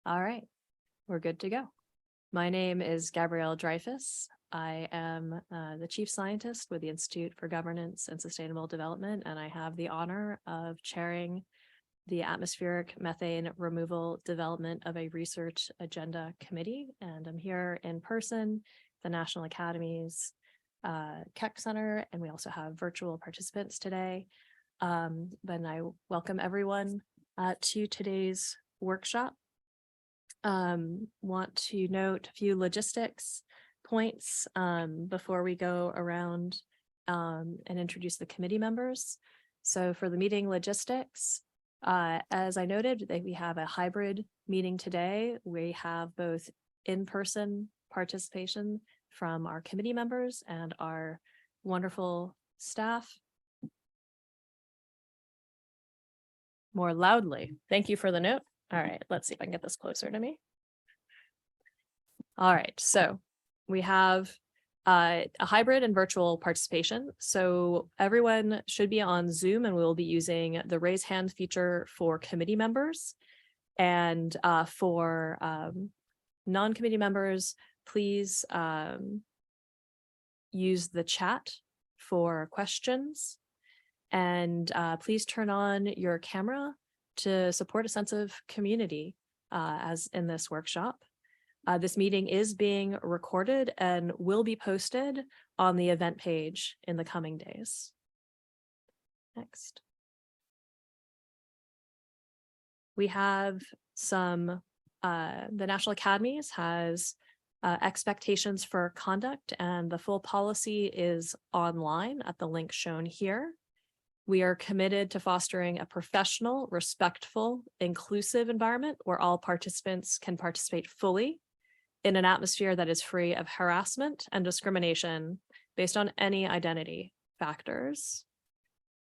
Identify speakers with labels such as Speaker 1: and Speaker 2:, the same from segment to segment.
Speaker 1: All right, we're good to go. My name is Gabrielle Dreyfus. I am the Chief Scientist with the Institute for Governance and Sustainable Development, and I have the honor of chairing the Atmospheric Methane Removal Development of a Research Agenda Committee. And I'm here in person, the National Academy's Keck Center, and we also have virtual participants today. But I welcome everyone to today's workshop. Want to note a few logistics points before we go around and introduce the committee members. So for the meeting logistics, as I noted, we have a hybrid meeting today. We have both in-person participation from our committee members and our wonderful staff. More loudly. Thank you for the note. All right, let's see if I can get this closer to me. All right, so we have a hybrid and virtual participation. So everyone should be on Zoom, and we will be using the raise hand feature for committee members. And for non-committee members, please use the chat for questions. And please turn on your camera to support a sense of community as in this workshop. This meeting is being recorded and will be posted on the event page in the coming days. Next. We have some, the National Academies has expectations for conduct, and the full policy is online at the link shown here. We are committed to fostering a professional, respectful, inclusive environment where all participants can participate fully in an atmosphere that is free of harassment and discrimination based on any identity factors.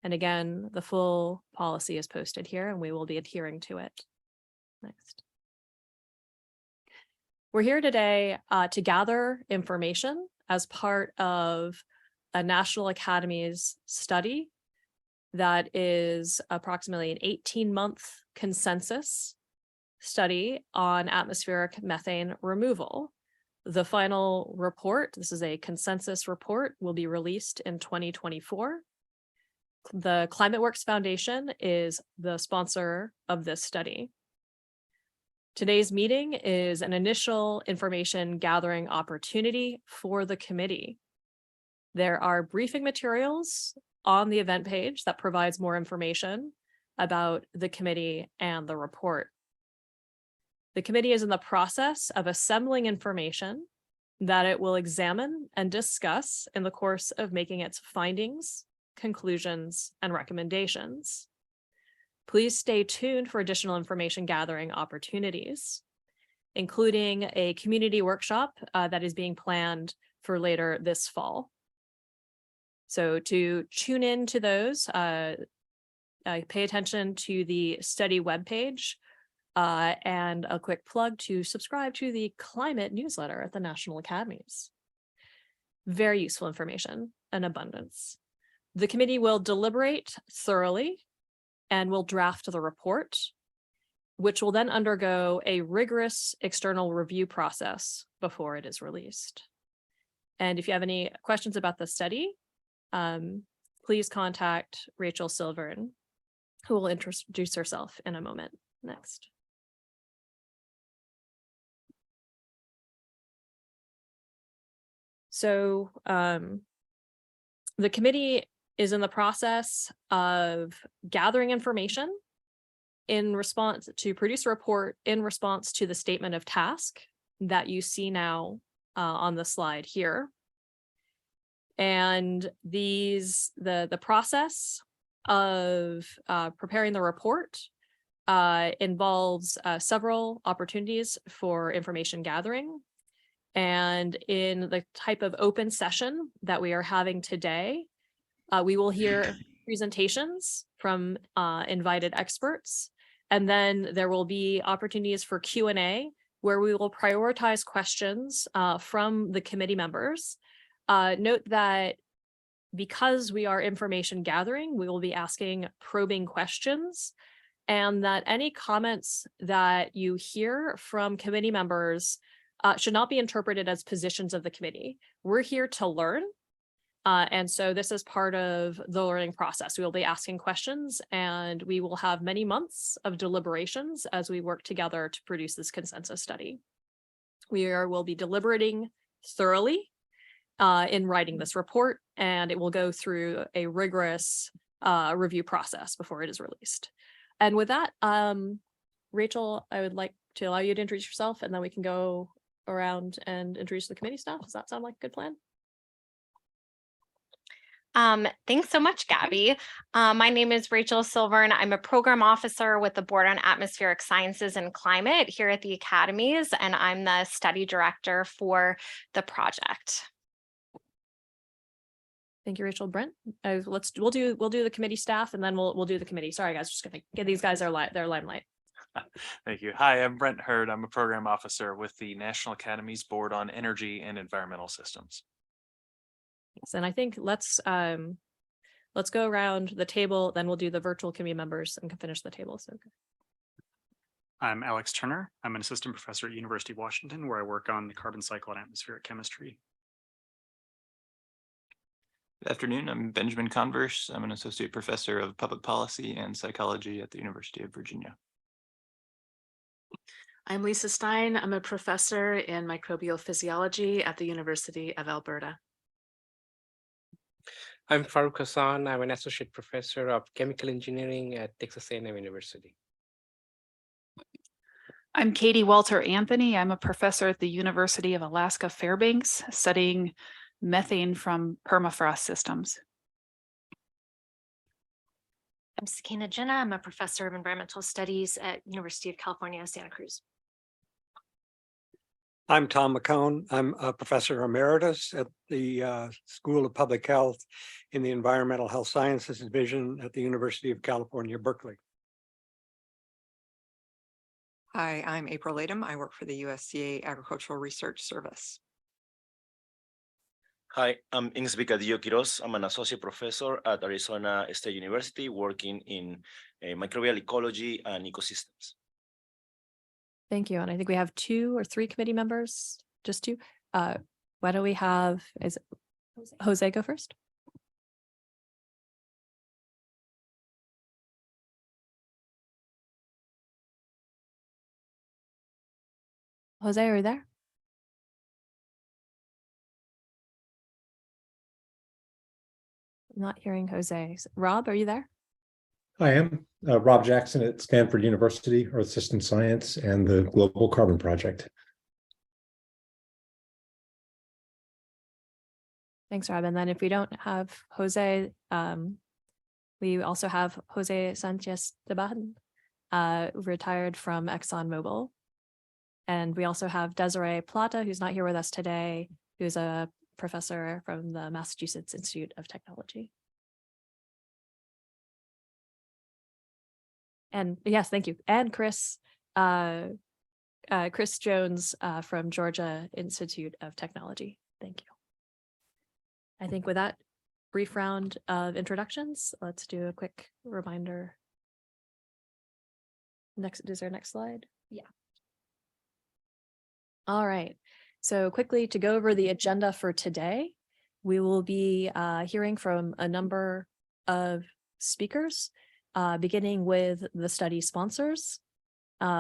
Speaker 1: And again, the full policy is posted here, and we will be adhering to it. Next. We're here today to gather information as part of a National Academies study that is approximately an 18-month consensus study on atmospheric methane removal. The final report, this is a consensus report, will be released in 2024. The ClimateWorks Foundation is the sponsor of this study. Today's meeting is an initial information gathering opportunity for the committee. There are briefing materials on the event page that provides more information about the committee and the report. The committee is in the process of assembling information that it will examine and discuss in the course of making its findings, conclusions, and recommendations. Please stay tuned for additional information gathering opportunities, including a community workshop that is being planned for later this fall. So to tune in to those, pay attention to the study webpage, and a quick plug to subscribe to the climate newsletter at the National Academies. Very useful information in abundance. The committee will deliberate thoroughly and will draft the report, which will then undergo a rigorous external review process before it is released. And if you have any questions about the study, please contact Rachel Silvern, who will introduce herself in a moment. Next. So the committee is in the process of gathering information in response to produce a report in response to the statement of task that you see now on the slide here. And the process of preparing the report involves several opportunities for information gathering. And in the type of open session that we are having today, we will hear presentations from invited experts, and then there will be opportunities for Q&A where we will prioritize questions from the committee members. Note that because we are information gathering, we will be asking probing questions. and that any comments that you hear from committee members should not be interpreted as positions of the committee. We're here to learn. And so this is part of the learning process. We will be asking questions, and we will have many months of deliberations as we work together to produce this consensus study. Will be deliberating thoroughly in writing this report, and it will go through a rigorous review process before it is released. And with that, Rachel, I would like to allow you to introduce yourself, and then we can go around and introduce the committee staff. Does that sound like a good plan?
Speaker 2: Thanks so much, Gabby. My name is Rachel Silvern. I'm a program officer with the Board on Atmospheric Sciences and Climate here at the Academies, and I'm the study director for the project.
Speaker 1: Thank you, Rachel. Brent, we'll do the committee staff, and then we'll do the committee. Sorry, guys, just gonna give these guys their limelight.
Speaker 3: Thank you. Hi, I'm Brent Hurd. I'm a program officer with the National Academy's Board on Energy and Environmental Systems.
Speaker 1: Yes, and I think let's go around the table, then we'll do the virtual committee members and can finish the table. So
Speaker 4: I'm Alex Turner. I'm an assistant professor at University of Washington, where I work on the carbon cycle and atmospheric chemistry.
Speaker 5: Good afternoon. I'm Benjamin Converse. I'm an associate professor of public policy and psychology at the University of Virginia.
Speaker 6: I'm Lisa Stein. I'm a professor in microbial physiology at the University of Alberta.
Speaker 7: I'm Farooq Hassan. I'm an associate professor of chemical engineering at Texas A&M University.
Speaker 8: I'm Katie Walter Anthony. I'm a professor at the University of Alaska Fairbanks, studying methane from permafrost systems.
Speaker 9: I'm Sakina Jinnah. I'm a professor of environmental studies at University of California, Santa Cruz.
Speaker 10: I'm Tom McCone. I'm a professor emeritus at the School of Public Health in the Environmental Health Sciences Division at the University of California, Berkeley.
Speaker 11: Hi, I'm April Latham. I work for the USDA Agricultural Research Service.
Speaker 12: Hi, I'm Ings Vicadillo Quiroz. I'm an associate professor at Arizona State University working in microbial ecology and ecosystems.
Speaker 1: thank you. And I think we have 2 or 3 committee members, just 2. Why don't we have Jose go first? Jose, are you there? I'm not hearing Jose. Rob, are you there?
Speaker 13: I am Rob Jackson at Stanford University, Earth System Science and the Global Carbon Project.
Speaker 1: Thanks, Rob. And then if we don't have Jose, we also have Jose Sanchez de Baden, retired from ExxonMobil. And we also have Desiree Plata, who's not here with us today, who's a professor from the Massachusetts Institute of Technology. And yes, thank you. And Kris, Kris Jones from Georgia Institute of Technology. Thank you. I think with that brief round of introductions, let's do a quick reminder. Is there next slide? Yeah. All right. So quickly to go over the agenda for today, we will be hearing from a number of speakers, beginning with the study sponsors,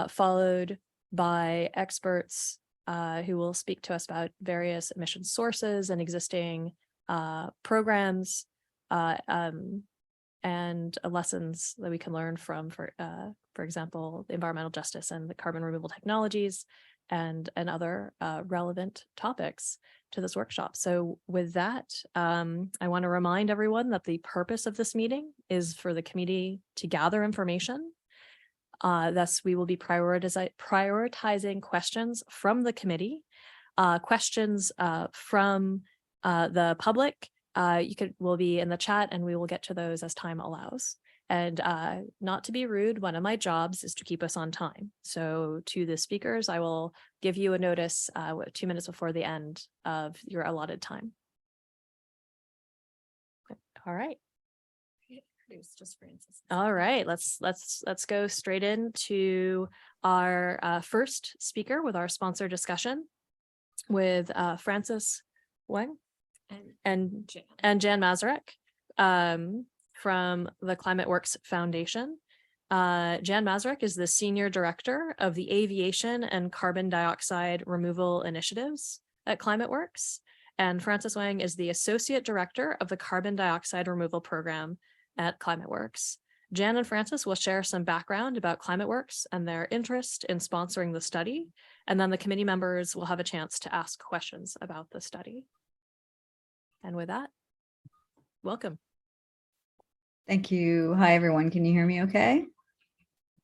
Speaker 1: followed by experts who will speak to us about various emission sources and existing programs and lessons that we can learn from, for example, environmental justice and the carbon removal technologies and other relevant topics to this workshop. So with that, I want to remind everyone that the purpose of this meeting is for the committee to gather information. Thus, we will be prioritizing questions from the committee, questions from the public. Will be in the chat, and we will get to those as time allows. And not to be rude, one of my jobs is to keep us on time. So to the speakers, I will give you a notice 2 minutes before the end of your allotted time. All right.
Speaker 9: introduce just Francis.
Speaker 1: All right, let's go straight into our first speaker with our sponsor discussion with Francis Wang and Jan Mazurek from the ClimateWorks Foundation. Jan Mazurek is the Senior Director of the Aviation and Carbon Dioxide Removal Initiatives at ClimateWorks, and Francis Wang is the Associate Director of the Carbon Dioxide Removal Program at ClimateWorks. Jan and Francis will share some background about ClimateWorks and their interest in sponsoring the study, and then the committee members will have a chance to ask questions about the study. And with that, welcome.
Speaker 14: Thank you. Hi, everyone. Can you hear me okay?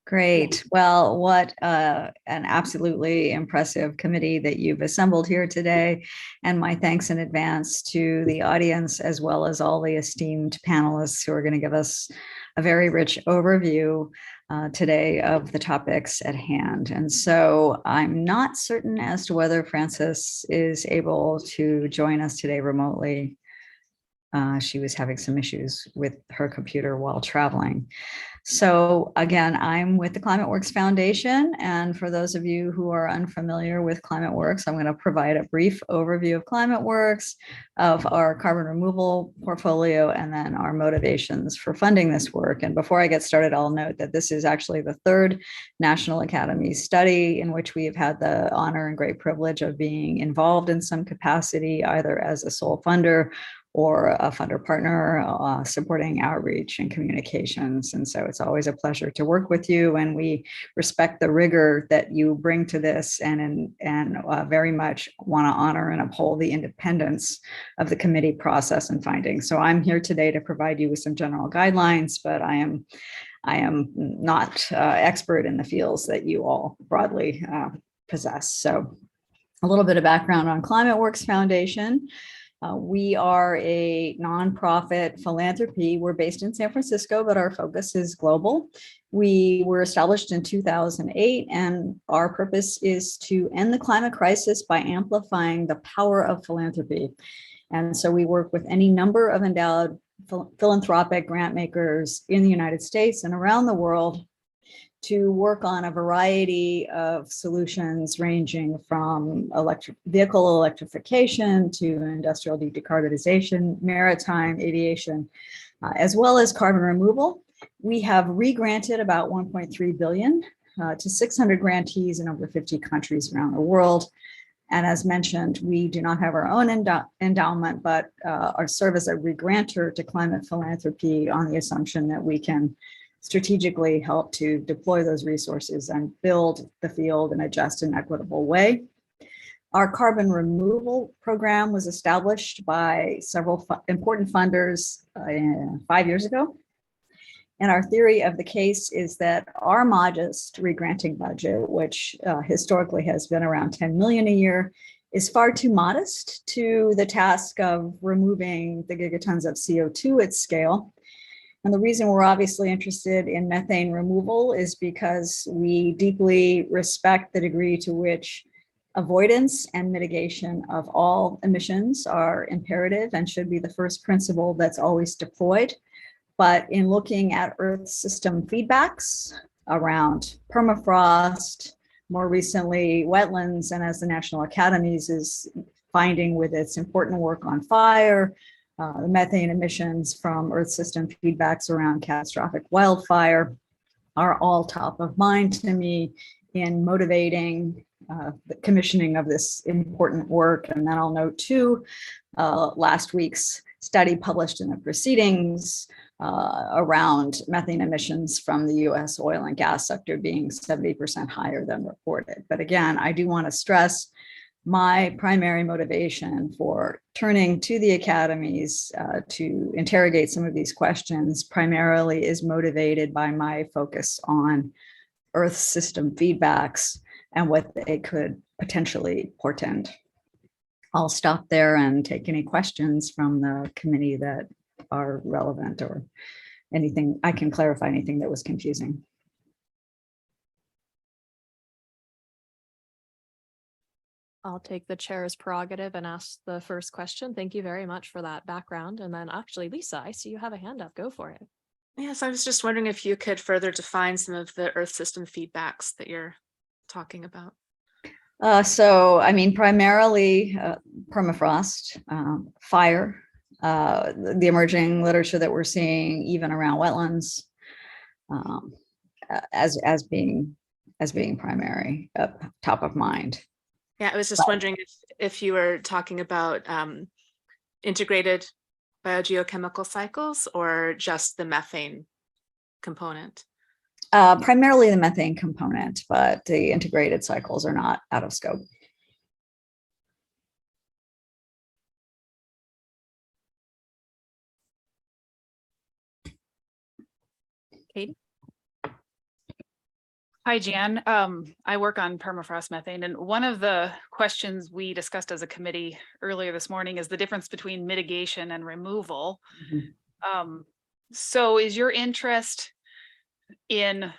Speaker 14: Great. Well, what an absolutely impressive committee that you've assembled here today. And my thanks in advance to the audience, as well as all the esteemed panelists who are going to give us a very rich overview today of the topics at hand. And so I'm not certain as to whether Francis is able to join us today remotely. She was having some issues with her computer while traveling. So again, I'm with the ClimateWorks Foundation. And for those of you who are unfamiliar with ClimateWorks, I'm going to provide a brief overview of ClimateWorks, of our carbon removal portfolio, and then our motivations for funding this work. And before I get started, I'll note that this is actually the third National Academy study in which we have had the honor and great privilege of being involved in some capacity, either as a sole funder or a funder partner supporting outreach and communications. And so it's always a pleasure to work with you, and we respect the rigor that you bring to this, and very much want to honor and uphold the independence of the committee process and findings. So I'm here today to provide you with some general guidelines, but I am not expert in the fields that you all broadly possess. So a little bit of background on ClimateWorks Foundation. We are a nonprofit philanthropy. We're based in San Francisco, but our focus is global. We were established in 2008, and our purpose is to end the climate crisis by amplifying the power of philanthropy. And so we work with any number of endowed philanthropic grant makers in the United States and around the world to work on a variety of solutions ranging from vehicle electrification to industrial decarbonization, maritime aviation, as well as carbon removal. We have re-granted about 1.3 billion to 600 grantees in over 50 countries around the world. And as mentioned, we do not have our own endowment, but our serve as a re-granter to climate philanthropy on the assumption that we can strategically help to deploy those resources and build the field in a just and equitable way. Our carbon removal program was established by several important funders 5 years ago. And our theory of the case is that our modest re-granting budget, which historically has been around 10 million a year, is far too modest to the task of removing the gigatons of CO2 at scale. And the reason we're obviously interested in methane removal is because we deeply respect the degree to which avoidance and mitigation of all emissions are imperative and should be the first principle that's always deployed. But in looking at Earth system feedbacks around permafrost, more recently wetlands, and as the National Academies is finding with its important work on fire, the methane emissions from Earth system feedbacks around catastrophic wildfire are all top of mind to me in motivating the commissioning of this important work. And then I'll note too, last week's study published in the proceedings around methane emissions from the US oil and gas sector being 70% higher than reported. But again, I do want to stress my primary motivation for turning to the academies to interrogate some of these questions primarily is motivated by my focus on Earth system feedbacks and what they could potentially portend. I'll stop there and take any questions from the committee that are relevant, or anything I can clarify, anything that was confusing.
Speaker 1: I'll take the chair's prerogative and ask the first question. Thank you very much for that background. And then actually, Lisa, I see you have a hand up. Go for it.
Speaker 6: Yes, I was just wondering if you could further define some of the Earth system feedbacks that you're talking about.
Speaker 14: So, I mean, primarily permafrost, fire, the emerging literature that we're seeing even around wetlands as being primary, top of mind.
Speaker 6: Yeah, I was just wondering if you were talking about integrated biogeochemical cycles or just the methane component.
Speaker 14: Primarily the methane component, but the integrated cycles are not out of scope.
Speaker 1: Katie?
Speaker 8: Hi, Jan. I work on permafrost methane, and one of the questions we discussed as a committee earlier this morning is the difference between mitigation and removal. So is your interest in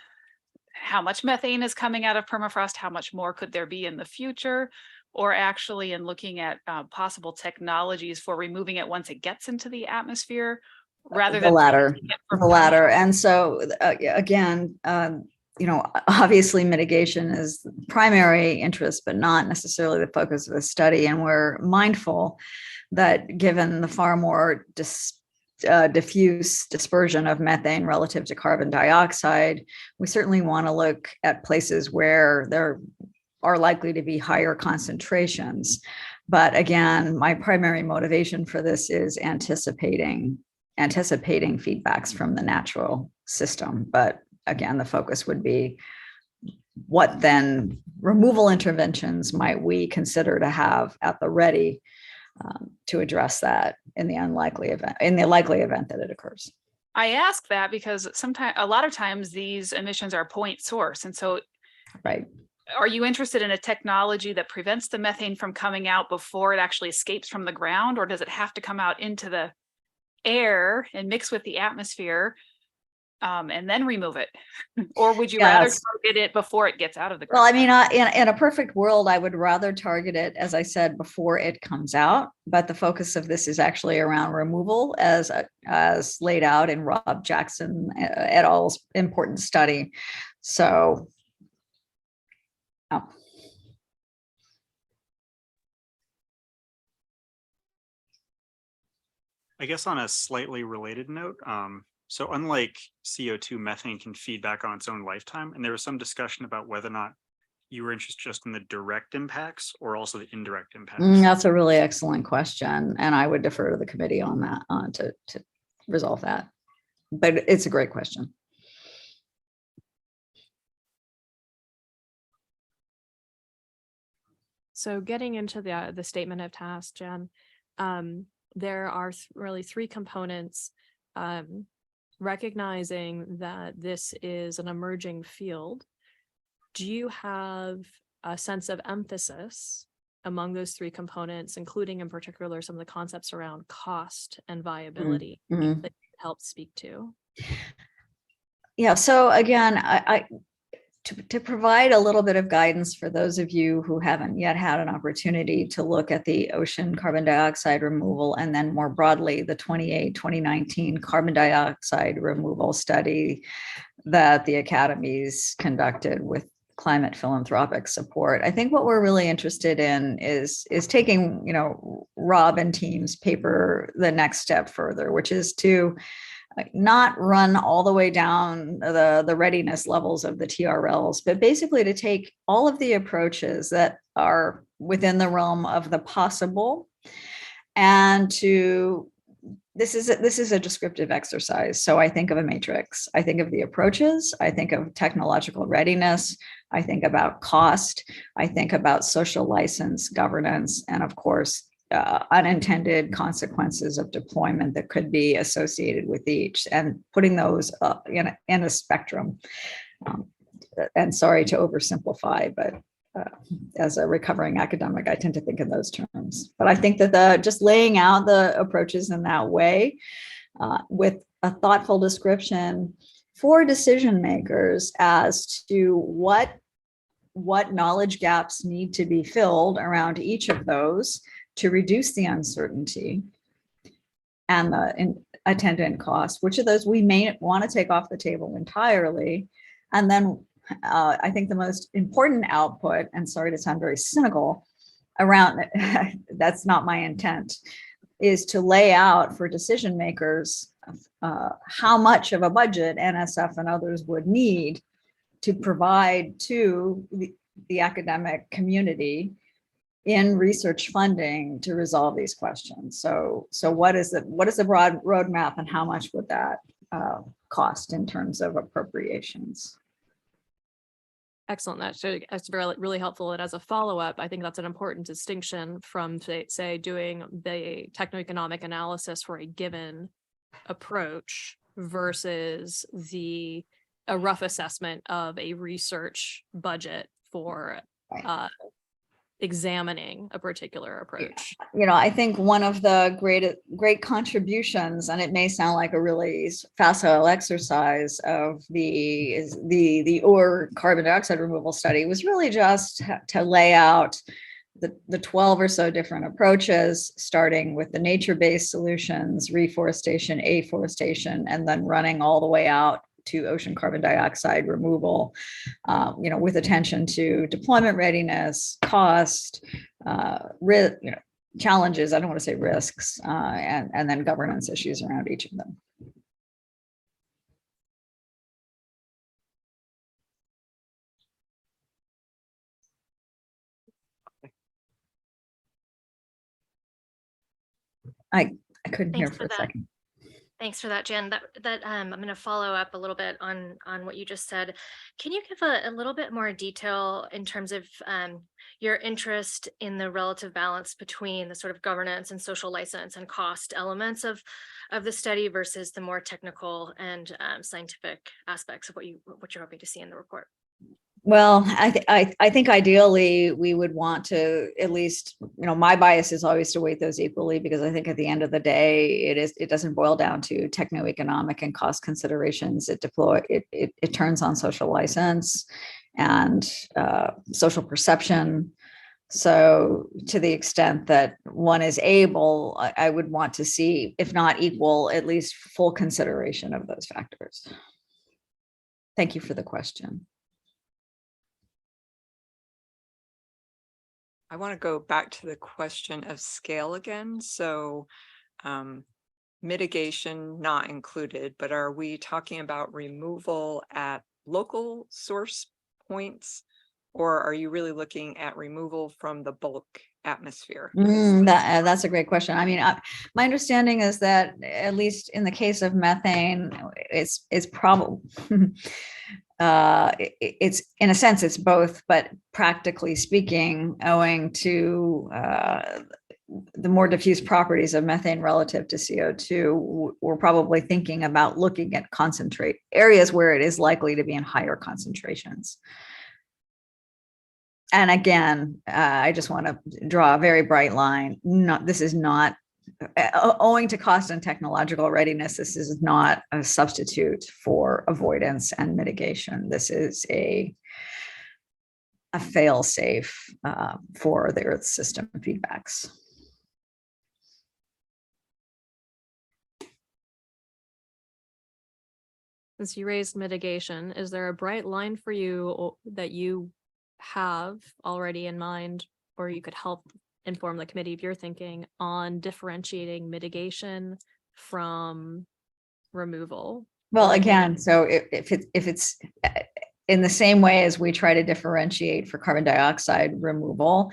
Speaker 8: how much methane is coming out of permafrost, how much more could there be in the future, or actually in looking at possible technologies for removing it once it gets into the atmosphere, rather than
Speaker 14: the latter. And so again, you know, obviously mitigation is primary interest, but not necessarily the focus of the study. And we're mindful that given the far more diffuse dispersion of methane relative to carbon dioxide, we certainly want to look at places where there are likely to be higher concentrations. But again, my primary motivation for this is anticipating feedbacks from the natural system. But again, the focus would be what then removal interventions might we consider to have at the ready to address that in the likely event that it occurs.
Speaker 8: I ask that because a lot of times these emissions are point source. And so
Speaker 14: right.
Speaker 8: Are you interested in a technology that prevents the methane from coming out before it actually escapes from the ground, or does it have to come out into the air and mix with the atmosphere and then remove it? Or would you rather target it before it gets out of the ground?
Speaker 14: Well, I mean, in a perfect world, I would rather target it, as I said, before it comes out. But the focus of this is actually around removal, as laid out in Rob Jackson et al.'s important study. So,
Speaker 4: I guess on a slightly related note, so unlike CO2, methane can feed back on its own lifetime. And there was some discussion about whether or not you were interested just in the direct impacts or also the indirect impacts.
Speaker 14: That's a really excellent question. And I would defer to the committee on that to resolve that. But it's a great question.
Speaker 1: So getting into the statement of task, Jen, there are really three components. Recognizing that this is an emerging field, do you have a sense of emphasis among those three components, including in particular some of the concepts around cost and viability that you help speak to?
Speaker 14: Yeah, so again, to provide a little bit of guidance for those of you who haven't yet had an opportunity to look at the ocean carbon dioxide removal, and then more broadly, the 2019 carbon dioxide removal study that the academies conducted with climate philanthropic support. I think what we're really interested in is taking, Rob and team's paper the next step further, which is to not run all the way down the readiness levels of the TRLs, but basically to take all of the approaches that are within the realm of the possible, and this is a descriptive exercise. So I think of a matrix. I think of the approaches. I think of technological readiness. I think about cost. I think about social license, governance, and of course, unintended consequences of deployment that could be associated with each, and putting those in a spectrum. And sorry to oversimplify, but as a recovering academic, I tend to think in those terms. But I think that just laying out the approaches in that way with a thoughtful description for decision makers as to what knowledge gaps need to be filled around each of those to reduce the uncertainty and attendant costs, which of those we may want to take off the table entirely. And then I think the most important output, and sorry to sound very cynical around, that's not my intent, is to lay out for decision makers how much of a budget NSF and others would need to provide to the academic community in research funding to resolve these questions. So what is the broad roadmap, and how much would that cost in terms of appropriations?
Speaker 1: Excellent. That's really helpful. And as a follow-up, I think that's an important distinction from say doing the techno-economic analysis for a given approach versus a rough assessment of a research budget for examining a particular approach.
Speaker 14: I think one of the great contributions, and it may sound like a really facile exercise, of the ore carbon dioxide removal study was really just to lay out the 12 or so different approaches, starting with the nature-based solutions, reforestation, afforestation, and then running all the way out to ocean carbon dioxide removal, with attention to deployment readiness, cost, challenges, I don't want to say risks, and then governance issues around each of them. I couldn't hear for a second.
Speaker 9: Thanks for that, Jen. I'm going to follow up a little bit on what you just said. Can you give a little bit more detail in terms of your interest in the relative balance between the sort of governance and social license and cost elements of the study versus the more technical and scientific aspects of what you're hoping to see in the report?
Speaker 14: Well, I think ideally we would want to, at least, my bias is always to weight those equally, because I think at the end of the day, it doesn't boil down to techno-economic and cost considerations. It turns on social license and social perception. So to the extent that one is able, I would want to see, if not equal, at least full consideration of those factors. Thank you for the question.
Speaker 11: I want to go back to the question of scale again. So mitigation not included, but are we talking about removal at local source points, or are you really looking at removal from the bulk atmosphere?
Speaker 14: That's a great question. I mean, my understanding is that, at least in the case of methane, it's probably it's, in a sense, it's both, but practically speaking, owing to the more diffuse properties of methane relative to CO2, we're probably thinking about looking at concentrate areas where it is likely to be in higher concentrations. And again, I just want to draw a very bright line. This is not, owing to cost and technological readiness, this is not a substitute for avoidance and mitigation. This is a fail-safe for the Earth system feedbacks.
Speaker 1: Since you raised mitigation, is there a bright line for you that you have already in mind, or you could help inform the committee of your thinking on differentiating mitigation from removal?
Speaker 14: Well, again, so if it's in the same way as we try to differentiate for carbon dioxide removal,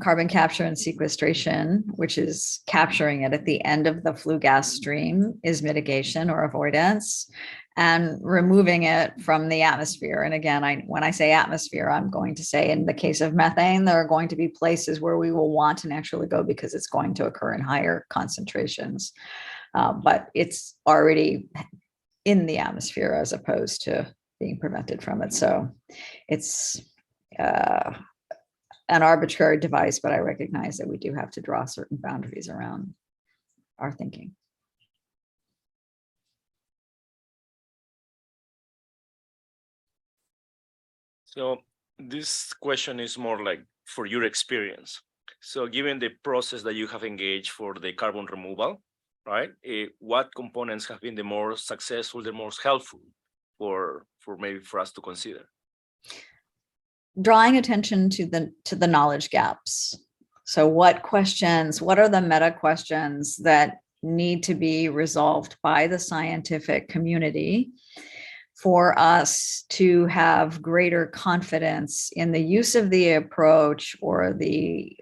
Speaker 14: carbon capture and sequestration, which is capturing it at the end of the flue gas stream, is mitigation or avoidance, and removing it from the atmosphere. And again, when I say atmosphere, I'm going to say, in the case of methane, there are going to be places where we will want to naturally go because it's going to occur in higher concentrations, but it's already in the atmosphere as opposed to being prevented from it. So it's an arbitrary device, but I recognize that we do have to draw certain boundaries around our thinking.
Speaker 12: So this question is more like for your experience. So given the process that you have engaged for the carbon removal, right? What components have been the more successful, the most helpful for maybe for us to consider?
Speaker 14: Drawing attention to the knowledge gaps. So what are the meta questions that need to be resolved by the scientific community for us to have greater confidence in the use of the approach, or the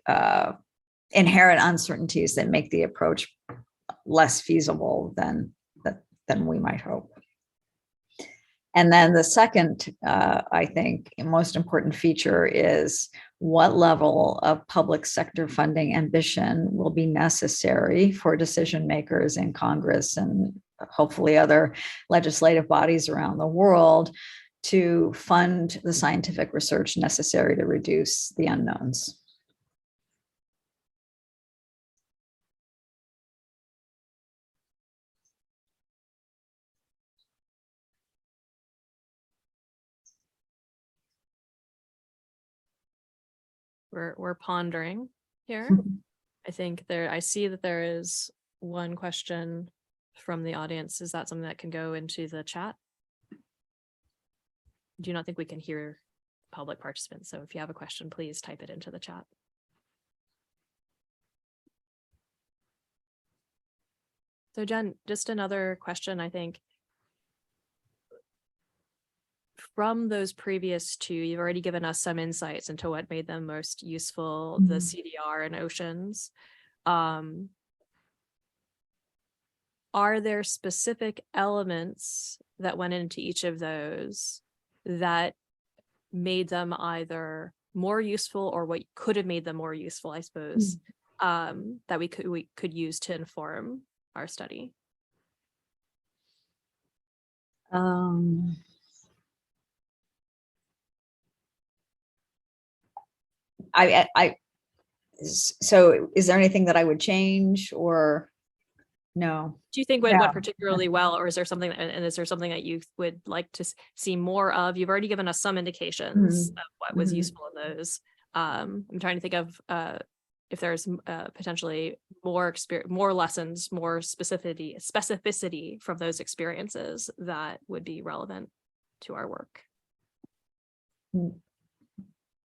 Speaker 14: inherent uncertainties that make the approach less feasible than we might hope. And then the second, I think, most important feature is what level of public sector funding ambition will be necessary for decision makers in Congress and hopefully other legislative bodies around the world to fund the scientific research necessary to reduce the unknowns.
Speaker 1: We're pondering here. I see that there is one question from the audience. Is that something that can go into the chat? I do not think we can hear public participants. So if you have a question, please type it into the chat. So Jen, just another question, I think. From those previous two, you've already given us some insights into what made them most useful, the CDR and oceans. Are there specific elements that went into each of those that made them either more useful, or what could have made them more useful, I suppose, that we could use to inform our study?
Speaker 14: So is there anything that I would change, or no?
Speaker 1: Do you think went particularly well, or is there something, and is there something that you would like to see more of? You've already given us some indications of what was useful in those. I'm trying to think of if there's potentially more lessons, more specificity from those experiences that would be relevant to our work.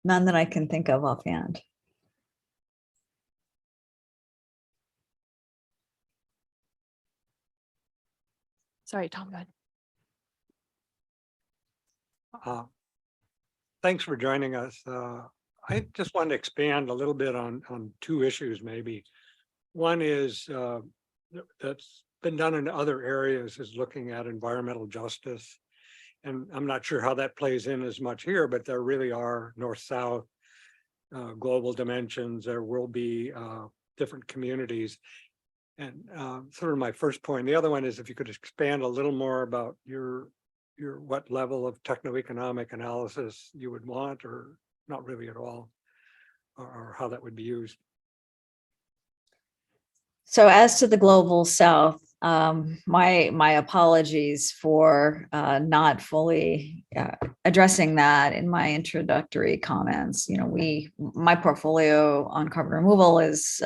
Speaker 14: None that I can think of offhand.
Speaker 1: Sorry, Tom, go ahead.
Speaker 10: Thanks for joining us. I just wanted to expand a little bit on two issues, maybe. One is that's been done in other areas, is looking at environmental justice. And I'm not sure how that plays in as much here, but there really are north-south global dimensions. There will be different communities. And sort of my first point. The other one is if you could expand a little more about your what level of techno-economic analysis you would want, or not really at all, or how that would be used.
Speaker 14: So as to the global south, my apologies for not fully addressing that in my introductory comments. You know, my portfolio on carbon removal is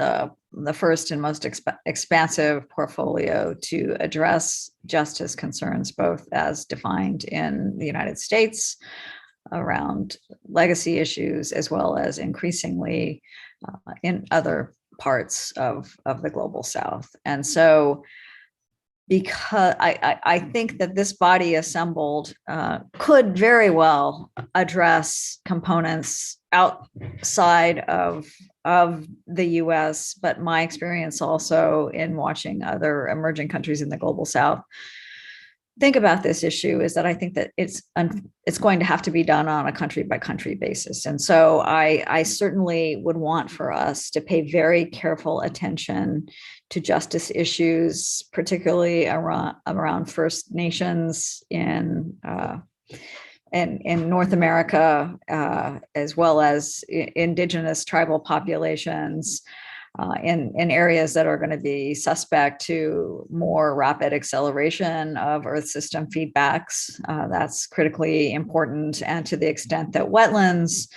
Speaker 14: the first and most expansive portfolio to address justice concerns, both as defined in the United States around legacy issues, as well as increasingly in other parts of the global south. And so because I think that this body assembled could very well address components outside of the US, but my experience also in watching other emerging countries in the global south think about this issue is that I think that it's going to have to be done on a country by country basis. And so I certainly would want for us to pay very careful attention to justice issues, particularly around First Nations in North America, as well as indigenous tribal populations, in areas that are going to be suspect to more rapid acceleration of Earth system feedbacks. That's critically important. And to the extent that wetlands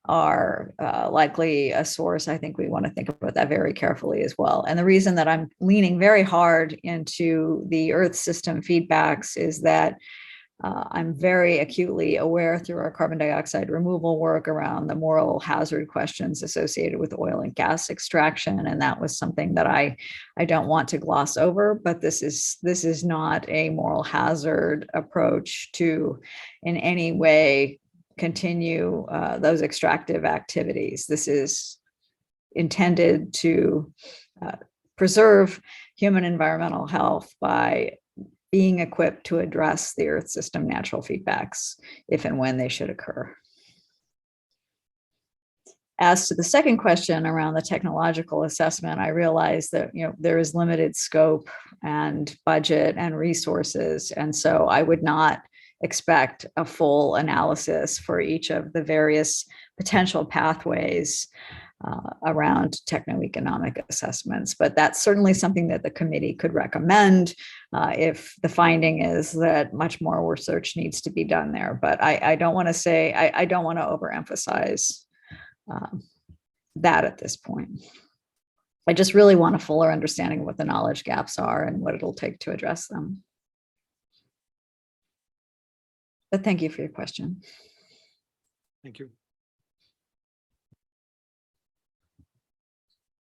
Speaker 14: are likely a source. I think we want to think about that very carefully as well. And the reason that I'm leaning very hard into the Earth system feedbacks is that I'm very acutely aware through our carbon dioxide removal work around the moral hazard questions associated with oil and gas extraction. And that was something that I don't want to gloss over, but this is not a moral hazard approach to in any way continue those extractive activities. This is intended to preserve human environmental health by being equipped to address the Earth system natural feedbacks if and when they should occur. As to the second question around the technological assessment, I realize that there is limited scope and budget and resources, and so I would not expect a full analysis for each of the various potential pathways around techno-economic assessments. But that's certainly something that the committee could recommend if the finding is that much more research needs to be done there. But I don't want to say, I don't want to overemphasize that at this point. I just really want a fuller understanding of what the knowledge gaps are and what it'll take to address them. But thank you for your question.
Speaker 10: Thank you.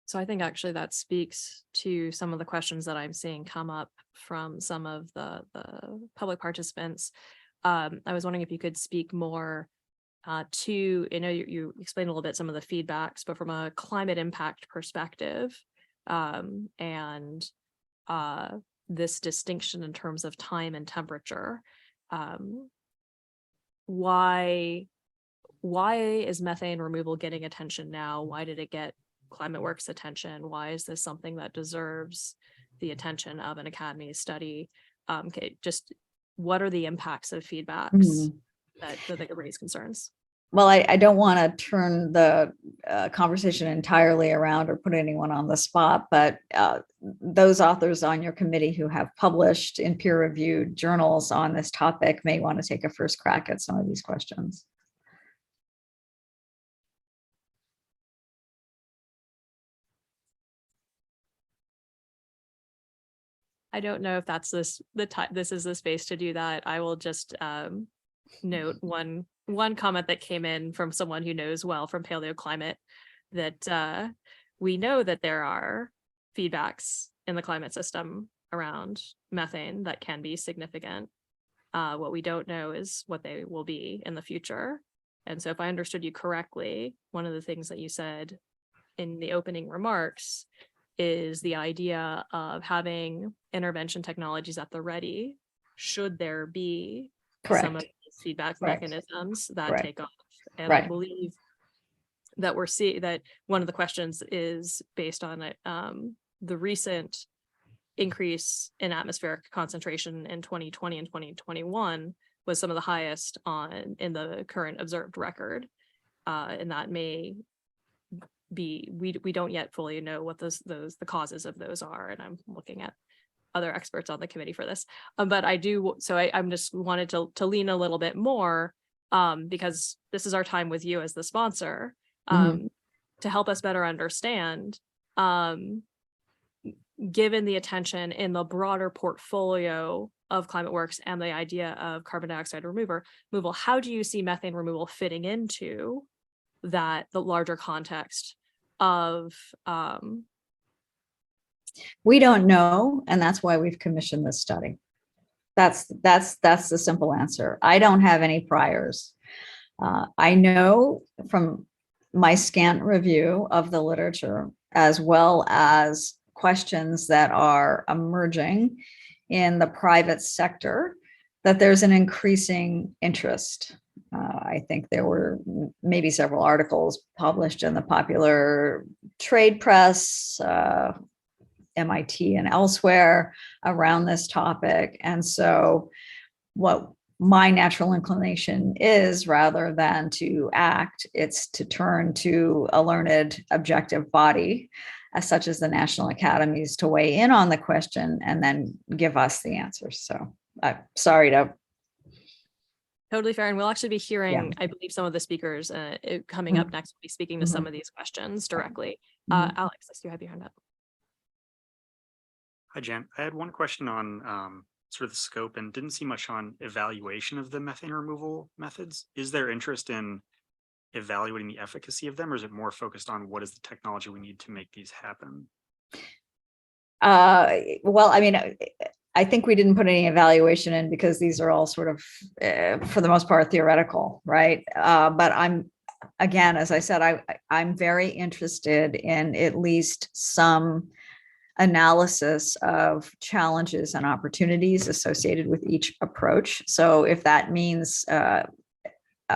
Speaker 1: So I think actually that speaks to some of the questions that I'm seeing come up from some of the public participants. I was wondering if you could speak more to, you explained a little bit some of the feedbacks, but from a climate impact perspective and this distinction in terms of time and temperature. Why is methane removal getting attention now? Why did it get ClimateWorks attention? Why is this something that deserves the attention of an academy study? Just what are the impacts of feedbacks that raise concerns?
Speaker 14: Well, I don't want to turn the conversation entirely around or put anyone on the spot, but those authors on your committee who have published in peer-reviewed journals on this topic may want to take a first crack at some of these questions.
Speaker 1: I don't know if that's this is the space to do that. I will just note one comment that came in from someone who knows well from paleoclimate that we know that there are feedbacks in the climate system around methane that can be significant. What we don't know is what they will be in the future. And so if I understood you correctly, one of the things that you said in the opening remarks is the idea of having intervention technologies at the ready, should there be some of these feedback mechanisms that take off. And I believe that we're seeing that one of the questions is based on the recent increase in atmospheric concentration in 2020 and 2021 was some of the highest in the current observed record. And that may be, we don't yet fully know what the causes of those are. And I'm looking at other experts on the committee for this. But I do, so I'm just wanted to lean a little bit more because this is our time with you as the sponsor to help us better understand, given the attention in the broader portfolio of ClimateWorks and the idea of carbon dioxide removal, how do you see methane removal fitting into the larger context of
Speaker 14: we don't know, and that's why we've commissioned this study. That's the simple answer. I don't have any priors. I know from my scant review of the literature, as well as questions that are emerging in the private sector, that there's an increasing interest. I think there were maybe several articles published in the popular trade press, MIT and elsewhere around this topic. And so what my natural inclination is, rather than to act, it's to turn to a learned objective body such as the National Academies to weigh in on the question and then give us the answers. So I'm sorry to
Speaker 1: Totally fair. And we'll actually be hearing, I believe, some of the speakers coming up next will be speaking to some of these questions directly. Alex, I see you have your hand up.
Speaker 4: Hi, Jen. I had one question on sort of the scope and didn't see much on evaluation of the methane removal methods. Is there interest in evaluating the efficacy of them, or is it more focused on what is the technology we need to make these happen?
Speaker 14: Well, I mean, I think we didn't put any evaluation in because these are all sort of, for the most part, theoretical, right? But again, as I said, I'm very interested in at least some analysis of challenges and opportunities associated with each approach. So if that means a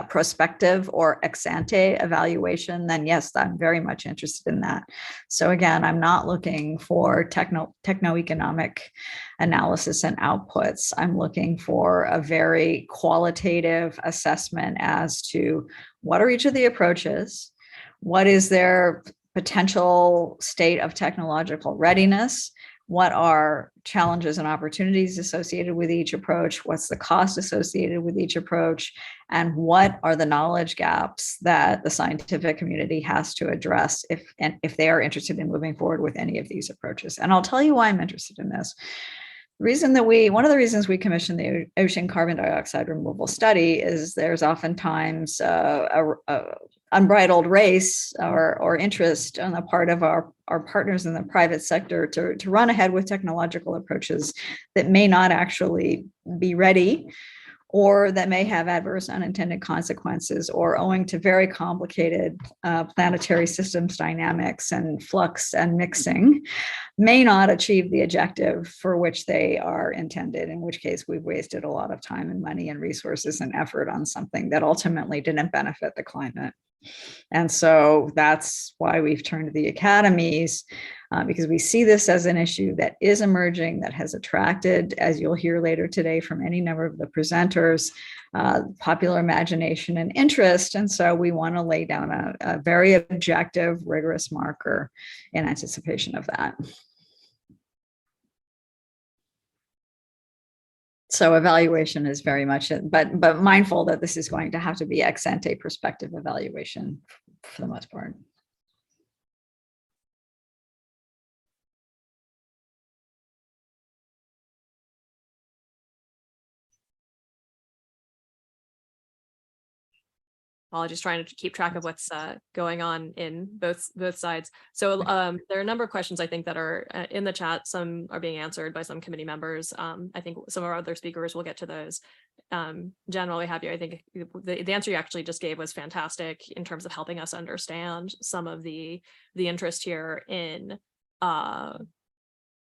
Speaker 14: prospective or ex ante evaluation, then yes, I'm very much interested in that. So again, I'm not looking for techno-economic analysis and outputs. I'm looking for a very qualitative assessment as to what are each of the approaches, what is their potential state of technological readiness, what are challenges and opportunities associated with each approach, what's the cost associated with each approach, and what are the knowledge gaps that the scientific community has to address if they are interested in moving forward with any of these approaches. And I'll tell you why I'm interested in this. One of the reasons we commissioned the ocean carbon dioxide removal study is there's oftentimes a unbridled race or interest on the part of our partners in the private sector to run ahead with technological approaches that may not actually be ready, or that may have adverse unintended consequences, or owing to very complicated planetary systems dynamics and flux and mixing, may not achieve the objective for which they are intended, in which case we've wasted a lot of time and money and resources and effort on something that ultimately didn't benefit the climate. And so that's why we've turned to the academies, because we see this as an issue that is emerging, that has attracted, as you'll hear later today from any number of the presenters, popular imagination and interest. And so we want to lay down a very objective, rigorous marker in anticipation of that. So evaluation is very much it, but mindful that this is going to have to be ex ante prospective evaluation for the most part.
Speaker 1: Just trying to keep track of what's going on in both sides. So there are a number of questions I think that are in the chat. Some are being answered by some committee members. I think some of our other speakers will get to those. Jen, while we have you, I think the answer you actually just gave was fantastic in terms of helping us understand some of the interest here in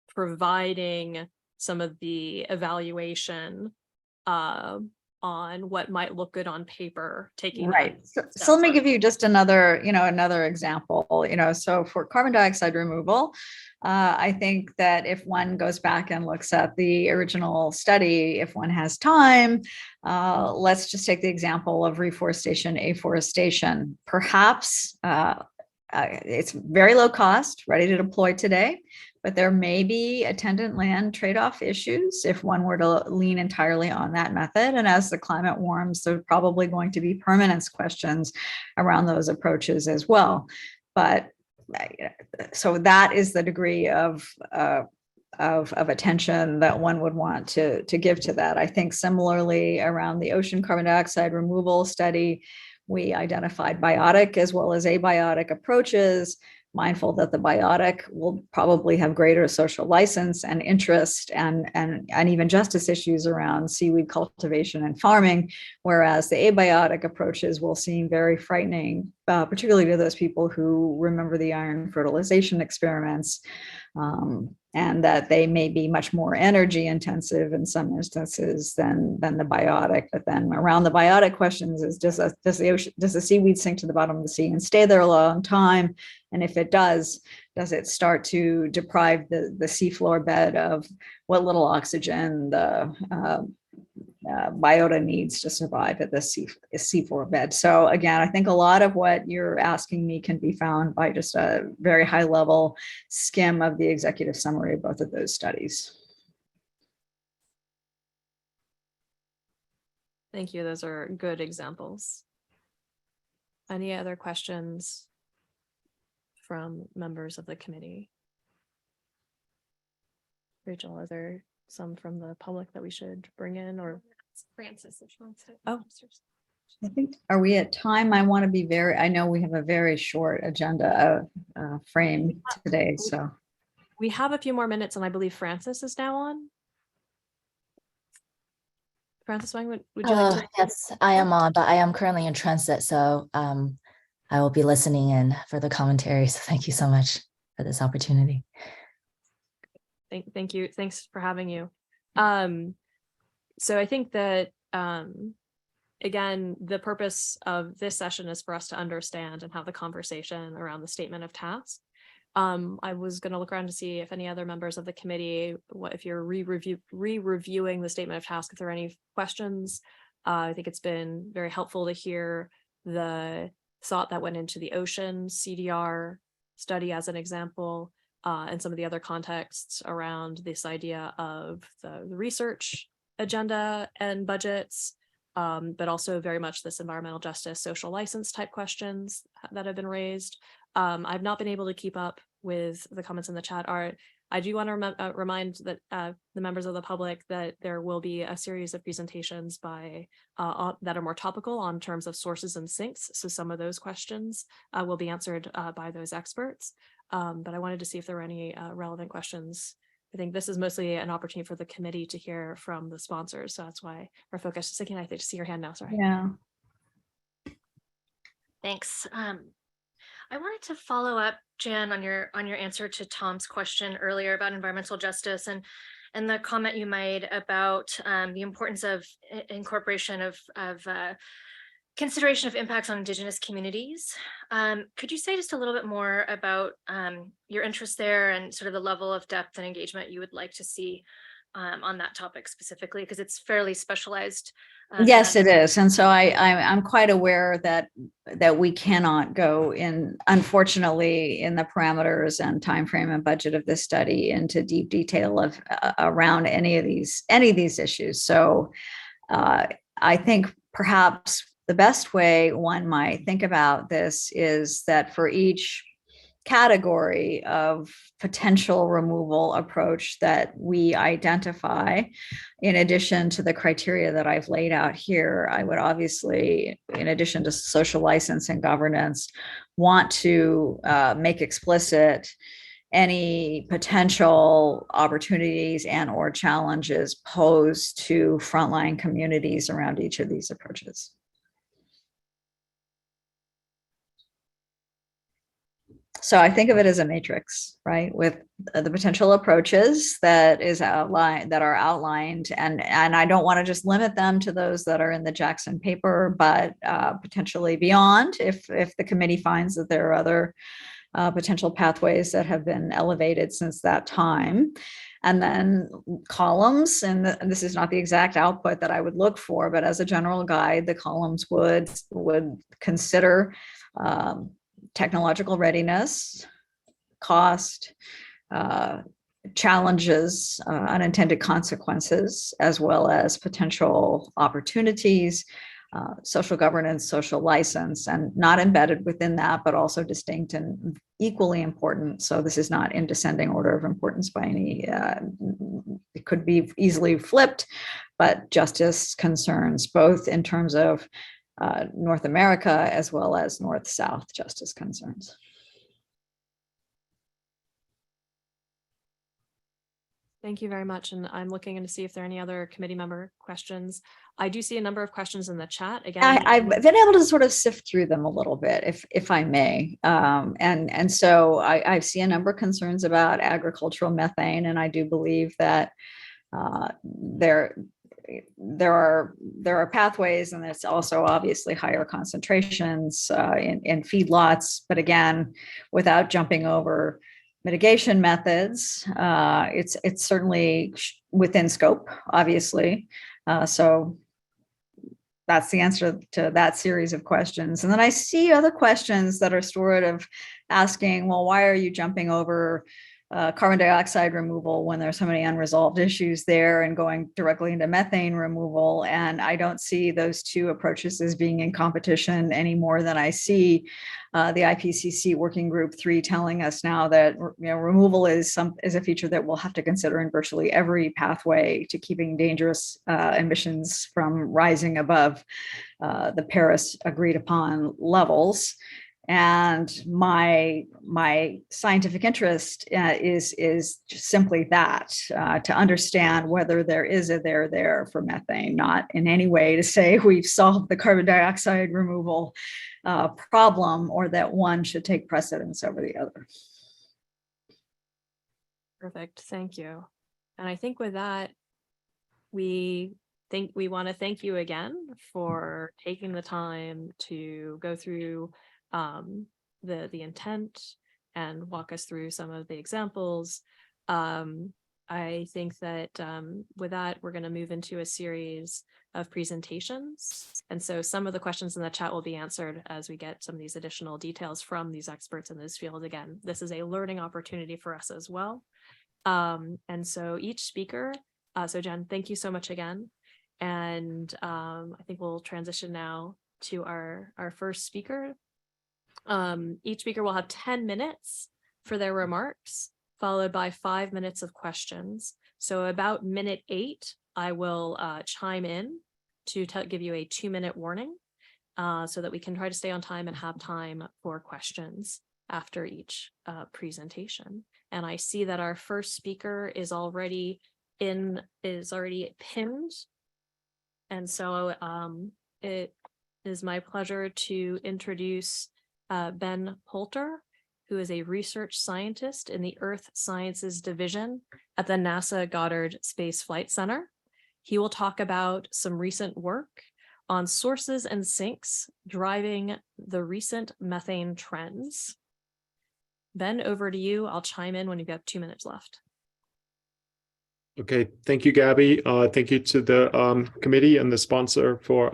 Speaker 1: providing some of the evaluation on what might look good on paper, taking
Speaker 14: right. So let me give you just another example. So for carbon dioxide removal, I think that if one goes back and looks at the original study, if one has time, let's just take the example of reforestation, afforestation. Perhaps it's very low cost, ready to deploy today, but there may be attendant land trade-off issues if one were to lean entirely on that method. And as the climate warms, there's probably going to be permanence questions around those approaches as well. But so that is the degree of attention that one would want to give to that. I think similarly around the ocean carbon dioxide removal study, we identified biotic as well as abiotic approaches, mindful that the biotic will probably have greater social license and interest and even justice issues around seaweed cultivation and farming, whereas the abiotic approaches will seem very frightening, particularly to those people who remember the iron fertilization experiments, and that they may be much more energy intensive in some instances than the biotic. But then around the biotic questions is does the seaweed sink to the bottom of the sea and stay there a long time? And if it does it start to deprive the seafloor bed of what little oxygen the biota needs to survive at the seafloor bed? So again, I think a lot of what you're asking me can be found by just a very high level skim of the executive summary of both of those studies.
Speaker 1: Thank you. Those are good examples. Any other questions from members of the committee? Rachel, are there some from the public that we should bring in, or
Speaker 9: Francis, if she wants to.
Speaker 1: Oh.
Speaker 14: I think, are we at time? I want to be I know we have a very short agenda frame today, so.
Speaker 1: we have a few more minutes, and I believe Francis is now on. Francis Wang, would you like to?
Speaker 15: Yes, I am on, but I am currently in transit, so I will be listening in for the commentary. So thank you so much for this opportunity.
Speaker 1: Thank you. Thanks for having you. So I think that, again, the purpose of this session is for us to understand and have the conversation around the statement of task. I was going to look around to see if any other members of the committee, if you're re-reviewing the statement of task, if there are any questions. I think it's been very helpful to hear the thought that went into the ocean CDR study as an example, and some of the other contexts around this idea of the research agenda and budgets, but also very much this environmental justice, social license type questions that have been raised. I've not been able to keep up with the comments in the chat. I do want to remind that the members of the public that there will be a series of presentations by that are more topical on terms of sources and sinks. So some of those questions will be answered by those experts. But I wanted to see if there were any relevant questions. I think this is mostly an opportunity for the committee to hear from the sponsors. So that's why we're focused. So can I see your hand now? Sorry.
Speaker 14: Yeah.
Speaker 9: Thanks. I wanted to follow up, Jan, on your answer to Tom's question earlier about environmental justice and the comment you made about the importance of incorporation of consideration of impacts on Indigenous communities. Could you say just a little bit more about your interest there and sort of the level of depth and engagement you would like to see on that topic specifically, because it's fairly specialized.
Speaker 14: Yes, it is. And so I'm quite aware that we cannot go in, unfortunately, in the parameters and timeframe and budget of this study into deep detail of around any of these issues. So I think perhaps the best way one might think about this is that for each category of potential removal approach that we identify, in addition to the criteria that I've laid out here, I would obviously, in addition to social license and governance, want to make explicit any potential opportunities and or challenges posed to frontline communities around each of these approaches. So I think of it as a matrix, right, with the potential approaches that are outlined, and I don't want to just limit them to those that are in the Jackson paper, but potentially beyond if the committee finds that there are other potential pathways that have been elevated since that time. And then columns, and this is not the exact output that I would look for, but as a general guide, the columns would consider technological readiness, cost, challenges, unintended consequences, as well as potential opportunities, social governance, social license, and not embedded within that, but also distinct and equally important. So this is not in descending order of importance by any, it could be easily flipped, but justice concerns, both in terms of North America as well as North-South justice concerns.
Speaker 1: Thank you very much. And I'm looking in to see if there are any other committee member questions. I do see a number of questions in the chat. Again,
Speaker 14: I've been able to sort of sift through them a little bit, if I may. And so I see a number of concerns about agricultural methane, and I do believe that there are pathways, and it's also obviously higher concentrations in feedlots, but again, without jumping over mitigation methods, it's certainly within scope, obviously. So that's the answer to that series of questions. And then I see other questions that are sort of asking, well, why are you jumping over carbon dioxide removal when there's so many unresolved issues there and going directly into methane removal. And I don't see those two approaches as being in competition any more than I see the IPCC Working Group 3 telling us now that removal is a feature that we'll have to consider in virtually every pathway to keeping dangerous emissions from rising above the Paris agreed upon levels. And my scientific interest is just simply that, to understand whether there is a there for methane, not in any way to say we've solved the carbon dioxide removal problem or that one should take precedence over the other.
Speaker 1: Perfect, thank you. And I think with that, we want to thank you again for taking the time to go through the intent and walk us through some of the examples. I think that with that, we're going to move into a series of presentations. And so some of the questions in the chat will be answered as we get some of these additional details from these experts in this field. Again, this is a learning opportunity for us as well. And so each speaker, so Jen, thank you so much again. And I think we'll transition now to our first speaker. Each speaker will have 10 minutes for their remarks, followed by 5 minutes of questions. So about minute 8, I will chime in to give you a 2-minute warning so that we can try to stay on time and have time for questions after each presentation. And I see that our first speaker is already pinned. And so it is my pleasure to introduce Ben Poulter, who is a research scientist in the Earth Sciences Division at the NASA Goddard Space Flight Center. He will talk about some recent work on sources and sinks driving the recent methane trends. Ben, over to you. I'll chime in when you've got 2 minutes left.
Speaker 16: Okay, thank you, Gabby. Thank you to the committee and the sponsor for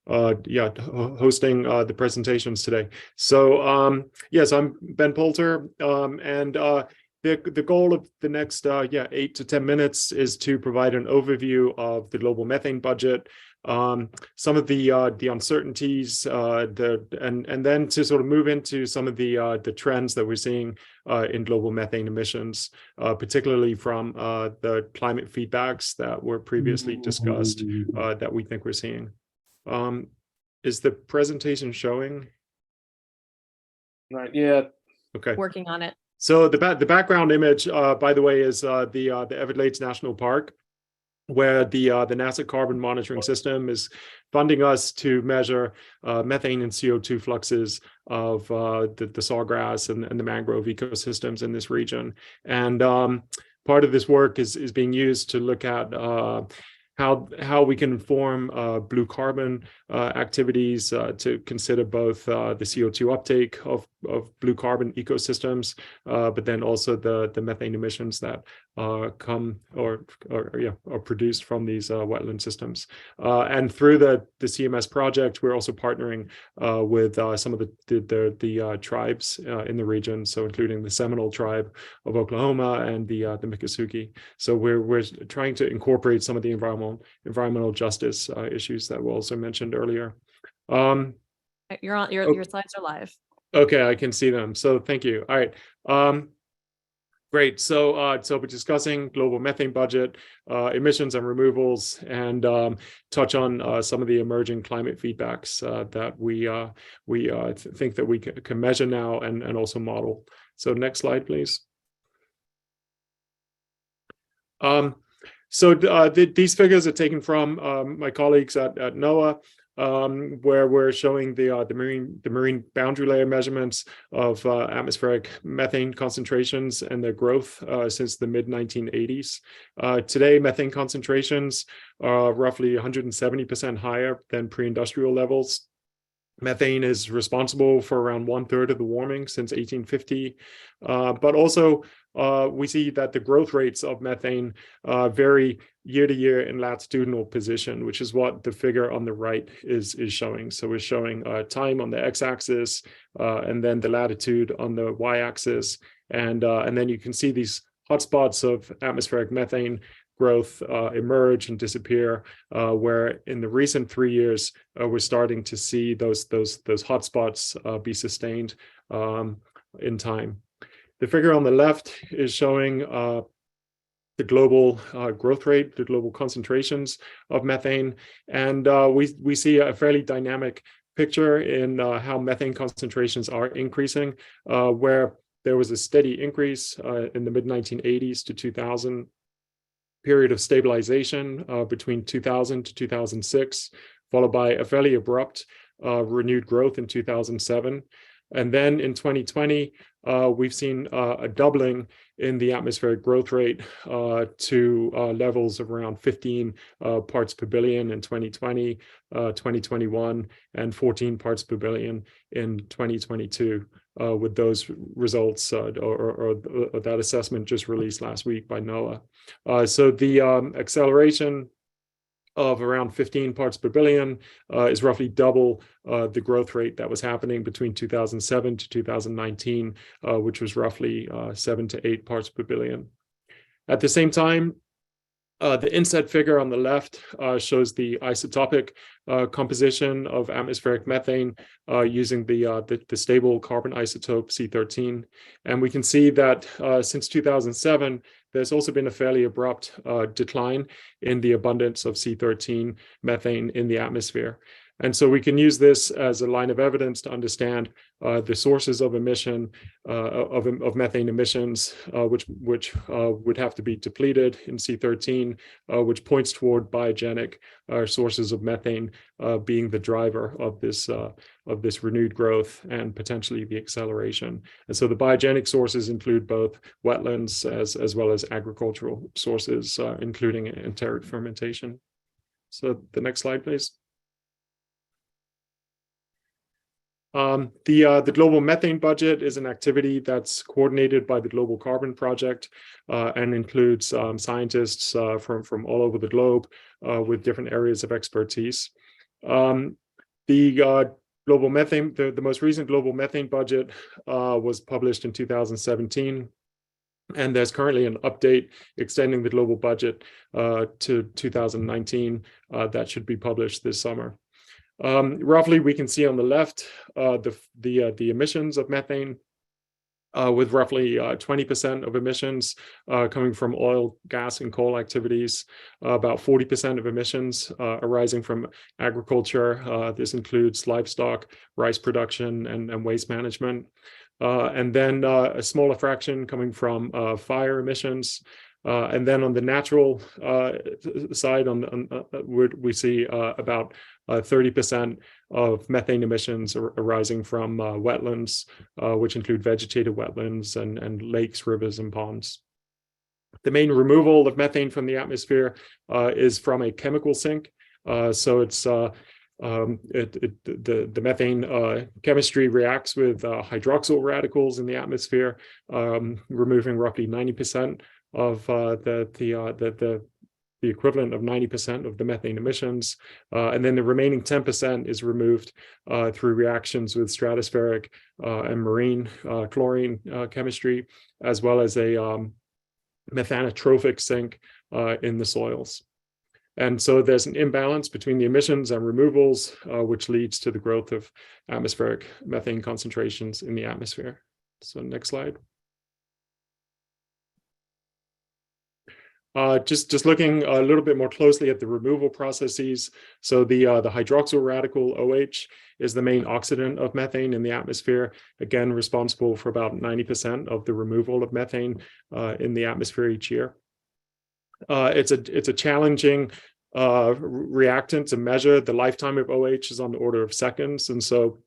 Speaker 16: hosting the presentations today. So yes, I'm Ben Poulter, and the goal of the next 8 to 10 minutes is to provide an overview of the global methane budget, some of the uncertainties, and then to sort of move into some of the trends that we're seeing in global methane emissions, particularly from the climate feedbacks that were previously discussed that we think we're seeing. Is the presentation showing? Not yet. Okay.
Speaker 1: Working on it.
Speaker 16: So the background image, by the way, is the Everglades National Park, where the NASA carbon monitoring system is funding us to measure methane and CO2 fluxes of the sawgrass and the mangrove ecosystems in this region. And part of this work is being used to look at how we can inform blue carbon activities to consider both the CO2 uptake of blue carbon ecosystems, but then also the methane emissions that come or are produced from these wetland systems. And through the CMS project, we're also partnering with some of the tribes in the region, so including the Seminole tribe of Oklahoma and the Miccosukee. So we're trying to incorporate some of the environmental justice issues that were also mentioned earlier.
Speaker 1: Your slides are live.
Speaker 16: Okay, I can see them. So thank you. All right. Great. So we're discussing global methane budget, emissions and removals, and touch on some of the emerging climate feedbacks that we think that we can measure now and also model. So next slide, please. These figures are taken from my colleagues at NOAA, where we're showing the marine boundary layer measurements of atmospheric methane concentrations and their growth since the mid-1980s. Today, methane concentrations are roughly 170% higher than pre-industrial levels. Methane is responsible for around 1/3 of the warming since 1850. But also, we see that the growth rates of methane vary year to year in latitudinal position, which is what the figure on the right is showing. So we're showing time on the x-axis and then the latitude on the y-axis. And then you can see these hotspots of atmospheric methane growth emerge and disappear, where in the recent 3 years, we're starting to see those hotspots be sustained in time. The figure on the left is showing the global growth rate, the global concentrations of methane. And we see a fairly dynamic picture in how methane concentrations are increasing, where there was a steady increase in the mid-1980s to 2000, period of stabilization between 2000 to 2006, followed by a fairly abrupt renewed growth in 2007. And then in 2020, we've seen a doubling in the atmospheric growth rate to levels of around 15 parts per billion in 2020, 2021, and 14 parts per billion in 2022, with those results or that assessment just released last week by NOAA. So the acceleration of around 15 parts per billion is roughly double the growth rate that was happening between 2007 to 2019, which was roughly 7 to 8 parts per billion. At the same time, the inset figure on the left shows the isotopic composition of atmospheric methane using the stable carbon isotope C13. And we can see that since 2007, there's also been a fairly abrupt decline in the abundance of C13 methane in the atmosphere. And so we can use this as a line of evidence to understand the sources of emission of methane emissions, which would have to be depleted in C13, which points toward biogenic sources of methane being the driver of this renewed growth and potentially the acceleration. And so the biogenic sources include both wetlands as well as agricultural sources, including enteric fermentation. So the next slide, please. The global methane budget is an activity that's coordinated by the Global Carbon Project and includes scientists from all over the globe with different areas of expertise. The global methane, the most recent global methane budget was published in 2017. And there's currently an update extending the global budget to 2019 that should be published this summer. Roughly, we can see on the left the emissions of methane, with roughly 20% of emissions coming from oil, gas, and coal activities, about 40% of emissions arising from agriculture. This includes livestock, rice production, and waste management. And then a smaller fraction coming from fire emissions. And then on the natural side, we see about 30% of methane emissions arising from wetlands, which include vegetated wetlands and lakes, rivers, and ponds. The main removal of methane from the atmosphere is from a chemical sink. So it's the methane chemistry reacts with hydroxyl radicals in the atmosphere, removing roughly 90% of the equivalent of 90% of the methane emissions. And then the remaining 10% is removed through reactions with stratospheric and marine chlorine chemistry, as well as a methanotrophic sink in the soils. And so there's an imbalance between the emissions and removals, which leads to the growth of atmospheric methane concentrations in the atmosphere. So next slide. Just looking a little bit more closely at the removal processes. So the hydroxyl radical OH is the main oxidant of methane in the atmosphere, again responsible for about 90% of the removal of methane in the atmosphere each year. It's a challenging reactant to measure. The lifetime of OH is on the order of seconds, and so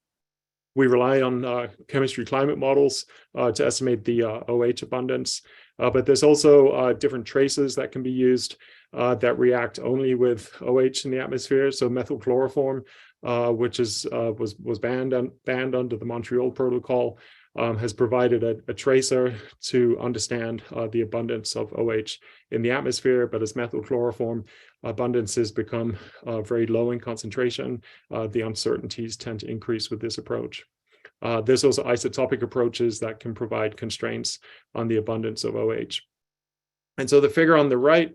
Speaker 16: we rely on chemistry climate models to estimate the OH abundance. But there's also different traces that can be used that react only with OH in the atmosphere. So methylchloroform which was banned under the Montreal Protocol, has provided a tracer to understand the abundance of OH in the atmosphere. But as methylchloroform abundances become very low in concentration, the uncertainties tend to increase with this approach. There's also isotopic approaches that can provide constraints on the abundance of OH. And so the figure on the right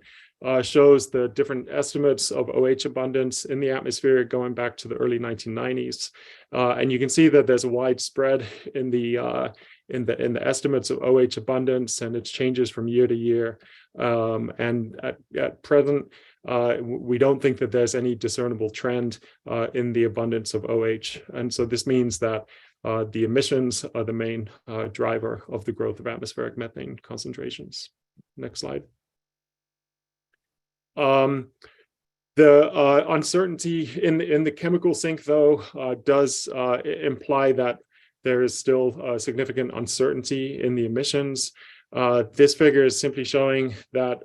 Speaker 16: shows the different estimates of OH abundance in the atmosphere going back to the early 1990s. And you can see that there's a wide spread in the estimates of OH abundance, and it changes from year to year. And at present, we don't think that there's any discernible trend in the abundance of OH. And so this means that the emissions are the main driver of the growth of atmospheric methane concentrations. Next slide. The uncertainty in the chemical sink, though, does imply that there is still significant uncertainty in the emissions. This figure is simply showing that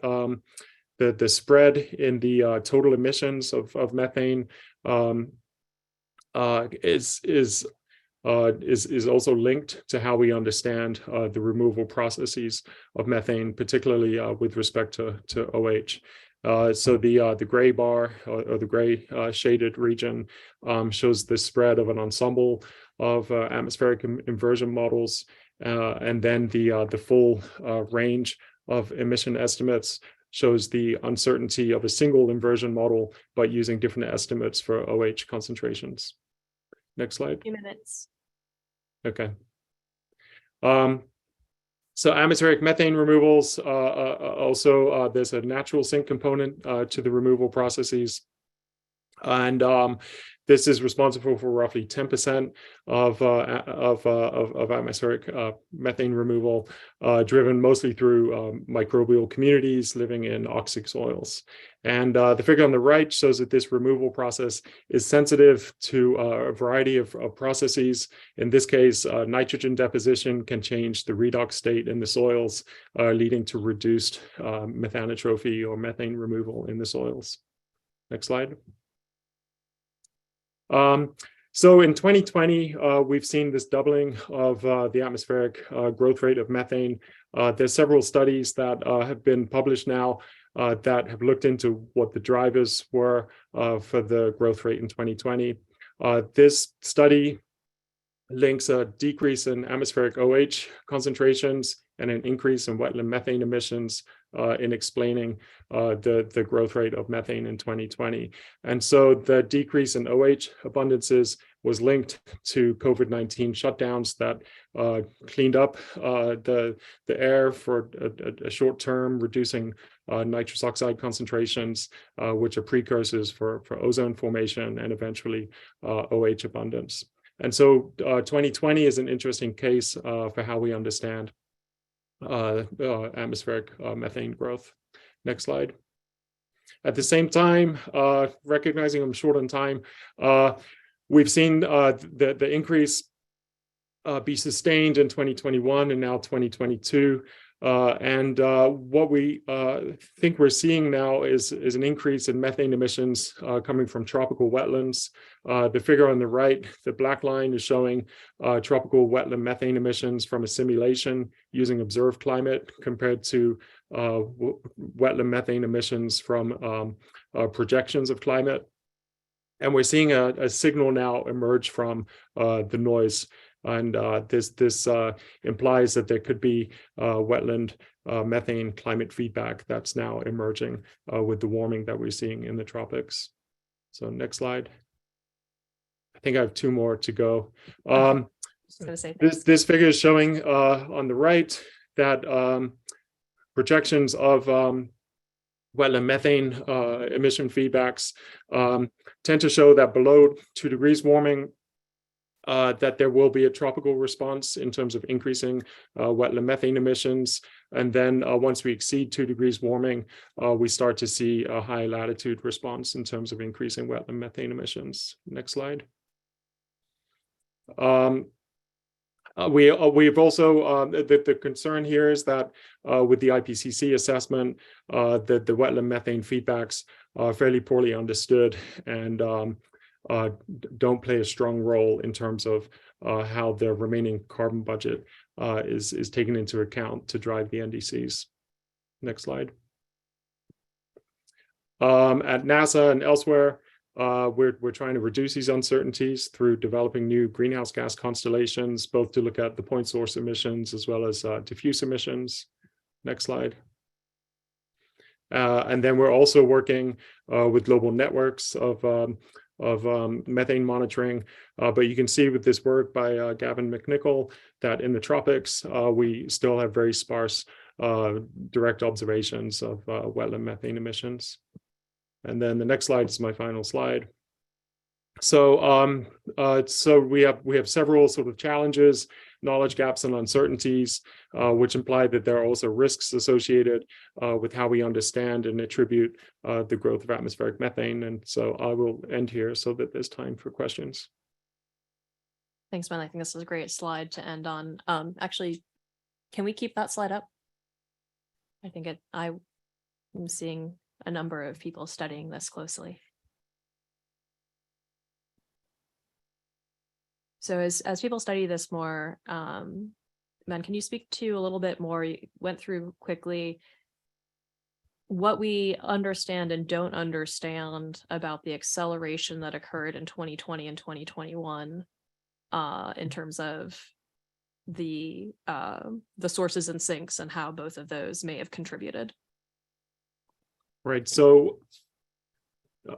Speaker 16: the spread in the total emissions of methane is also linked to how we understand the removal processes of methane, particularly with respect to OH. So the gray bar or the gray shaded region shows the spread of an ensemble of atmospheric inversion models, and then the full range of emission estimates shows the uncertainty of a single inversion model, but using different estimates for OH concentrations. Next slide.
Speaker 1: 2 minutes.
Speaker 16: Okay. So atmospheric methane removals, also there's a natural sink component to the removal processes. And this is responsible for roughly 10% of atmospheric methane removal, driven mostly through microbial communities living in oxic soils. And the figure on the right shows that this removal process is sensitive to a variety of processes. In this case, nitrogen deposition can change the redox state in the soils, leading to reduced methanotrophy or methane removal in the soils. Next slide. So in 2020, we've seen this doubling of the atmospheric growth rate of methane. There's several studies that have been published now that have looked into what the drivers were for the growth rate in 2020. This study links a decrease in atmospheric OH concentrations and an increase in wetland methane emissions in explaining the growth rate of methane in 2020. And so the decrease in OH abundances was linked to COVID-19 shutdowns that cleaned up the air for a short term, reducing nitrous oxide concentrations, which are precursors for ozone formation and eventually OH abundance. And so 2020 is an interesting case for how we understand atmospheric methane growth. Next slide. At the same time, recognizing I'm short on time, we've seen the increase be sustained in 2021 and now 2022. And what we think we're seeing now is an increase in methane emissions coming from tropical wetlands. The figure on the right, the black line, is showing tropical wetland methane emissions from a simulation using observed climate compared to wetland methane emissions from projections of climate. And we're seeing a signal now emerge from the noise. And this implies that there could be wetland methane climate feedback that's now emerging with the warming that we're seeing in the tropics. So next slide. I think I have 2 more to go. This figure is showing on the right that projections of wetland methane emission feedbacks tend to show that below 2 degrees warming, that there will be a tropical response in terms of increasing wetland methane emissions. And then once we exceed 2 degrees warming, we start to see a high latitude response in terms of increasing wetland methane emissions. Next slide. We've also, the concern here is that with the IPCC assessment, that the wetland methane feedbacks are fairly poorly understood, and don't play a strong role in terms of how the remaining carbon budget is taken into account to drive the NDCs. Next slide. At NASA and elsewhere, we're trying to reduce these uncertainties through developing new greenhouse gas constellations, both to look at the point source emissions as well as diffuse emissions. Next slide. And then we're also working with global networks of methane monitoring. But you can see with this work by Gavin McNichol that in the tropics, we still have very sparse direct observations of wetland methane emissions. And then the next slide is my final slide. So so we have several sort of challenges, knowledge gaps and uncertainties, which imply that there are also risks associated with how we understand and attribute the growth of atmospheric methane. And so I will end here so that there's time for questions.
Speaker 1: Thanks, Mann. I think this is a great slide to end on. Actually, can we keep that slide up? I think I'm seeing a number of people studying this closely. So as people study this more, Mann, can you speak to a little bit more? You went through quickly what we understand and don't understand about the acceleration that occurred in 2020 and 2021 in terms of the sources and sinks and how both of those may have contributed.
Speaker 16: Right. So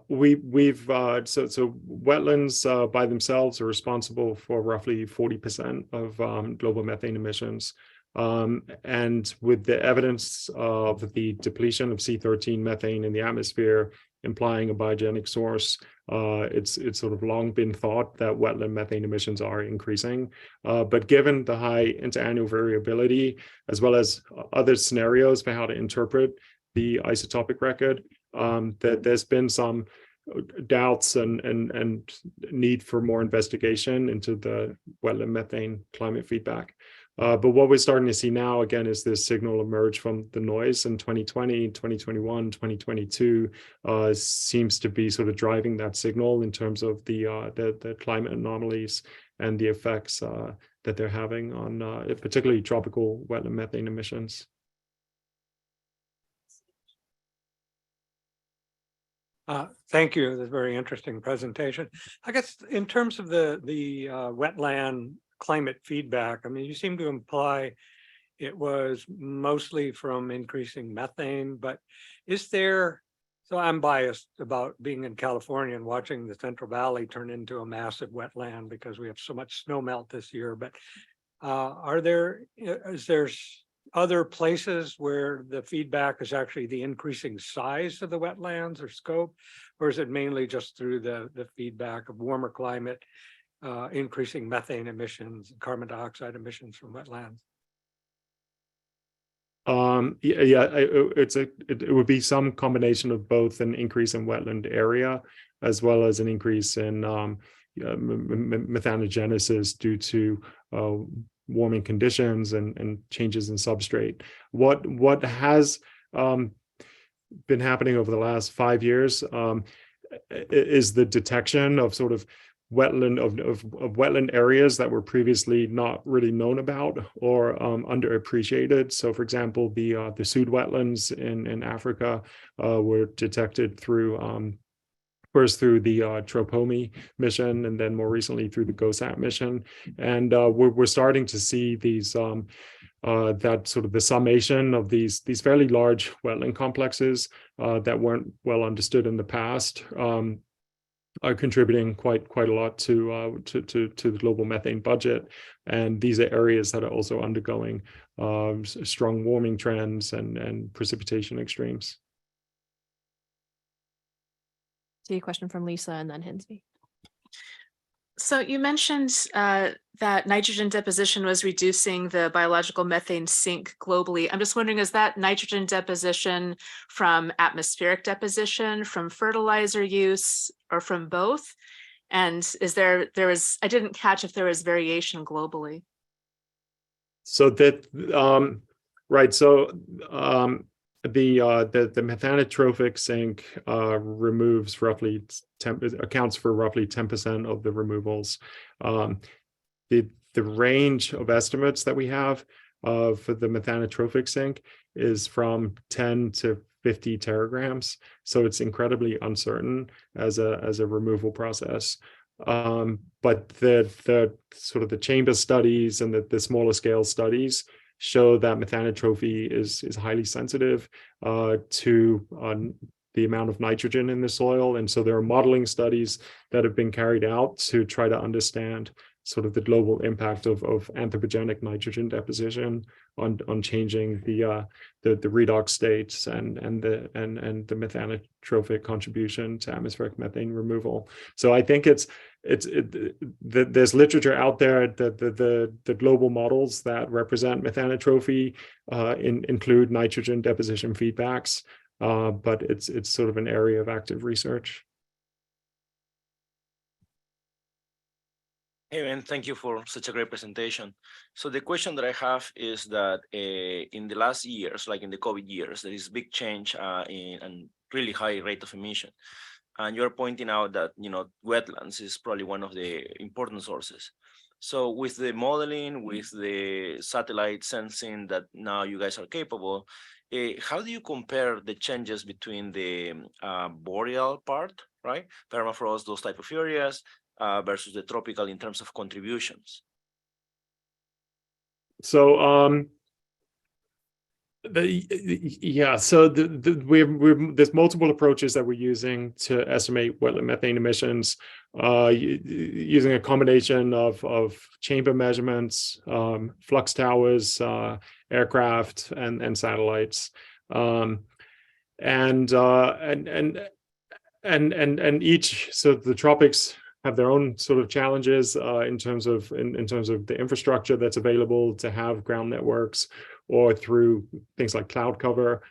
Speaker 16: we've so wetlands by themselves are responsible for roughly 40% of global methane emissions. And with the evidence of the depletion of C13 methane in the atmosphere implying a biogenic source, it's sort of long been thought that wetland methane emissions are increasing. But given the high interannual variability, as well as other scenarios for how to interpret the isotopic record, that there's been some doubts and need for more investigation into the wetland methane climate feedback. But what we're starting to see now, again, is this signal emerge from the noise in 2020, 2021, 2022, seems to be sort of driving that signal in terms of the climate anomalies and the effects that they're having on particularly tropical wetland methane emissions.
Speaker 10: Thank you. That's a very interesting presentation. I guess in terms of the wetland climate feedback, I mean, you seem to imply it was mostly from increasing methane, but is there, so I'm biased about being in California and watching the Central Valley turn into a massive wetland because we have so much snow melt this year, but is there other places where the feedback is actually the increasing size of the wetlands or scope, or is it mainly just through the feedback of warmer climate, increasing methane emissions, carbon dioxide emissions from wetlands?
Speaker 16: It would be some combination of both an increase in wetland area as well as an increase in methanogenesis due to warming conditions and changes in substrate. What has been happening over the last 5 years is the detection of sort of wetland of wetland areas that were previously not really known about or underappreciated. So, for example, the Sud wetlands in Africa were detected through first through the Tropomi mission, and then more recently through the GOSAT mission. And we're starting to see these that sort of the summation of these fairly large wetland complexes that weren't well understood in the past are contributing quite a lot to the global methane budget. And these are areas that are also undergoing strong warming trends and precipitation extremes.
Speaker 1: See a question from Lisa and then Hinsby.
Speaker 6: So you mentioned that nitrogen deposition was reducing the biological methane sink globally. I'm just wondering, is that nitrogen deposition from atmospheric deposition, from fertilizer use, or from both? And is I didn't catch if there was variation globally.
Speaker 16: So that, right. So the methanotrophic sink accounts for roughly 10% of the removals. The range of estimates that we have for the methanotrophic sink is from 10 to 50 teragrams, so it's incredibly uncertain as a removal process. But the sort of the chamber studies and the smaller scale studies show that methanotrophy is highly sensitive to the amount of nitrogen in the soil. And so there are modeling studies that have been carried out to try to understand sort of the global impact of anthropogenic nitrogen deposition on changing the redox states and the methanotrophic contribution to atmospheric methane removal. So I think there's literature out there that the global models that represent methanotrophy include nitrogen deposition feedbacks, but it's sort of an area of active research.
Speaker 12: Hey, man, thank you for such a great presentation. So the question that I have is that in the last years, like in the COVID years, there is big change in a really high rate of emission. And you're pointing out that, wetlands is probably one of the important sources. So with the modeling, with the satellite sensing that now you guys are capable, how do you compare the changes between the boreal part, right? Permafrost, those type of areas, versus the tropical in terms of contributions?
Speaker 16: So there's multiple approaches that we're using to estimate wetland methane emissions, using a combination of chamber measurements, flux towers, aircraft, and satellites, and each. So the tropics have their own sort of challenges in terms of the infrastructure that's available to have ground networks, or through things like cloud cover,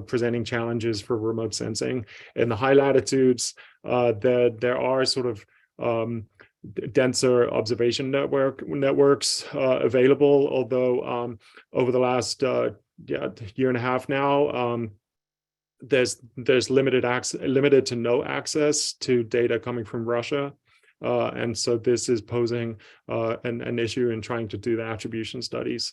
Speaker 16: presenting challenges for remote sensing. In the high latitudes, there are sort of denser observation networks available, although over the last year and a half now, there's limited to no access to data coming from Russia. And so this is posing an issue in trying to do the attribution studies.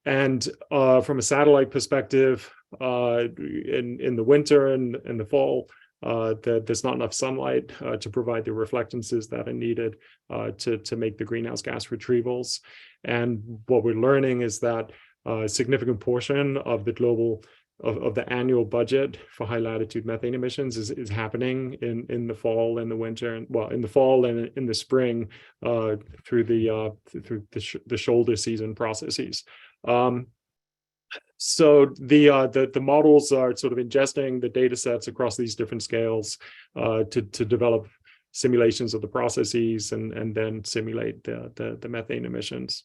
Speaker 16: And from a satellite perspective, in the winter and in the fall, there's not enough sunlight to provide the reflectances that are needed to make the greenhouse gas retrievals. And what we're learning is that a significant portion of the global of the annual budget for high latitude methane emissions is happening in the fall and the winter, and well, in the fall and in the spring through the shoulder season processes. So the models are sort of ingesting the data sets across these different scales to develop simulations of the processes and then simulate the methane emissions.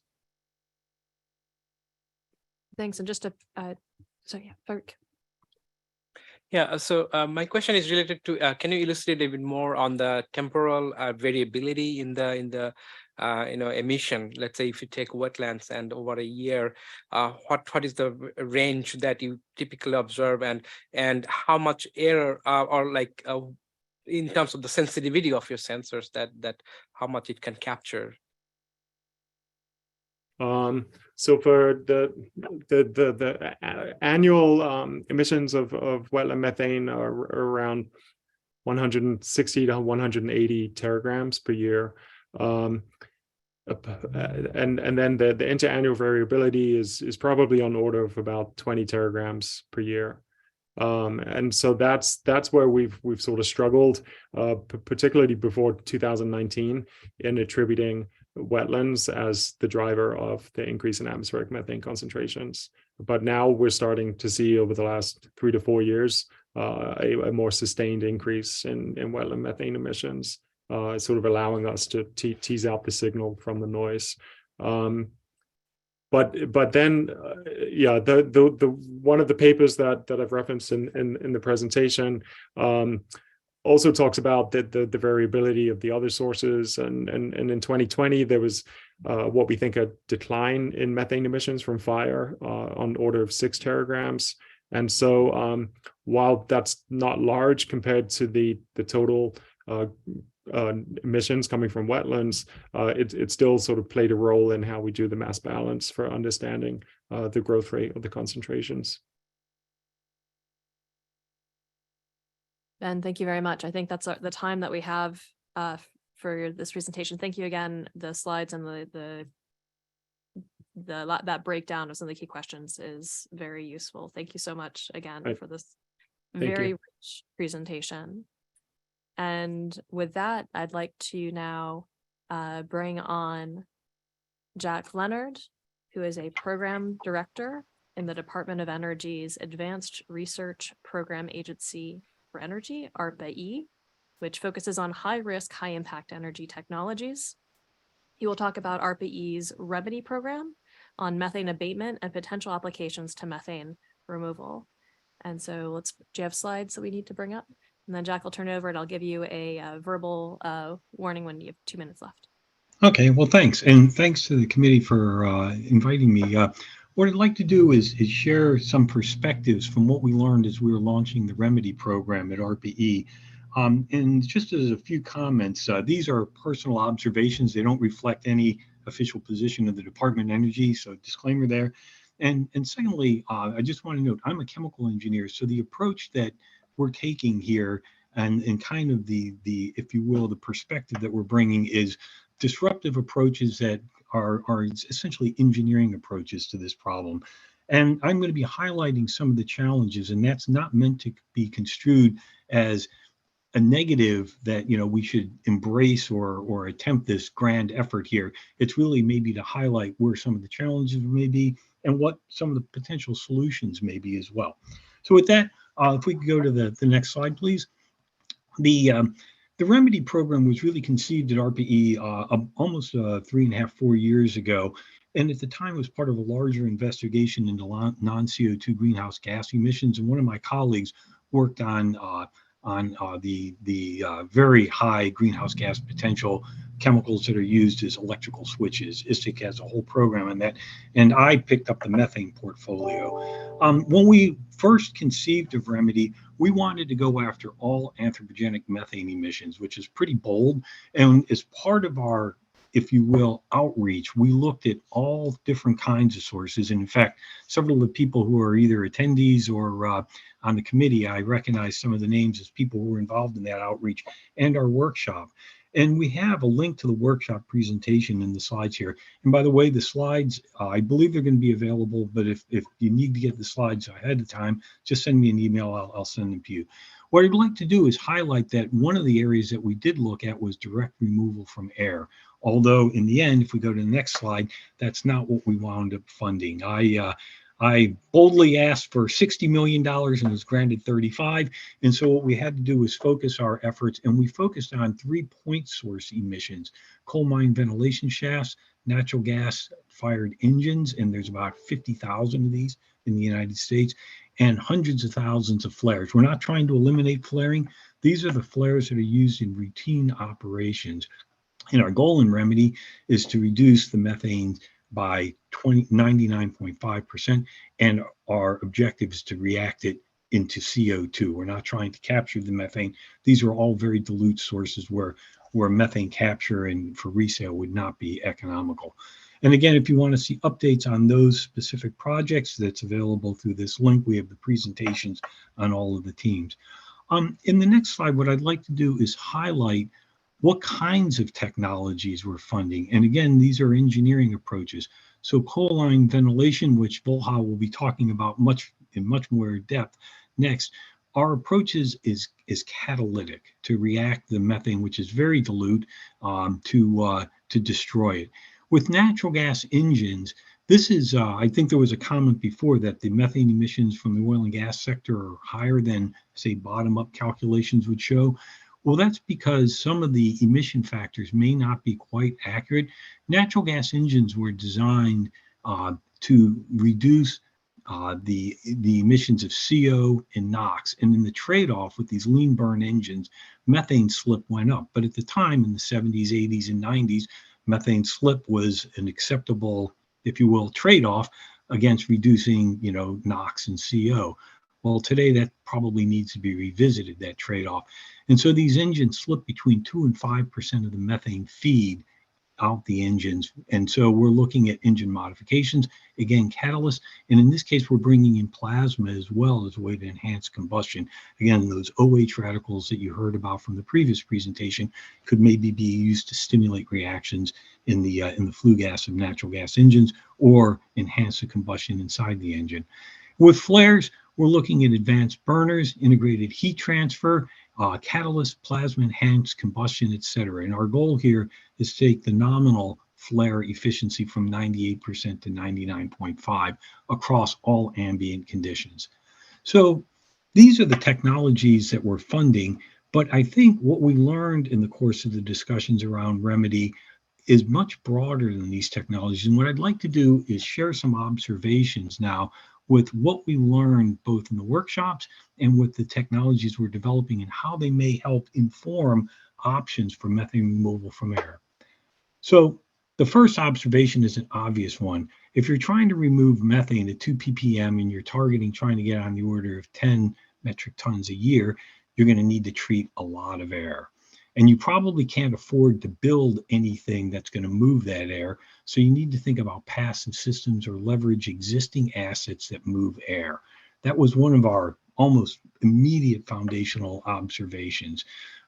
Speaker 1: Thanks. And just to so yeah, Erika.
Speaker 7: Yeah, so my question is related to, can you illustrate a bit more on the temporal variability in the emission? Let's say if you take wetlands and over a year, what is the range that you typically observe, and how much error or like in terms of the sensitivity of your sensors, that how much it can capture?
Speaker 16: So for the annual emissions of wetland methane are around 160 to 180 teragrams per year. And then the interannual variability is probably on the order of about 20 teragrams per year. And so that's where we've sort of struggled, particularly before 2019, in attributing wetlands as the driver of the increase in atmospheric methane concentrations. But now we're starting to see over the last 3 to 4 years a more sustained increase in wetland methane emissions, sort of allowing us to tease out the signal from the noise. But then, yeah, the one of the papers that I've referenced in the presentation also talks about the variability of the other sources, and in 2020 there was what we think a decline in methane emissions from fire on the order of 6 teragrams. And so while that's not large compared to the total emissions coming from wetlands, it still sort of played a role in how we do the mass balance for understanding the growth rate of the concentrations.
Speaker 1: Ben, thank you very much. I think that's the time that we have for this presentation. Thank you again. The slides and that breakdown of some of the key questions is very useful. Thank you so much again for this very rich presentation. And with that, I'd like to now bring on Jack Lewnard, who is a program director in the Department of Energy's Advanced Research Program Agency for Energy, ARPA-E, which focuses on high-risk, high-impact energy technologies. He will talk about ARPA-E's Remedy program on methane abatement and potential applications to methane removal. And so do you have slides that we need to bring up? And then Jack will turn it over and I'll give you a verbal warning when you have 2 minutes left.
Speaker 17: Okay, well, thanks. And thanks to the committee for inviting me. What I'd like to do is share some perspectives from what we learned as we were launching the Remedy program at ARPA-E. And just as a few comments, these are personal observations. They don't reflect any official position of the Department of Energy, so disclaimer there. And secondly, I just want to note, I'm a chemical engineer, so the approach that we're taking here and kind of the, if you will, the perspective that we're bringing is disruptive approaches that are essentially engineering approaches to this problem. And I'm going to be highlighting some of the challenges, and that's not meant to be construed as a negative that, you know, we should embrace or attempt this grand effort here. It's really maybe to highlight where some of the challenges may be and what some of the potential solutions may be as well. So with that, if we could go to the next slide, please. The Remedy program was really conceived at ARPA-E almost 3.5, 4 years ago. And at the time, it was part of a larger investigation into non-CO2 greenhouse gas emissions. And one of my colleagues worked on the very high greenhouse gas potential chemicals that are used as electrical switches. ISTIC has a whole program on that. And I picked up the methane portfolio. When we first conceived of Remedy, we wanted to go after all anthropogenic methane emissions, which is pretty bold. And as part of our, if you will, outreach, we looked at all different kinds of sources. And in fact, several of the people who are either attendees or on the committee, I recognize some of the names as people who were involved in that outreach and our workshop. And we have a link to the workshop presentation in the slides here. And by the way, the slides, I believe they're going to be available, but if you need to get the slides ahead of time, just send me an email, I'll send them to you. What I'd like to do is highlight that one of the areas that we did look at was direct removal from air. Although in the end, if we go to the next slide, that's not what we wound up funding. I boldly asked for $60 million and was granted 35. And so what we had to do was focus our efforts, and we focused on 3 point source emissions: coal mine ventilation shafts, natural gas fired engines, and there's about 50,000 of these in the United States, and hundreds of thousands of flares. We're not trying to eliminate flaring. These are the flares that are used in routine operations. And our goal in Remedy is to reduce the methane by 99.5%, and our objective is to react it into CO2. We're not trying to capture the methane. These are all very dilute sources where methane capture and for resale would not be economical. And again, if you want to see updates on those specific projects, that's available through this link. We have the presentations on all of the teams. In the next slide, what I'd like to do is highlight what kinds of technologies we're funding. And again, these are engineering approaches. So coal line ventilation, which Volha will be talking about in much more depth next, our approach is catalytic to react the methane, which is very dilute, to destroy it. With natural gas engines, this is, I think there was a comment before that the methane emissions from the oil and gas sector are higher than, say, bottom-up calculations would show. Well, that's because some of the emission factors may not be quite accurate. Natural gas engines were designed to reduce the emissions of CO and NOx. And in the trade-off with these lean burn engines, methane slip went up. But at the time, in the 70s, 80s, and 90s, methane slip was an acceptable, if you will, trade-off against reducing, NOx and CO. Well, today that probably needs to be revisited, that trade-off. And so these engines slip between 2 and 5% of the methane feed out the engines. And so we're looking at engine modifications, again, catalysts. And in this case, we're bringing in plasma as well as a way to enhance combustion. Again, those OH radicals that you heard about from the previous presentation could maybe be used to stimulate reactions in the flue gas of natural gas engines or enhance the combustion inside the engine. With flares, we're looking at advanced burners, integrated heat transfer, catalyst, plasma enhanced combustion, etc. And our goal here is to take the nominal flare efficiency from 98% to 99.5 across all ambient conditions. So these are the technologies that we're funding, but I think what we learned in the course of the discussions around remedy is much broader than these technologies. And what I'd like to do is share some observations now with what we learned both in the workshops and with the technologies we're developing and how they may help inform options for methane removal from air. So the first observation is an obvious one. If you're trying to remove methane at 2 ppm and you're targeting trying to get on the order of 10 metric tons a year, you're going to need to treat a lot of air. And you probably can't afford to build anything that's going to move that air. So you need to think about passive systems or leverage existing assets that move air. That was one of our almost immediate foundational observations.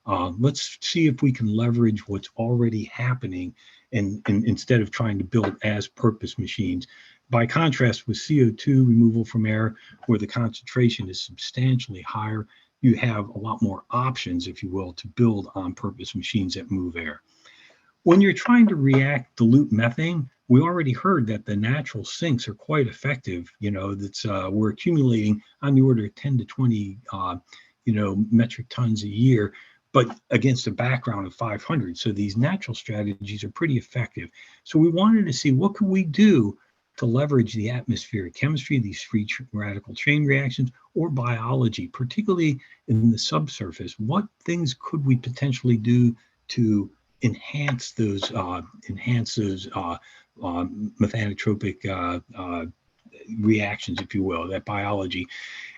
Speaker 17: Let's see if we can leverage what's already happening and instead of trying to build as purpose machines. By contrast with CO2 removal from air, where the concentration is substantially higher, you have a lot more options, if you will, to build on purpose machines that move air. When you're trying to dilute methane, we already heard that the natural sinks are quite effective. We're accumulating on the order of 10 to 20, metric tons a year, but against a background of 500. So these natural strategies are pretty effective. So we wanted to see what could we do to leverage the atmospheric chemistry, these free radical chain reactions, or biology, particularly in the subsurface. What things could we potentially do to enhance those methanotropic reactions, if you will, that biology?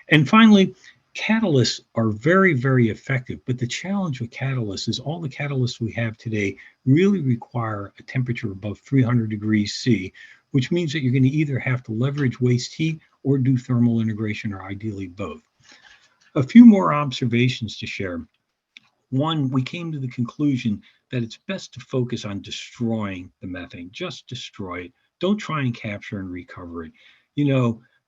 Speaker 17: And finally, catalysts are very, very effective, but the challenge with catalysts is all the catalysts we have today really require a temperature above 300 degrees C, which means that you're going to either have to leverage waste heat or do thermal integration, or ideally both. A few more observations to share. One, we came to the conclusion that it's best to focus on destroying the methane. Just destroy it. Don't try and capture and recover it.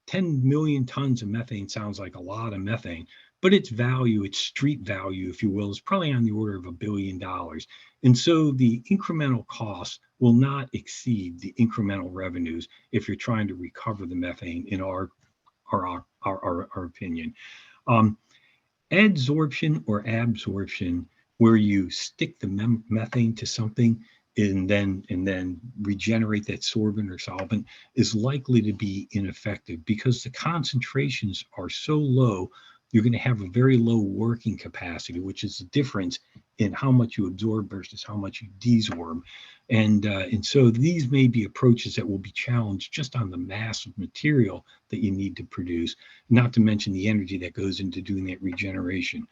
Speaker 17: 10 million tons of methane sounds like a lot of methane, but its value, its street value, if you will, is probably on the order of $1 billion. And so the incremental costs will not exceed the incremental revenues if you're trying to recover the methane, in our opinion. Adsorption or absorption, where you stick the methane to something and then regenerate that sorbent or solvent, is likely to be ineffective because the concentrations are so low. You're going to have a very low working capacity, which is the difference in how much you absorb versus how much you desorb. And so these may be approaches that will be challenged just on the mass of material that you need to produce, not to mention the energy that goes into doing that regeneration.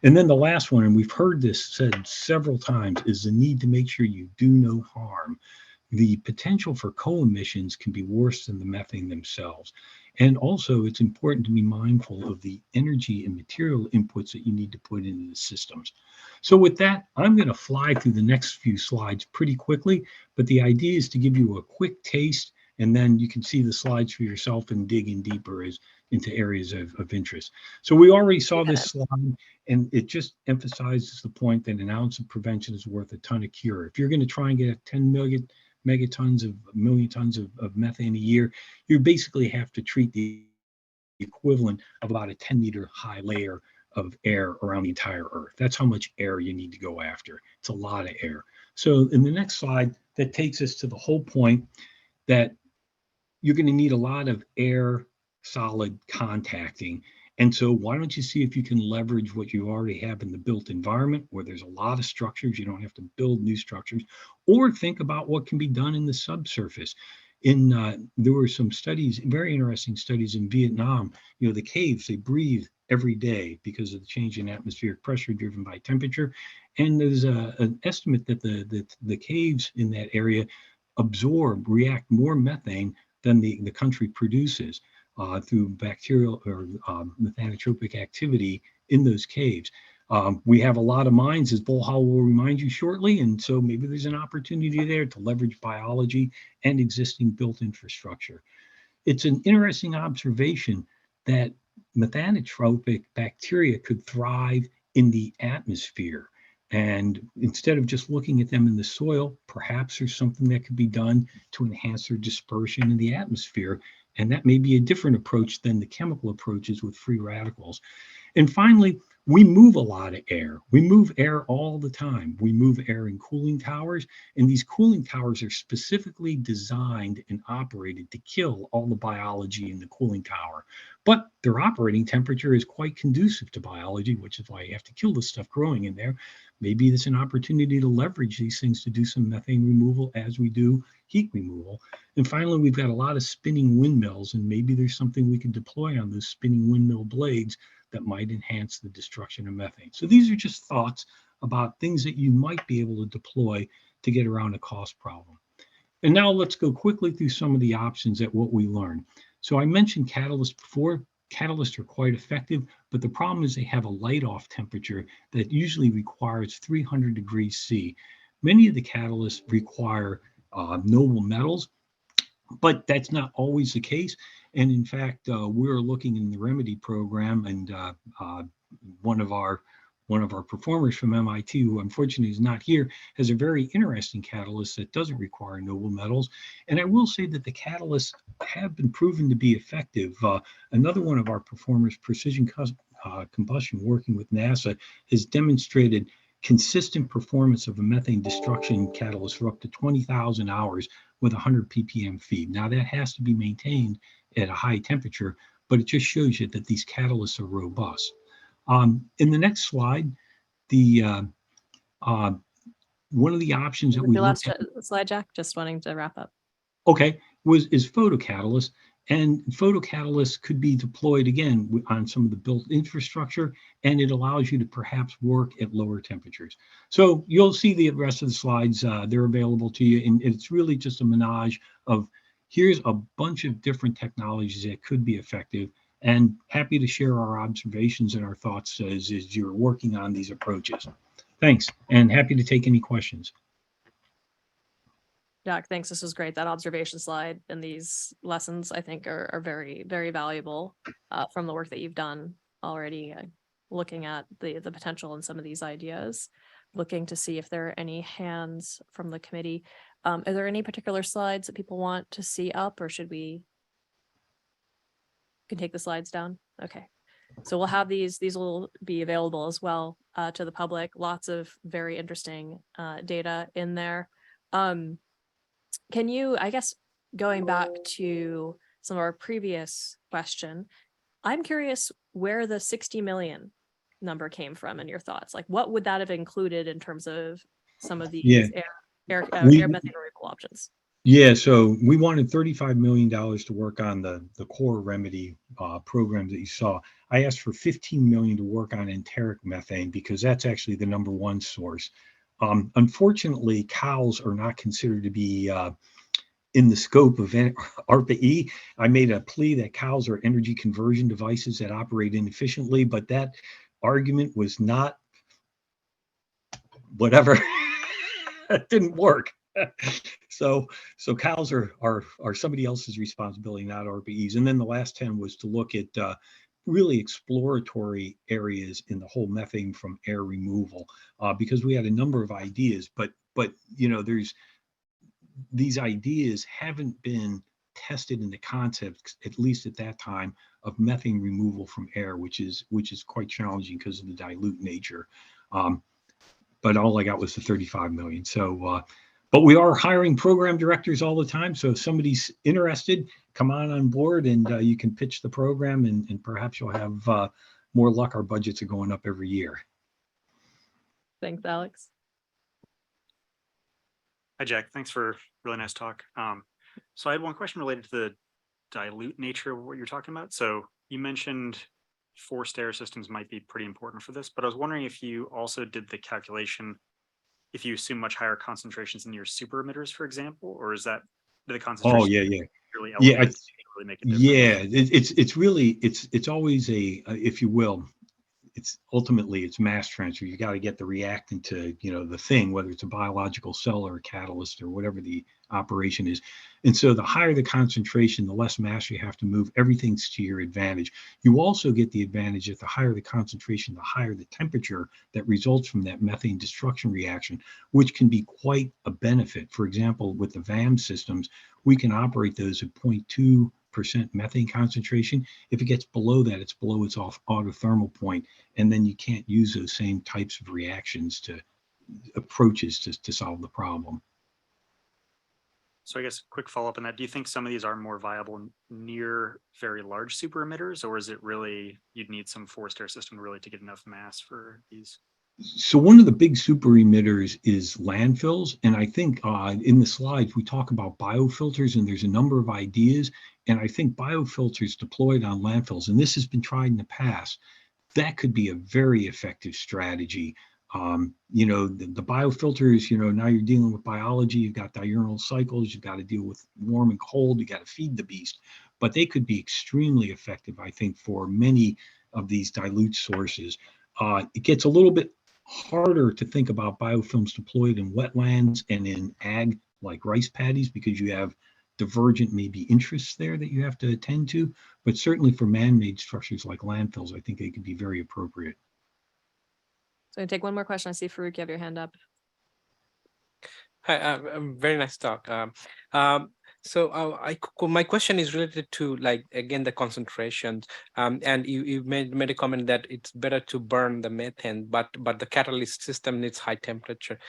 Speaker 17: And then the last one, and we've heard this said several times, is the need to make sure you do no harm. The potential for co-emissions can be worse than the methane themselves. And also, it's important to be mindful of the energy and material inputs that you need to put into the systems. So with that, I'm going to fly through the next few slides pretty quickly, but the idea is to give you a quick taste, and then you can see the slides for yourself and dig in deeper into areas of interest. So we already saw this slide, and it just emphasizes the point that an ounce of prevention is worth a ton of cure. If you're going to try and get 10 million megatons of million tons of methane a year, you basically have to treat the equivalent of about a 10-meter high layer of air around the entire Earth. That's how much air you need to go after. It's a lot of air. So in the next slide, that takes us to the whole point that you're going to need a lot of air solid contacting. And so why don't you see if you can leverage what you already have in the built environment where there's a lot of structures, you don't have to build new structures, or think about what can be done in the subsurface. There were some studies, very interesting studies in Vietnam. You know, the caves, they breathe every day because of the change in atmospheric pressure driven by temperature. And there's an estimate that the caves in that area react more methane than the country produces through bacterial or methanotropic activity in those caves. We have a lot of mines, as Volha will remind you shortly, and so maybe there's an opportunity there to leverage biology and existing built infrastructure. It's an interesting observation that methanotropic bacteria could thrive in the atmosphere. And instead of just looking at them in the soil, perhaps there's something that could be done to enhance their dispersion in the atmosphere. And that may be a different approach than the chemical approaches with free radicals. And finally, we move a lot of air. We move air all the time. We move air in cooling towers, and these cooling towers are specifically designed and operated to kill all the biology in the cooling tower. But their operating temperature is quite conducive to biology, which is why you have to kill the stuff growing in there. Maybe it's an opportunity to leverage these things to do some methane removal as we do heat removal. And finally, we've got a lot of spinning windmills, and maybe there's something we could deploy on those spinning windmill blades that might enhance the destruction of methane. So these are just thoughts about things that you might be able to deploy to get around a cost problem. And now let's go quickly through some of the options at what we learned. So I mentioned catalysts before. Catalysts are quite effective, but the problem is they have a light-off temperature that usually requires 300 degrees C. Many of the catalysts require noble metals, but that's not always the case. And in fact, we're looking in the remedy program, and one of our performers from MIT, who unfortunately is not here, has a very interesting catalyst that doesn't require noble metals. And I will say that the catalysts have been proven to be effective. Another one of our performers, Precision Combustion, working with NASA, has demonstrated consistent performance of a methane destruction catalyst for up to 20,000 hours with 100 ppm feed. Now that has to be maintained at a high temperature, but it just shows you that these catalysts are robust. In the next slide, one of the options that we looked at,
Speaker 1: slide, Jack, just wanting to wrap up.
Speaker 17: Okay, is photocatalyst. And photocatalysts could be deployed again on some of the built infrastructure, and it allows you to perhaps work at lower temperatures. So you'll see the rest of the slides, they're available to you. And it's really just a menage of, here's a bunch of different technologies that could be effective, and happy to share our observations and our thoughts as you're working on these approaches. Thanks, and happy to take any questions.
Speaker 1: Jack, thanks. This was great. That observation slide and these lessons, I think, are very, very valuable from the work that you've done already, looking at the potential in some of these ideas, looking to see if there are any hands from the committee. Are there any particular slides that people want to see up, or should we can take the slides down? Okay. So we'll have these will be available as well to the public. Lots of very interesting data in there. Can you, I guess, going back to some of our previous question, I'm curious where the 60 million number came from in your thoughts. Like, what would that have included in terms of some of these air methane removal options?
Speaker 17: Yeah, so we wanted $35 million to work on the core remedy programs that you saw. I asked for $15 million to work on enteric methane because that's actually the #1 source. Unfortunately, cows are not considered to be in the scope of ARPA-E. I made a plea that cows are energy conversion devices that operate inefficiently, but that argument was not whatever. It didn't work. So cows are somebody else's responsibility, not ARPA-E's. And then the last 10 was to look at really exploratory areas in the whole methane from air removal, because we had a number of ideas, but you know, these ideas haven't been tested in the concept, at least at that time, of methane removal from air, which is quite challenging because of the dilute nature. But all I got was the 35 million. So But we are hiring program directors all the time. So if somebody's interested, come on board and you can pitch the program and perhaps you'll have more luck. Our budgets are going up every year.
Speaker 1: Thanks, Alex.
Speaker 4: Hi, Jack. Thanks for a really nice talk. So I had one question related to the dilute nature of what you're talking about. So you mentioned forced air systems might be pretty important for this, but I was wondering if you also did the calculation if you assume much higher concentrations in your super emitters, for example, or is that the concentration?
Speaker 17: Oh, yeah.
Speaker 4: Really
Speaker 17: Yeah,
Speaker 4: elevated to really make a difference?
Speaker 17: yeah, it's really, it's always a, if you will, it's ultimately it's mass transfer. You got to get the reactant to, the thing, whether it's a biological cell or a catalyst or whatever the operation is. And so the higher the concentration, the less mass you have to move. Everything's to your advantage. You also get the advantage that the higher the concentration, the higher the temperature that results from that methane destruction reaction, which can be quite a benefit. For example, with the VAM systems, we can operate those at 0.2% methane concentration. If it gets below that, it's below its autothermal point, and then you can't use those same types of reactions to approaches to solve the problem.
Speaker 4: So I guess quick follow-up on that. Do you think some of these are more viable near very large super emitters, or is it really you'd need some forced air system really to get enough mass for these?
Speaker 17: So one of the big super emitters is landfills. And I think in the slides, we talk about biofilters, and there's a number of ideas. And I think biofilters deployed on landfills, and this has been tried in the past, that could be a very effective strategy. The biofilters, now you're dealing with biology, you've got diurnal cycles, you've got to deal with warm and cold, you got to feed the beast. But they could be extremely effective, I think, for many of these dilute sources. It gets a little bit harder to think about biofilms deployed in wetlands and in ag like rice paddies because you have divergent maybe interests there that you have to attend to, but certainly for man-made structures like landfills, I think they could be very appropriate.
Speaker 1: So I'm gonna take one more question. I see Farouk, you have your hand up.
Speaker 7: Hi, very nice talk. My question is related to again the concentrations. And you made a comment that it's better to burn the methane, but the catalyst system needs high temperature.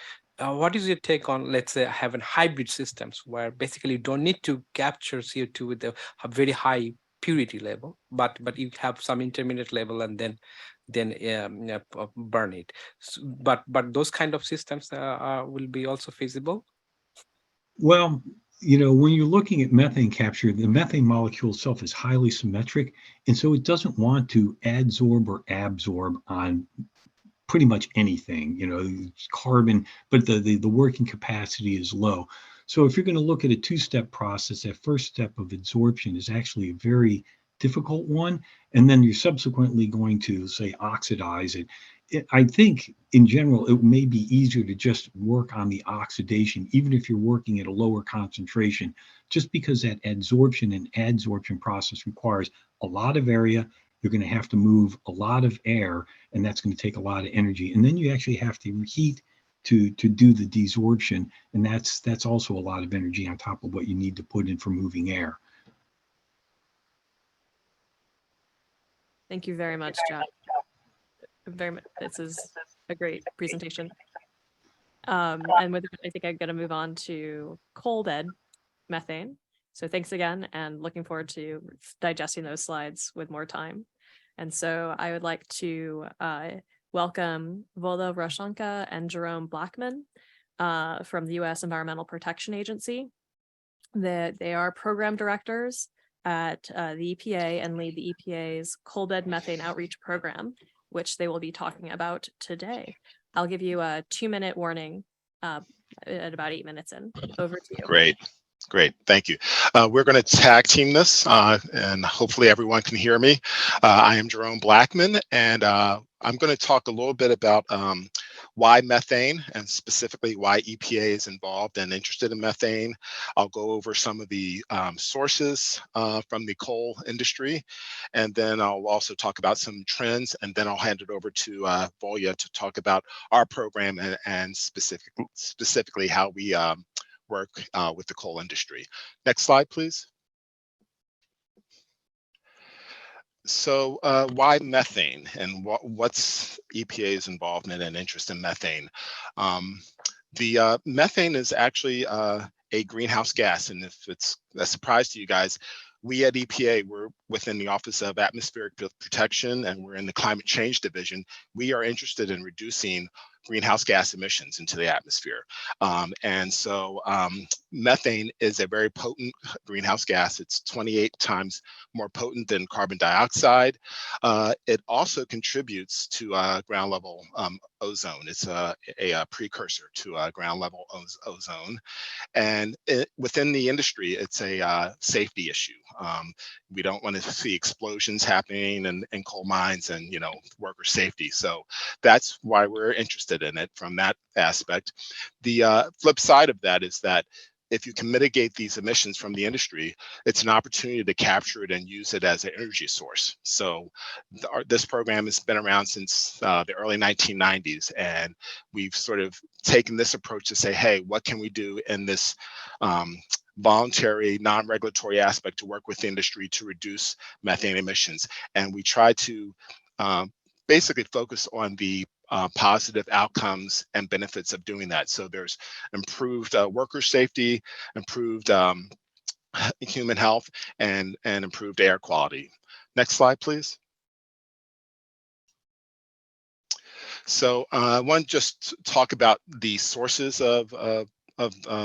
Speaker 7: What is your take on, let's say, having hybrid systems where basically you don't need to capture CO2 with a very high purity level, but you have some intermediate level and then burn it. But those kind of systems will be also feasible?
Speaker 17: Well, when you're looking at methane capture, the methane molecule itself is highly symmetric. And so it doesn't want to adsorb or absorb on pretty much anything, carbon, but the working capacity is low. So if you're going to look at a two-step process, that first step of adsorption is actually a very difficult one. And then you're subsequently going to, say, oxidize it. I think in general, it may be easier to just work on the oxidation, even if you're working at a lower concentration, just because that adsorption and adsorption process requires a lot of area. You're going to have to move a lot of air, and that's going to take a lot of energy. And then you actually have to heat to do the desorption, and that's also a lot of energy on top of what you need to put in for moving air.
Speaker 1: Thank you very much, Jack. Very much. This is a great presentation. And with I think I'm going to move on to coal bed methane. So thanks again, and looking forward to digesting those slides with more time. And so I would like to welcome Volha, Roshchanka, and Jerome Blackman from the U.S. Environmental Protection Agency. They are program directors at the EPA and lead the EPA's coal bed methane outreach program, which they will be talking about today. I'll give you a 2-minute warning at about 8 minutes in. Over to you.
Speaker 18: Great, thank you. We're going to tag team this, and hopefully everyone can hear me. I am Jerome Blackman, and I'm going to talk a little bit about why methane, and specifically why EPA is involved and interested in methane. I'll go over some of the sources from the coal industry, and then I'll also talk about some trends, and then I'll hand it over to Volha to talk about our program and specifically how we work with the coal industry. Next slide, please. So why methane, and what's EPA's involvement and interest in methane? The methane is actually a greenhouse gas, and if it's a surprise to you guys, we at EPA, we're within the Office of Atmospheric Protection, and we're in the Climate Change Division. We are interested in reducing greenhouse gas emissions into the atmosphere. And so methane is a very potent greenhouse gas. It's 28 times more potent than carbon dioxide. It also contributes to ground level ozone. It's a precursor to ground level ozone. And within the industry, it's a safety issue. We don't want to see explosions happening in coal mines and, you know, worker safety. So that's why we're interested in it from that aspect. The flip side of that is that if you can mitigate these emissions from the industry, it's an opportunity to capture it and use it as an energy source. So this program has been around since the early 1990s, and we've sort of taken this approach to say, hey, what can we do in this voluntary, non-regulatory aspect to work with the industry to reduce methane emissions? And we try to basically focus on the positive outcomes and benefits of doing that. So there's improved worker safety, improved human health, and improved air quality. Next slide, please. So I want to just talk about the sources of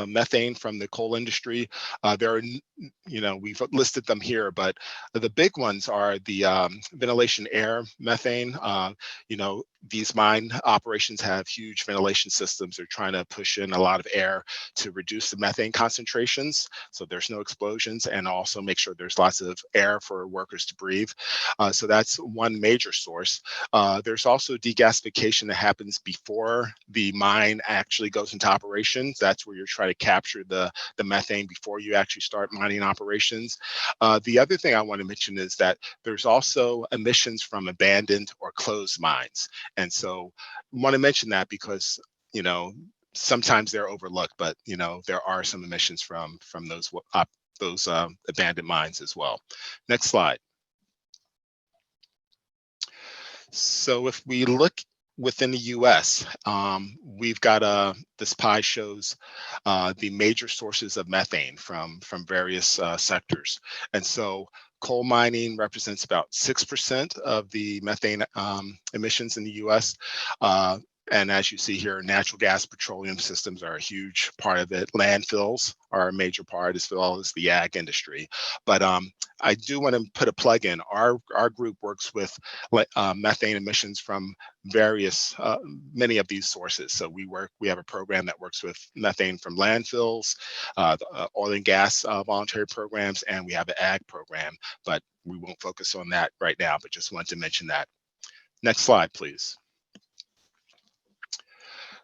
Speaker 18: methane from the coal industry. There are, you know, we've listed them here, but the big ones are the ventilation air methane. You know, these mine operations have huge ventilation systems. They're trying to push in a lot of air to reduce the methane concentrations, so there's no explosions, and also make sure there's lots of air for workers to breathe. So that's one major source. There's also degasification that happens before the mine actually goes into operations. That's where you're trying to capture the methane before you actually start mining operations. The other thing I want to mention is that there's also emissions from abandoned or closed mines. And so I want to mention that because, you know, sometimes they're overlooked, but, you know, there are some emissions from those abandoned mines as well. Next slide. So if we look within the US, we've got this pie shows the major sources of methane from various sectors. And so coal mining represents about 6% of the methane emissions in the US. And as you see here, natural gas petroleum systems are a huge part of it. Landfills are a major part, as well as the ag industry. But I do want to put a plug in. Our group works with methane emissions from various, many of these sources. So we have a program that works with methane from landfills, oil and gas voluntary programs, and we have an ag program, but we won't focus on that right now, but just wanted to mention that. Next slide, please.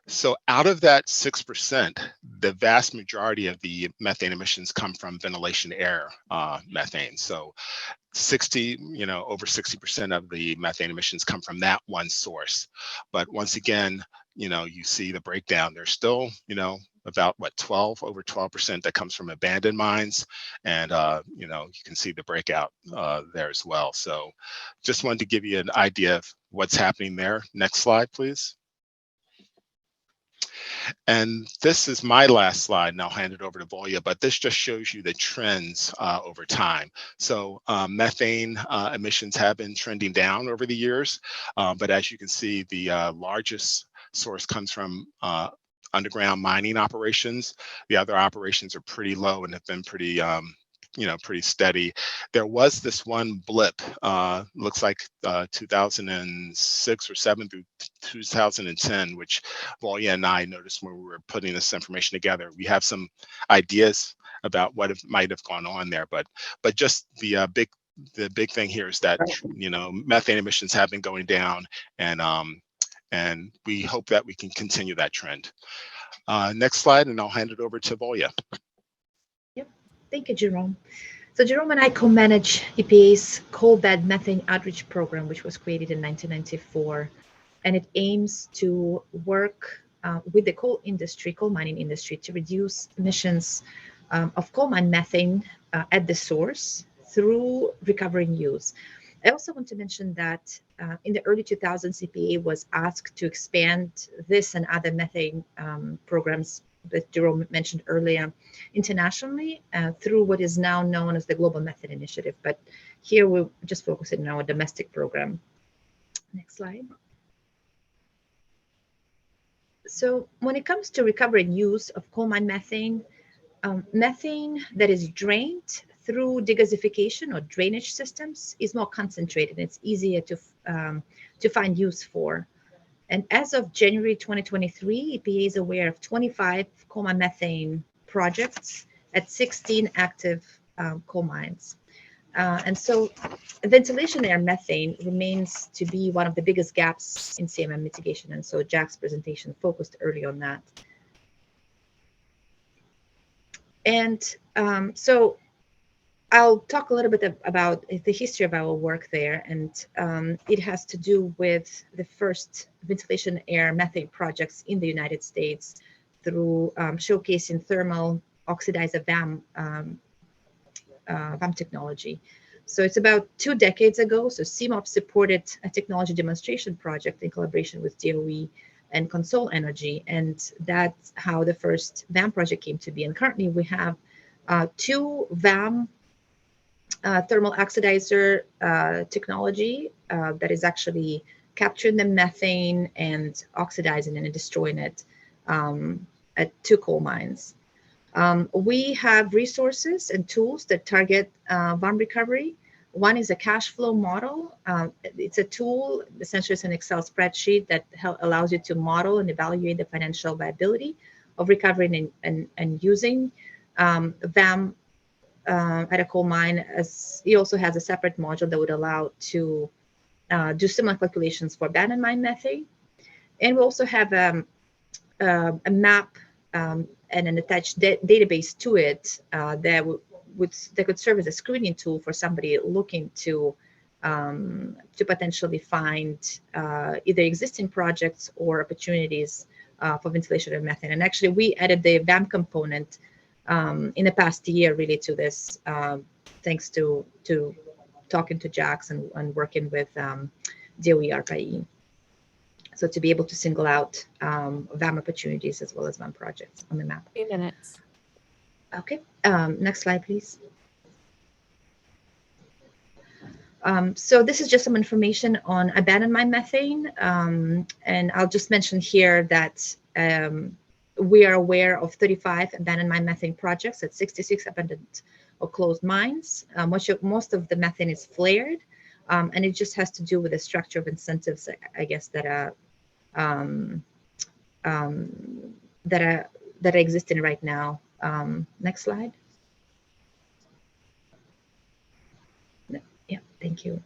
Speaker 18: So out of that 6%, the vast majority of the methane emissions come from ventilation air methane. So over 60% of the methane emissions come from that one source. But once again, you know, you see the breakdown. There's still, you know, about over 12% that comes from abandoned mines. And, you know, you can see the breakout there as well. So just wanted to give you an idea of what's happening there. Next slide, please. And this is my last slide, and I'll hand it over to Volha, but this just shows you the trends over time. So methane emissions have been trending down over the years, but as you can see, the largest source comes from underground mining operations. The other operations are pretty low and have been pretty pretty steady. There was this one blip, looks like 2006 or 7 through 2010, which Volha and I noticed when we were putting this information together. We have some ideas about what might have gone on there, but just the big thing here is that, you know, methane emissions have been going down, and we hope that we can continue that trend. Next slide, and I'll hand it over to Volha.
Speaker 19: Thank you, Jerome. So Jerome and I co-manage EPA's coal bed methane outreach program, which was created in 1994. And it aims to work with the coal mining industry to reduce emissions of coal mine methane at the source through recovery and use. I also want to mention that in the early 2000s, EPA was asked to expand this and other methane programs that Jerome mentioned earlier internationally through what is now known as the Global Methane Initiative. But here we're just focusing on our domestic program. Next slide. So when it comes to recovery and use of coal mine methane, methane that is drained through degasification or drainage systems is more concentrated. It's easier to find use for. And as of January 2023, EPA is aware of 25 coal mine methane projects at 16 active coal mines. And so ventilation air methane remains to be one of the biggest gaps in CMM mitigation. And so Jack's presentation focused early on that. And so I'll talk a little bit about the history of our work there. And it has to do with the first ventilation air methane projects in the United States through showcasing thermal oxidizer VAM technology. So it's about 2 decades ago. So CMOP supported a technology demonstration project in collaboration with DOE and Consol Energy. And that's how the first VAM project came to be. And currently we have 2 VAM thermal oxidizer technology that is actually capturing the methane and oxidizing and destroying it at 2 coal mines. We have resources and tools that target VAM recovery. One is a cash flow model. It's a tool, essentially it's an Excel spreadsheet that allows you to model and evaluate the financial viability of recovering and using VAM at a coal mine. As he also has a separate module that would allow to do similar calculations for abandoned mine methane. And we also have a map and an attached database to it that could serve as a screening tool for somebody looking to potentially find either existing projects or opportunities for ventilation of methane. And actually, we added the VAM component in the past year really to this, thanks to talking to Jax and working with DOE ARPA-E. So to be able to single out VAM opportunities as well as VAM projects on the map.
Speaker 1: 3 minutes.
Speaker 19: Okay, next slide, please. So this is just some information on abandoned mine methane. And I'll just mention here that we are aware of 35 abandoned mine methane projects at 66 abandoned or closed mines. Most of the methane is flared, and it just has to do with the structure of incentives, I guess, that are existing right now. Next slide. Yeah, thank you.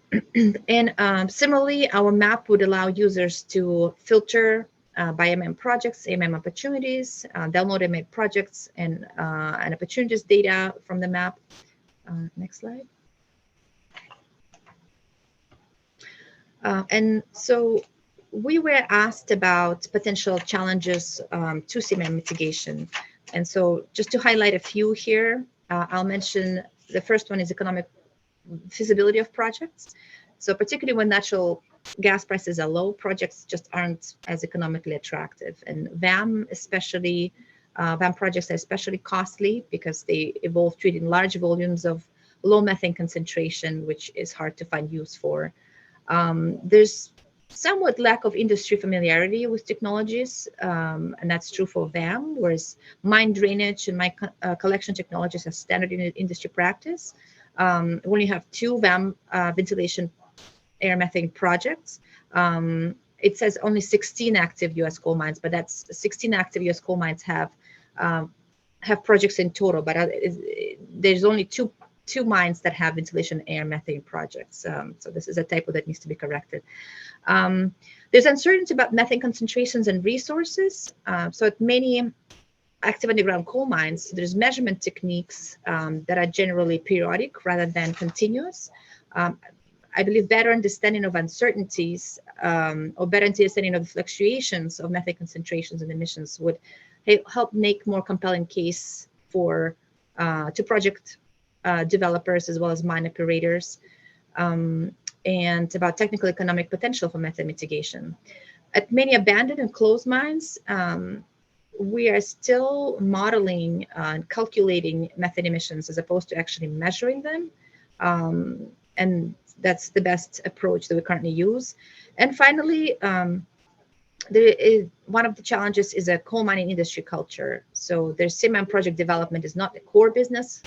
Speaker 19: And similarly, our map would allow users to filter by MM projects, MM opportunities, download MM projects and opportunities data from the map. Next slide. And so we were asked about potential challenges to CMM mitigation. And so just to highlight a few here, I'll mention the first one is economic feasibility of projects. So particularly when natural gas prices are low, projects just aren't as economically attractive. And VAM projects are especially costly because they involve treating large volumes of low methane concentration, which is hard to find use for. There's somewhat lack of industry familiarity with technologies, and that's true for VAM, whereas mine drainage and mine collection technologies are standard in industry practice. When you have 2 VAM ventilation air methane projects, it says only 16 active U.S. coal mines, but that's 16 active U.S. coal mines have projects in total, but there's only two mines that have ventilation air methane projects. So this is a typo that needs to be corrected. There's uncertainty about methane concentrations and resources. So at many active underground coal mines, there's measurement techniques that are generally periodic rather than continuous. I believe better understanding of uncertainties or better understanding of the fluctuations of methane concentrations and emissions would help make more compelling case for to project developers as well as mine operators. and about technical economic potential for methane mitigation. At many abandoned and closed mines, we are still modeling and calculating methane emissions as opposed to actually measuring them. And that's the best approach that we currently use. And finally, one of the challenges is a coal mining industry culture. So their semi project development is not the core business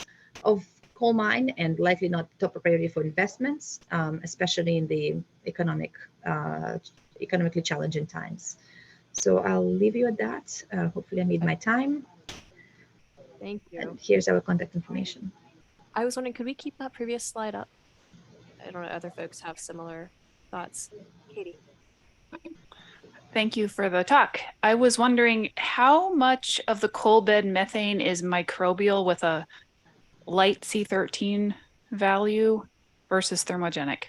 Speaker 19: of coal mine and likely not top priority for investments, especially in the economically challenging times. So I'll leave you at that. Hopefully I made my time.
Speaker 1: Thank you.
Speaker 19: And here's our contact information.
Speaker 1: I was wondering, could we keep that previous slide up? I don't know, other folks have similar thoughts. Katie.
Speaker 8: Thank you for the talk. I was wondering how much of the coal bed methane is microbial with a light C13 value versus thermogenic?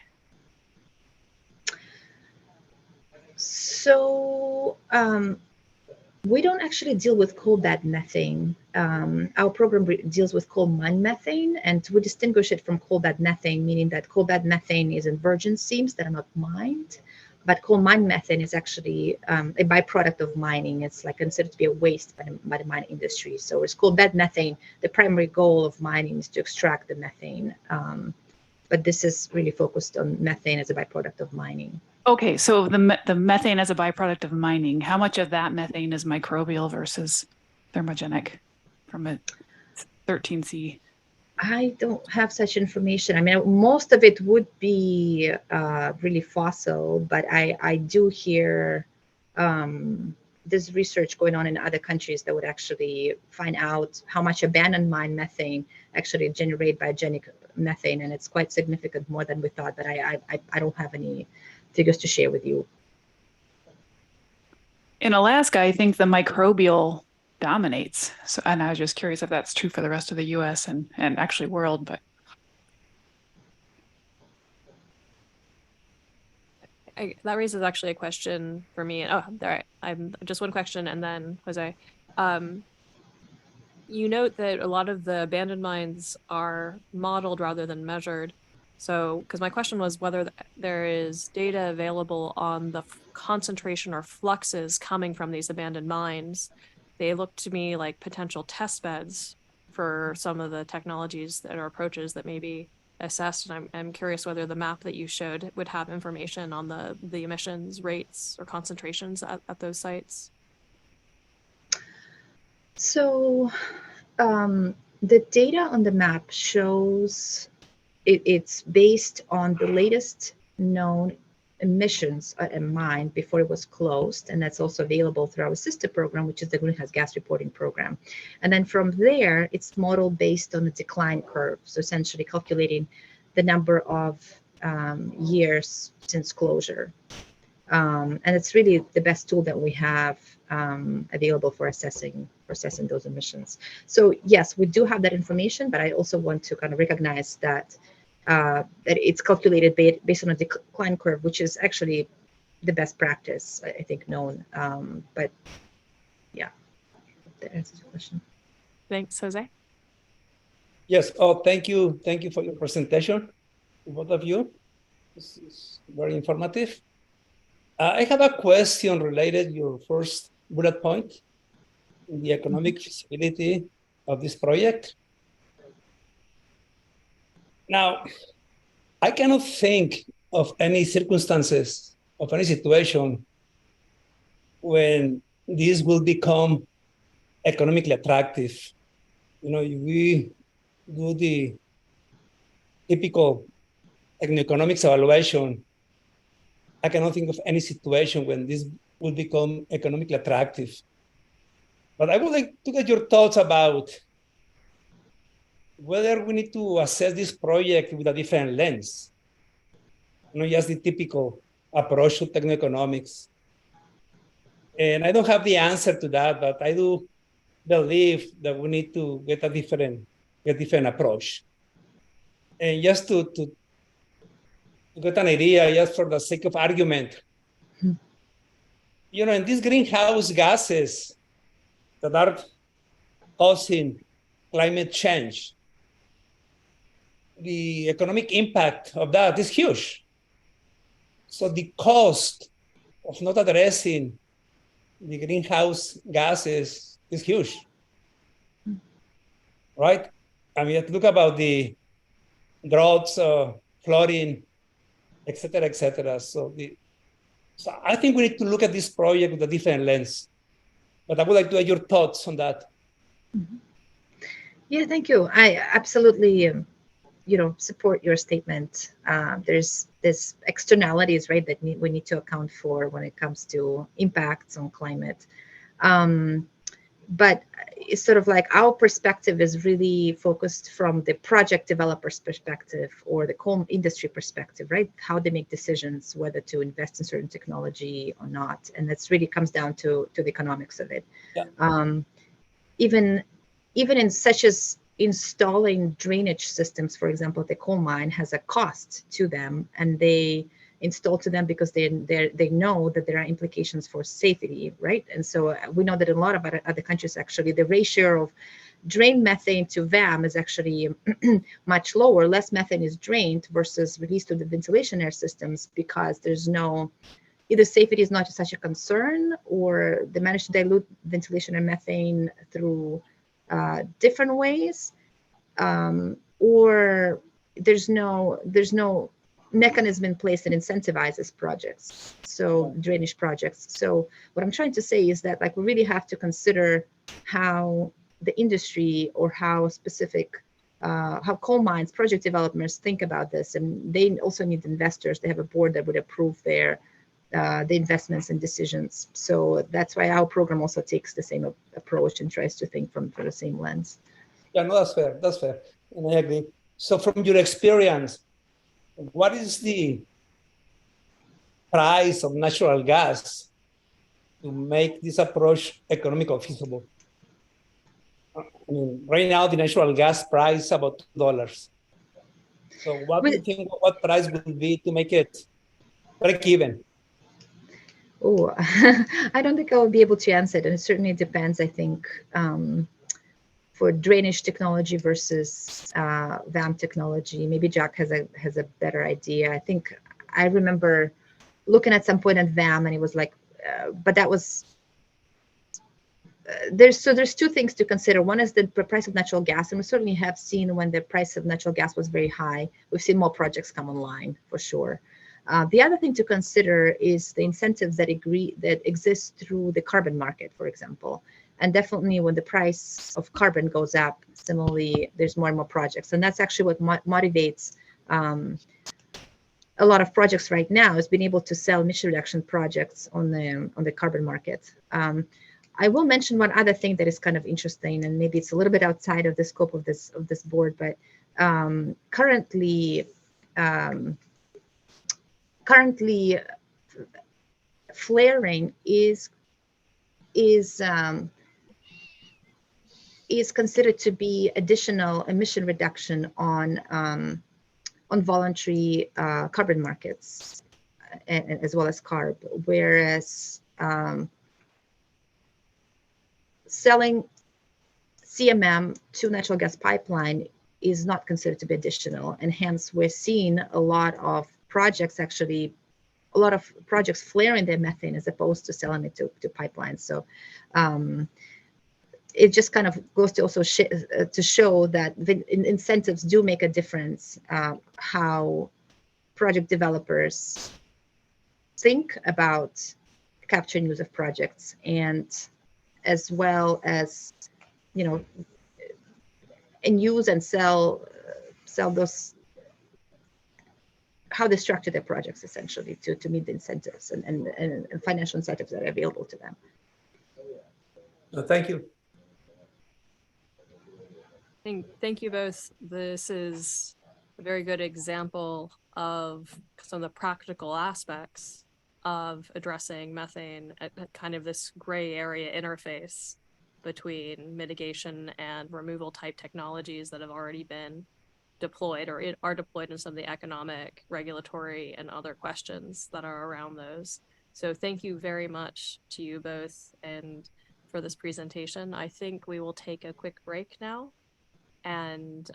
Speaker 19: So we don't actually deal with coal bed methane. Our program deals with coal mine methane, and we distinguish it from coal bed methane, meaning that coal bed methane is in virgin seams that are not mined. But coal mine methane is actually a byproduct of mining. It's like considered to be a waste by the mining industry. So it's coal bed methane. The primary goal of mining is to extract the methane. But this is really focused on methane as a byproduct of mining.
Speaker 8: Okay, so the methane as a byproduct of mining, how much of that methane is microbial versus thermogenic from a 13C?
Speaker 19: I don't have such information. I mean, most of it would be really fossil, but I do hear there's research going on in other countries that would actually find out how much abandoned mine methane actually generate biogenic methane, and it's quite significant, more than we thought, but I don't have any figures to share with you.
Speaker 8: In Alaska, I think the microbial dominates. So, and I was just curious if that's true for the rest of the US and actually world, but.
Speaker 1: That raises actually a question for me. Oh, all right. I'm just one question, and then Jose. You note that a lot of the abandoned mines are modeled rather than measured. So, because my question was whether there is data available on the concentration or fluxes coming from these abandoned mines. They look to me like potential test beds for some of the technologies that are approaches that may be assessed. And I'm curious whether the map that you showed would have information on the emissions rates or concentrations at those sites.
Speaker 19: So the data on the map shows it's based on the latest known emissions at a mine before it was closed, and that's also available through our sister program, which is the greenhouse gas reporting program. And then from there, it's modeled based on a decline curve, so essentially calculating the number of years since closure. And it's really the best tool that we have available for assessing those emissions. So yes, we do have that information, but I also want to kind of recognize that that it's calculated based on a decline curve, which is actually the best practice, I think, known. But yeah, that answers your question.
Speaker 1: Thanks, Jose.
Speaker 20: Yes. Oh, thank you. Thank you for your presentation, both of you. This is very informative. I have a question related to your first bullet point, the economic feasibility of this project. Now, I cannot think of any circumstances, of any situation when this will become economically attractive. You know, if we do the typical economics evaluation, I cannot think of any situation when this will become economically attractive. But I would like to get your thoughts about whether we need to assess this project with a different lens, not just the typical approach to techno-economics. And I don't have the answer to that, but I do believe that we need to get a different approach. And just to get an idea, just for the sake of argument, you know, in these greenhouse gases that are causing climate change, the economic impact of that is huge. So the cost of not addressing the greenhouse gases is huge, right? I mean, you have to look about the droughts, flooding, et cetera, et cetera. So I think we need to look at this project with a different lens. But I would like to hear your thoughts on that.
Speaker 19: Yeah, thank you. I absolutely, support your statement. There's externalities, right, that we need to account for when it comes to impacts on climate. But it's sort of like our perspective is really focused from the project developer's perspective or the coal industry perspective, right? How they make decisions, whether to invest in certain technology or not. And that's really comes down to the economics of it.
Speaker 20: Yeah.
Speaker 19: Even in such as installing drainage systems, for example, the coal mine has a cost to them, and they install to them because they know that there are implications for safety, right? And so we know that in a lot of other countries, actually, the ratio of drained methane to VAM is actually much lower. Less methane is drained versus released to the ventilation air systems because there's no, either safety is not such a concern, or they manage to dilute ventilation and methane through different ways, or there's no mechanism in place that incentivizes projects, so drainage projects. So what I'm trying to say is that, like, we really have to consider how the industry or how specific how coal mines project developers think about this, and they also need investors. They have a board that would approve their the investments and decisions. So that's why our program also takes the same approach and tries to think from the same lens.
Speaker 20: Yeah, no, that's fair. That's fair. And I agree. So from your experience, what is the price of natural gas to make this approach economically feasible? I mean, right now, the natural gas price is about $2. So what do you think, what price would be to make it break even?
Speaker 19: Oh, I don't think I will be able to answer it. And it certainly depends, I think, for drainage technology versus VAM technology. Maybe Jack has a better idea. I think I remember looking at some point at VAM, and it was like, but that was, there's two things to consider. One is the price of natural gas, and we certainly have seen when the price of natural gas was very high, we've seen more projects come online for sure. The other thing to consider is the incentives that exist through the carbon market, for example. And definitely when the price of carbon goes up, similarly, there's more and more projects. And that's actually what motivates a lot of projects right now, is being able to sell emission reduction projects on the carbon market. I will mention one other thing that is kind of interesting, and maybe it's a little bit outside of the scope of this board, but currently flaring is considered to be additional emission reduction on voluntary carbon markets, and as well as CARB, whereas selling CMM to natural gas pipeline is not considered to be additional, and hence we're seeing a lot of projects flaring their methane as opposed to selling it to pipelines. So it just kind of goes to also to show that the incentives do make a difference, how project developers think about capture and use of projects, and as well as, and use and sell those, how they structure their projects essentially to meet the incentives and financial incentives that are available to them.
Speaker 20: Thank you.
Speaker 1: Thank you both. This is a very good example of some of the practical aspects of addressing methane at kind of this gray area interface between mitigation and removal type technologies that have already been deployed or are deployed, in some of the economic, regulatory, and other questions that are around those. So thank you very much to you both and for this presentation. I think we will take a quick break now. And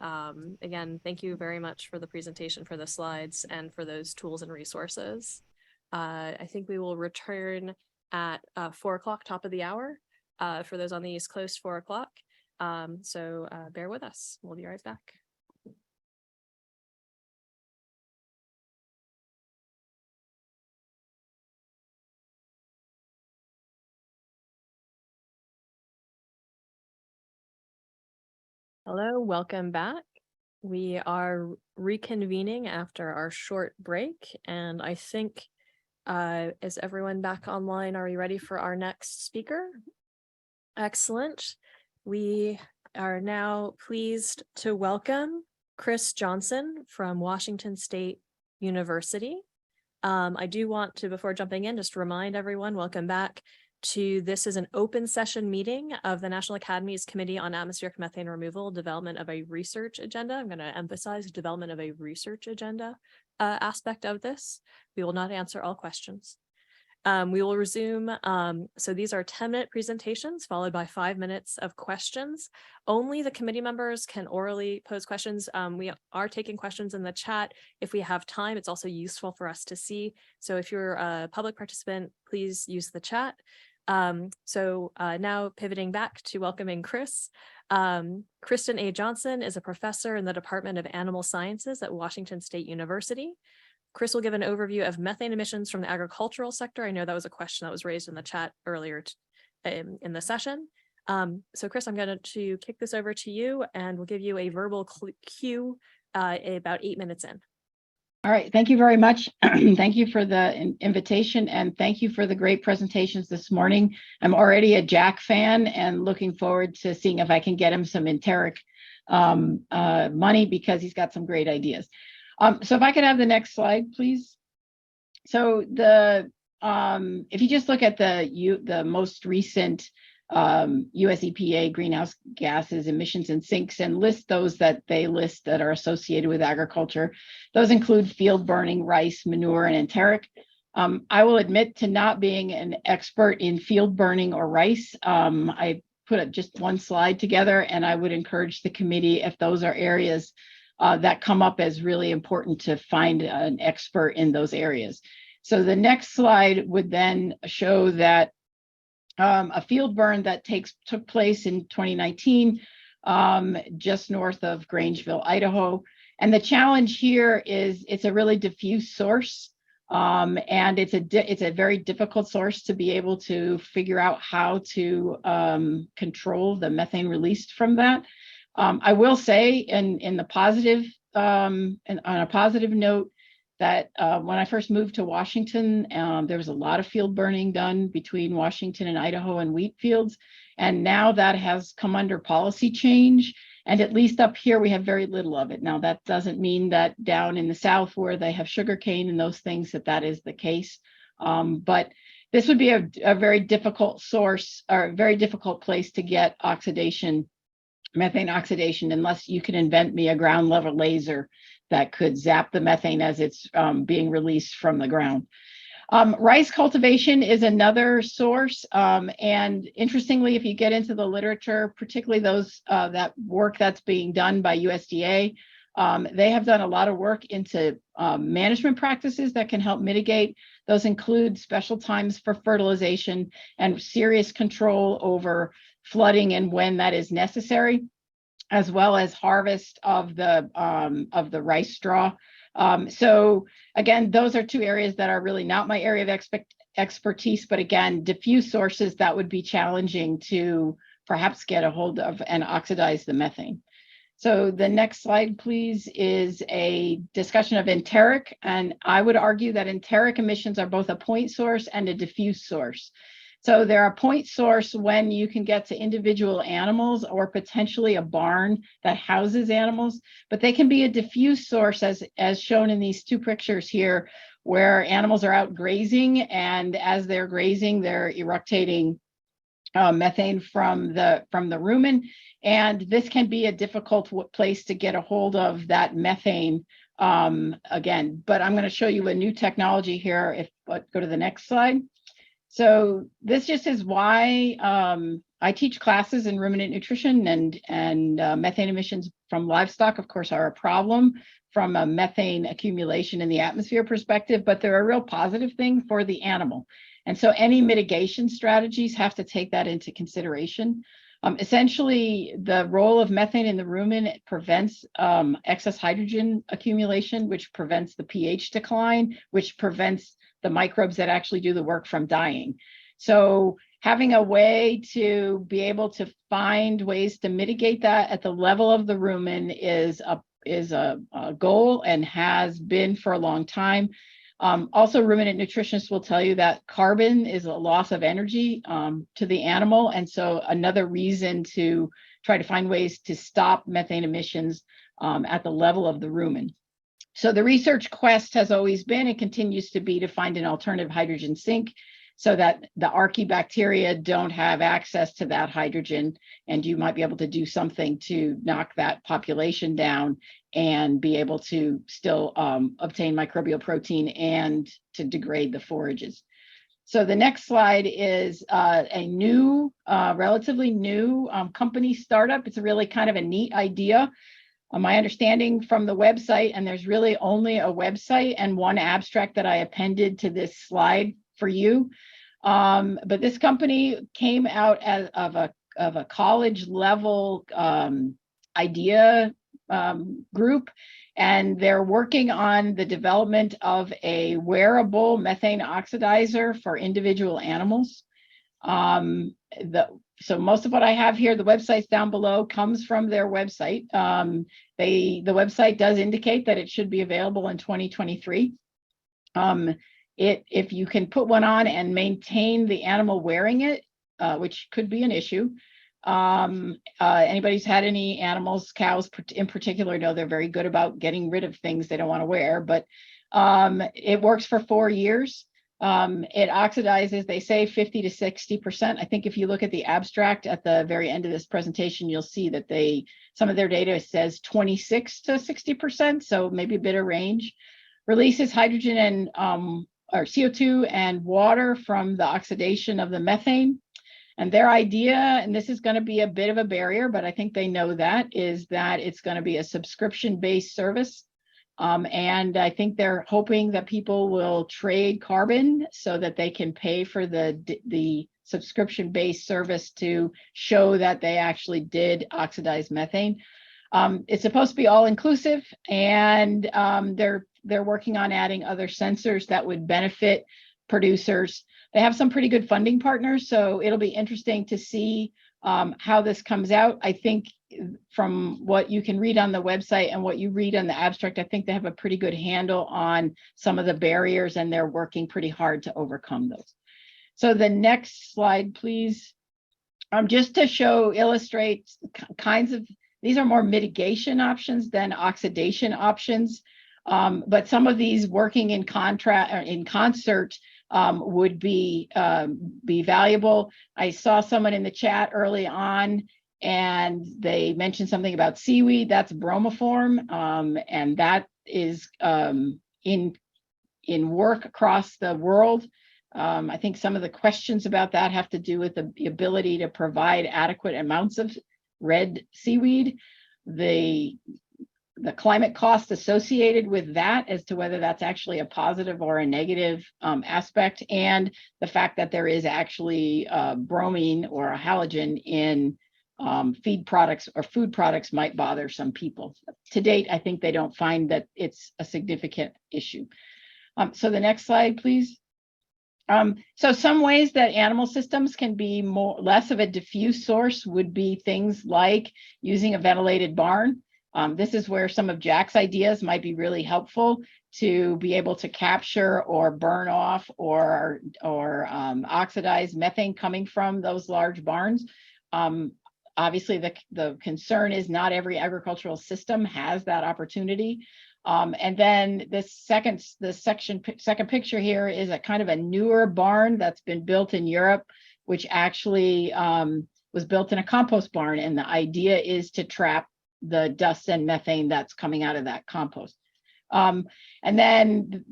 Speaker 1: again, thank you very much for the presentation, for the slides, and for those tools and resources. I think we will return at 4 o'clock, top of the hour. For those on the East Coast, 4 o'clock. So bear with us. We'll be right back. Hello, welcome back. We are reconvening after our short break, and I think, is everyone back online? Are we ready for our next speaker? Excellent. We are now pleased to welcome Kris Johnson from Washington State University. I do want to, before jumping in, just remind everyone, welcome back to this is an open session meeting of the National Academy's Committee on Atmospheric Methane Removal, Development of a Research Agenda. I'm going to emphasize development of a research agenda aspect of this. We will not answer all questions. We will resume. So these are 10-minute presentations followed by 5 minutes of questions. Only the committee members can orally pose questions. We are taking questions in the chat. If we have time, it's also useful for us to see. So if you're a public participant, please use the chat. Now pivoting back to welcoming Kris. Kristen A. Johnson is a professor in the Department of Animal Sciences at Washington State University. Kris will give an overview of methane emissions from the agricultural sector. I know that was a question that was raised in the chat earlier in the session. So Kris, I'm going to kick this over to you and we'll give you a verbal cue about 8 minutes in.
Speaker 21: All right, thank you very much. Thank you for the invitation and thank you for the great presentations this morning. I'm already a Jack fan and looking forward to seeing if I can get him some enteric money because he's got some great ideas. So if I could have the next slide, please. So if you just look at the most recent US EPA greenhouse gases emissions and sinks and list those that they list that are associated with agriculture. Those include field burning, rice, manure, and enteric. I will admit to not being an expert in field burning or rice. I put just one slide together and I would encourage the committee, if those are areas that come up as really important, to find an expert in those areas. So the next slide would then show that a field burn that took place in 2019, just north of Grangeville, Idaho. And the challenge here is it's a really diffuse source, and it's a very difficult source to be able to figure out how to control the methane released from that. I will say, in the positive, and on a positive note, that when I first moved to Washington, there was a lot of field burning done between Washington and Idaho and wheat fields. And now that has come under policy change. And at least up here, we have very little of it. Now, that doesn't mean that down in the South where they have sugarcane and those things, that is the case. But this would be a very difficult source or a very difficult place to get oxidation, methane oxidation, unless you can invent me a ground level laser that could zap the methane as it's being released from the ground. Rice cultivation is another source. And interestingly, if you get into the literature, particularly those that work that's being done by USDA, they have done a lot of work into management practices that can help mitigate. Those include special times for fertilization and serious control over flooding and when that is necessary, as well as harvest of the rice straw. So again, those are two areas that are really not my area of expertise, but again, diffuse sources that would be challenging to perhaps get a hold of and oxidize the methane. So the next slide, please, is a discussion of enteric. And I would argue that enteric emissions are both a point source and a diffuse source. So they're a point source when you can get to individual animals or potentially a barn that houses animals, but they can be a diffuse source as shown in these two pictures here, where animals are out grazing, and as they're grazing, they're eructating methane from the rumen. And this can be a difficult place to get a hold of that methane again, but I'm going to show you a new technology here. Go to the next slide. So this just is why I teach classes in ruminant nutrition, and methane emissions from livestock, of course, are a problem from a methane accumulation in the atmosphere perspective, but they're a real positive thing for the animal. And so any mitigation strategies have to take that into consideration. Essentially, the role of methane in the rumen prevents excess hydrogen accumulation, which prevents the pH decline, which prevents the microbes that actually do the work from dying. So having a way to be able to find ways to mitigate that at the level of the rumen is a goal and has been for a long time. Also, ruminant nutritionists will tell you that carbon is a loss of energy to the animal. And so another reason to try to find ways to stop methane emissions at the level of the rumen. So the research quest has always been and continues to be to find an alternative hydrogen sink so that the archaebacteria don't have access to that hydrogen, and you might be able to do something to knock that population down and be able to still obtain microbial protein and to degrade the forages. So the next slide is a new, relatively new company startup. It's a really kind of a neat idea. My understanding from the website, and there's really only a website and one abstract that I appended to this slide for you. But this company came out of a college level idea group, and they're working on the development of a wearable methane oxidizer for individual animals. So most of what I have here, the website's down below, comes from their website. The website does indicate that it should be available in 2023. If you can put one on and maintain the animal wearing it, which could be an issue. Anybody's had any animals, cows in particular, know they're very good about getting rid of things they don't want to wear, but it works for 4 years. It oxidizes, they say 50 to 60%. I think if you look at the abstract at the very end of this presentation, you'll see that some of their data says 26 to 60%, so maybe a bit of range. Releases hydrogen and or CO2 and water from the oxidation of the methane. And their idea, and this is going to be a bit of a barrier, but I think they know that, is that it's going to be a subscription-based service. And I think they're hoping that people will trade carbon so that they can pay for the subscription-based service to show that they actually did oxidize methane. It's supposed to be all-inclusive, and they're working on adding other sensors that would benefit producers. They have some pretty good funding partners, so it'll be interesting to see how this comes out. I think from what you can read on the website and what you read on the abstract, I think they have a pretty good handle on some of the barriers, and they're working pretty hard to overcome those. So the next slide, please. Just to illustrate kinds of, these are more mitigation options than oxidation options. But some of these working in concert would be valuable. I saw someone in the chat early on, and they mentioned something about seaweed. That's bromoform, and that is in work across the world. I think some of the questions about that have to do with the ability to provide adequate amounts of red seaweed. The climate cost associated with that as to whether that's actually a positive or a negative aspect, and the fact that there is actually bromine or a halogen in feed products or food products might bother some people. To date, I think they don't find that it's a significant issue. So the next slide, please. So some ways that animal systems can be less of a diffuse source would be things like using a ventilated barn. This is where some of Jack's ideas might be really helpful to be able to capture or burn off or oxidize methane coming from those large barns. Obviously, the concern is not every agricultural system has that opportunity. And then the second picture here is a kind of a newer barn that's been built in Europe, which actually was built in a compost barn. And the idea is to trap the dust and methane that's coming out of that compost. And then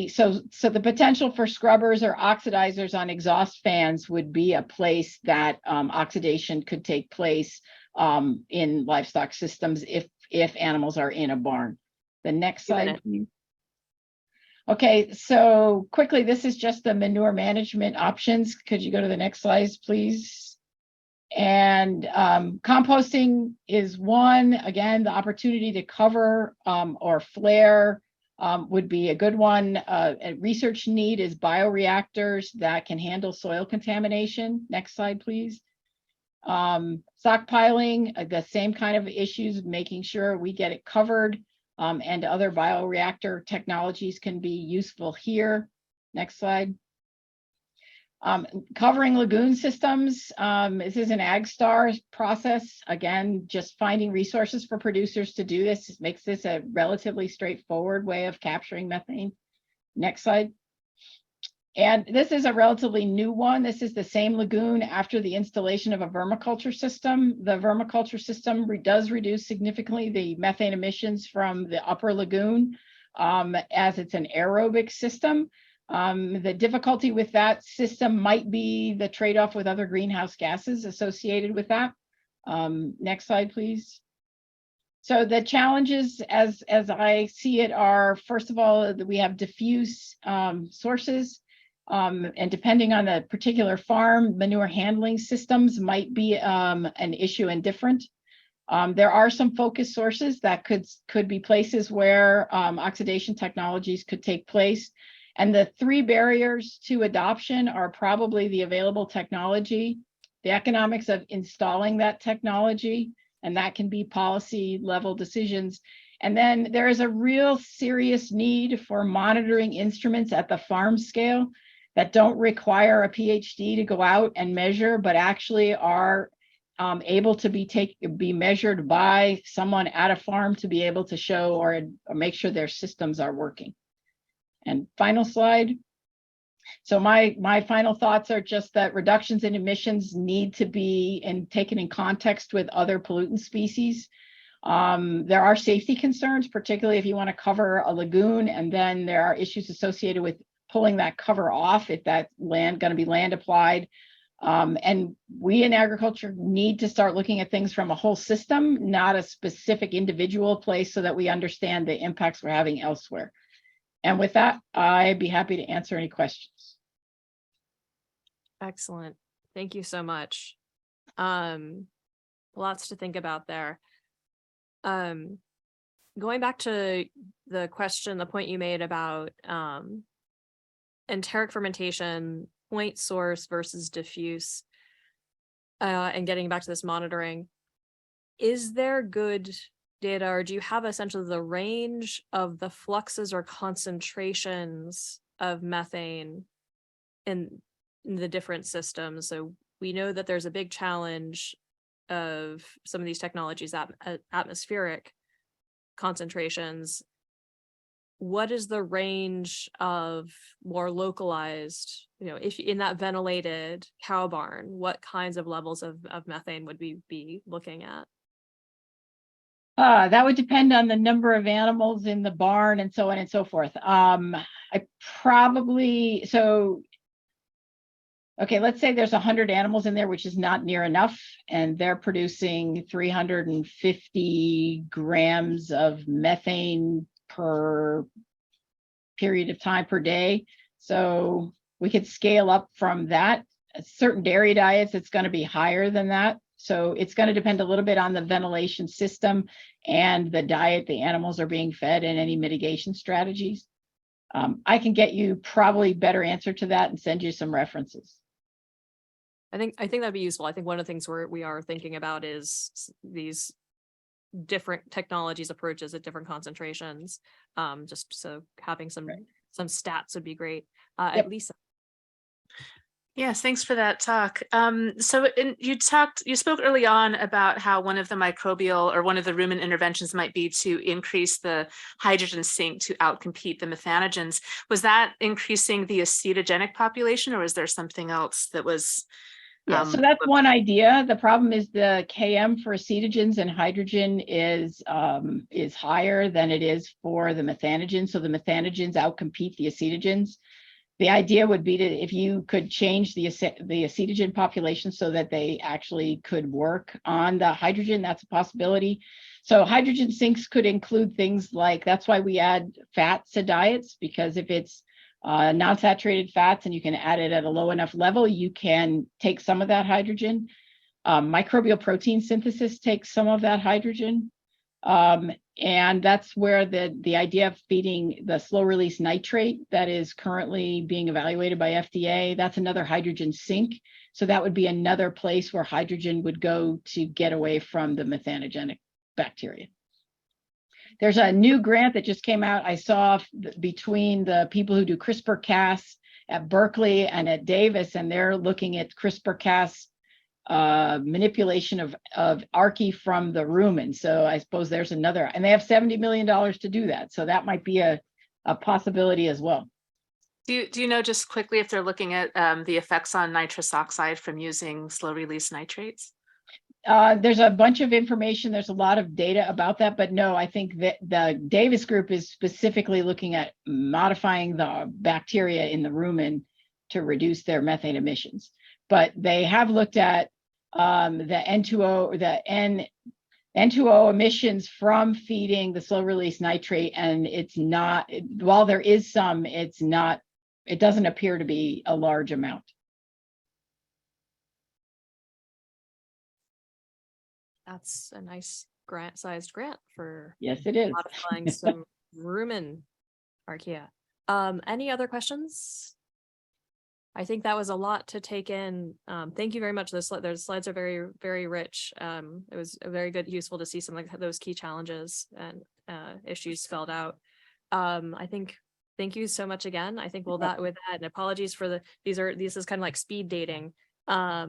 Speaker 21: so the potential for scrubbers or oxidizers on exhaust fans would be a place that oxidation could take place in livestock systems if animals are in a barn. The next
Speaker 1: You got
Speaker 21: slide,
Speaker 1: it.
Speaker 21: please. Okay, so quickly, this is just the manure management options. Could you go to the next slide, please? And composting is one. Again, the opportunity to cover or flare would be a good one. A research need is bioreactors that can handle soil contamination. Next slide, please. Stockpiling, the same kind of issues, making sure we get it covered, and other bioreactor technologies can be useful here. Next slide. Covering lagoon systems. This is an AgStar process. Again, just finding resources for producers to do this makes this a relatively straightforward way of capturing methane. Next slide. And this is a relatively new one. This is the same lagoon after the installation of a vermiculture system. The vermiculture system does reduce significantly the methane emissions from the upper lagoon, as it's an aerobic system. The difficulty with that system might be the trade-off with other greenhouse gases associated with that. Next slide, please. So the challenges, as I see it, are, first of all, that we have diffuse sources. And depending on the particular farm, manure handling systems might be an issue and different. There are some focus sources that could be places where oxidation technologies could take place. And the three barriers to adoption are probably the available technology, the economics of installing that technology, and that can be policy level decisions. And then there is a real serious need for monitoring instruments at the farm scale that don't require a PhD to go out and measure, but actually are able to be measured by someone at a farm to be able to show or make sure their systems are working. And final slide. So my final thoughts are just that reductions in emissions need to be taken in context with other pollutant species. There are safety concerns, particularly if you want to cover a lagoon, and then there are issues associated with pulling that cover off if that going to be land applied. And we in agriculture need to start looking at things from a whole system, not a specific individual place, so that we understand the impacts we're having elsewhere. And with that, I'd be happy to answer any questions.
Speaker 1: Excellent. Thank you so much. Lots to think about there. Going back to the point you made about enteric fermentation, point source versus diffuse, and getting back to this monitoring, is there good data, or do you have essentially the range of the fluxes or concentrations of methane in the different systems? So we know that there's a big challenge of some of these technologies at atmospheric concentrations. What is the range of more localized, if in that ventilated cow barn, what kinds of levels of methane would we be looking at?
Speaker 21: That would depend on the number of animals in the barn and so on and so forth. Okay, let's say there's 100 animals in there, which is not near enough, and they're producing 350 grams of methane per period of time per day. So we could scale up from that. Certain dairy diets, it's going to be higher than that. So it's going to depend a little bit on the ventilation system and the diet the animals are being fed and any mitigation strategies. I can get you probably better answer to that and send you some references.
Speaker 1: I think that'd be useful. I think one of the things we are thinking about is these different technologies approaches at different concentrations. Just so having some stats would be great. Lisa.
Speaker 6: Yes, thanks for that talk. You spoke early on about how one of the microbial or one of the rumen interventions might be to increase the hydrogen sink to outcompete the methanogens. Was that increasing the acetogenic population, or was there something else that was?
Speaker 21: Yeah, so that's one idea. The problem is the KM for acetogens and hydrogen is higher than it is for the methanogens. So the methanogens outcompete the acetogens. The idea would be to, if you could change the acetogen population so that they actually could work on the hydrogen, that's a possibility. So hydrogen sinks could include things like, that's why we add fats to diets, because if it's non-saturated fats and you can add it at a low enough level, you can take some of that hydrogen. Microbial protein synthesis takes some of that hydrogen. And that's where the idea of feeding the slow release nitrate that is currently being evaluated by FDA, that's another hydrogen sink. So that would be another place where hydrogen would go to get away from the methanogenic bacteria. There's a new grant that just came out. I saw between the people who do CRISPR-Cas at Berkeley and at Davis, and they're looking at CRISPR-Cas manipulation of ARPA-E from the rumen. So I suppose there's another, and they have $70 million to do that. So that might be a possibility as well.
Speaker 6: Do you know just quickly if they're looking at the effects on nitrous oxide from using slow release nitrates?
Speaker 21: There's a bunch of information. There's a lot of data about that, but no, I think that the Davis group is specifically looking at modifying the bacteria in the rumen to reduce their methane emissions. But they have looked at the N2O, the N2O emissions from feeding the slow release nitrate, and it's not, while there is some, it's not, it doesn't appear to be a large amount.
Speaker 1: That's a nice sized grant for
Speaker 21: Yes, it is.
Speaker 1: modifying some rumen archaea. Any other questions? I think that was a lot to take in. Thank you very much. Those slides are very, very rich. It was very good, useful to see some of those key challenges and issues spelled out. I think, thank you so much again. I think with that, and apologies for this is kind of like speed dating. I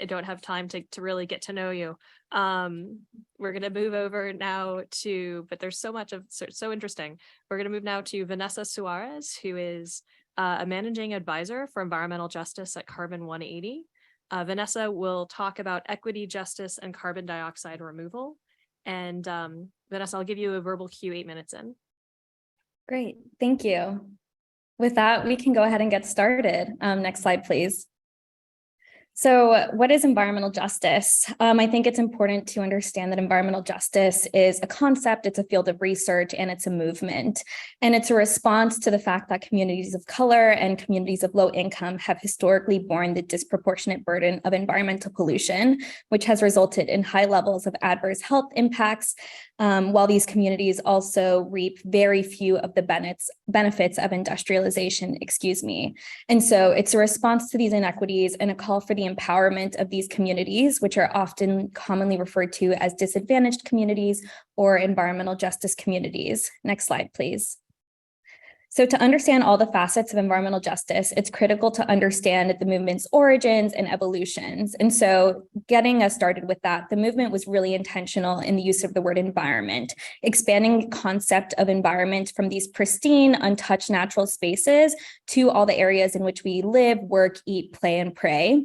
Speaker 1: don't have time to really get to know you. We're going to move over now to, but there's so much of so interesting. We're going to move now to Vanessa Suarez, who is a managing advisor for environmental justice at Carbon 180. Vanessa will talk about equity, justice, and carbon dioxide removal. And Vanessa, I'll give you a verbal cue 8 minutes in.
Speaker 2: Great, thank you. With that, we can go ahead and get started. Next slide, please. So what is environmental justice? I think it's important to understand that environmental justice is a concept, it's a field of research, and it's a movement. And it's a response to the fact that communities of color and communities of low income have historically borne the disproportionate burden of environmental pollution, which has resulted in high levels of adverse health impacts, while these communities also reap very few of the benefits of industrialization, And so it's a response to these inequities and a call for the empowerment of these communities, which are often commonly referred to as disadvantaged communities or environmental justice communities. Next slide, please. So to understand all the facets of environmental justice, it's critical to understand the movement's origins and evolutions. And so getting us started with that, the movement was really intentional in the use of the word environment, expanding the concept of environment from these pristine, untouched natural spaces to all the areas in which we live, work, eat, play, and pray.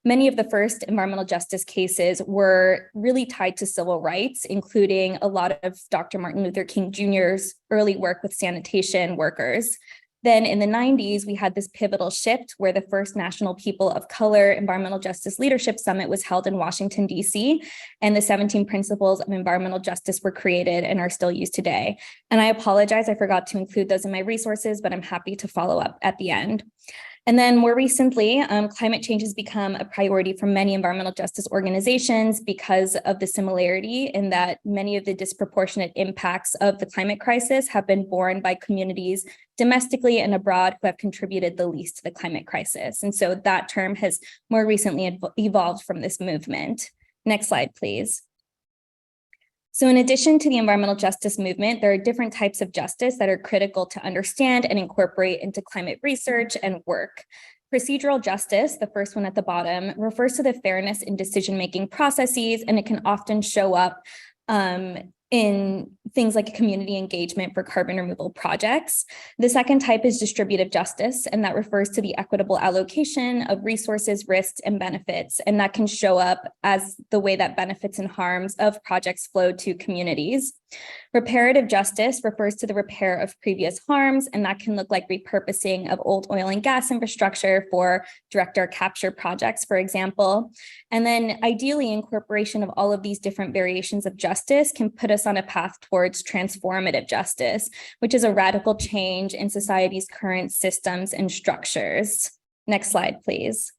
Speaker 2: Many of the first environmental justice cases were really tied to civil rights, including a lot of Dr. Martin Luther King Jr.'s early work with sanitation workers. Then in the 90s, we had this pivotal shift where the first National People of Color Environmental Justice Leadership Summit was held in Washington, D.C., and the 17 principles of environmental justice were created and are still used today. And I apologize, I forgot to include those in my resources, but I'm happy to follow up at the end. And then more recently, climate change has become a priority for many environmental justice organizations because of the similarity in that many of the disproportionate impacts of the climate crisis have been borne by communities domestically and abroad who have contributed the least to the climate crisis. And so that term has more recently evolved from this movement. Next slide, please. So in addition to the environmental justice movement, there are different types of justice that are critical to understand and incorporate into climate research and work. Procedural justice, the first one at the bottom, refers to the fairness in decision-making processes, and it can often show up in things like community engagement for carbon removal projects. The second type is distributive justice, and that refers to the equitable allocation of resources, risks, and benefits. And that can show up as the way that benefits and harms of projects flow to communities. Reparative justice refers to the repair of previous harms, and that can look like repurposing of old oil and gas infrastructure for direct air capture projects, for example. And then ideally, incorporation of all of these different variations of justice can put us on a path towards transformative justice, which is a radical change in society's current systems and structures. Next slide, please.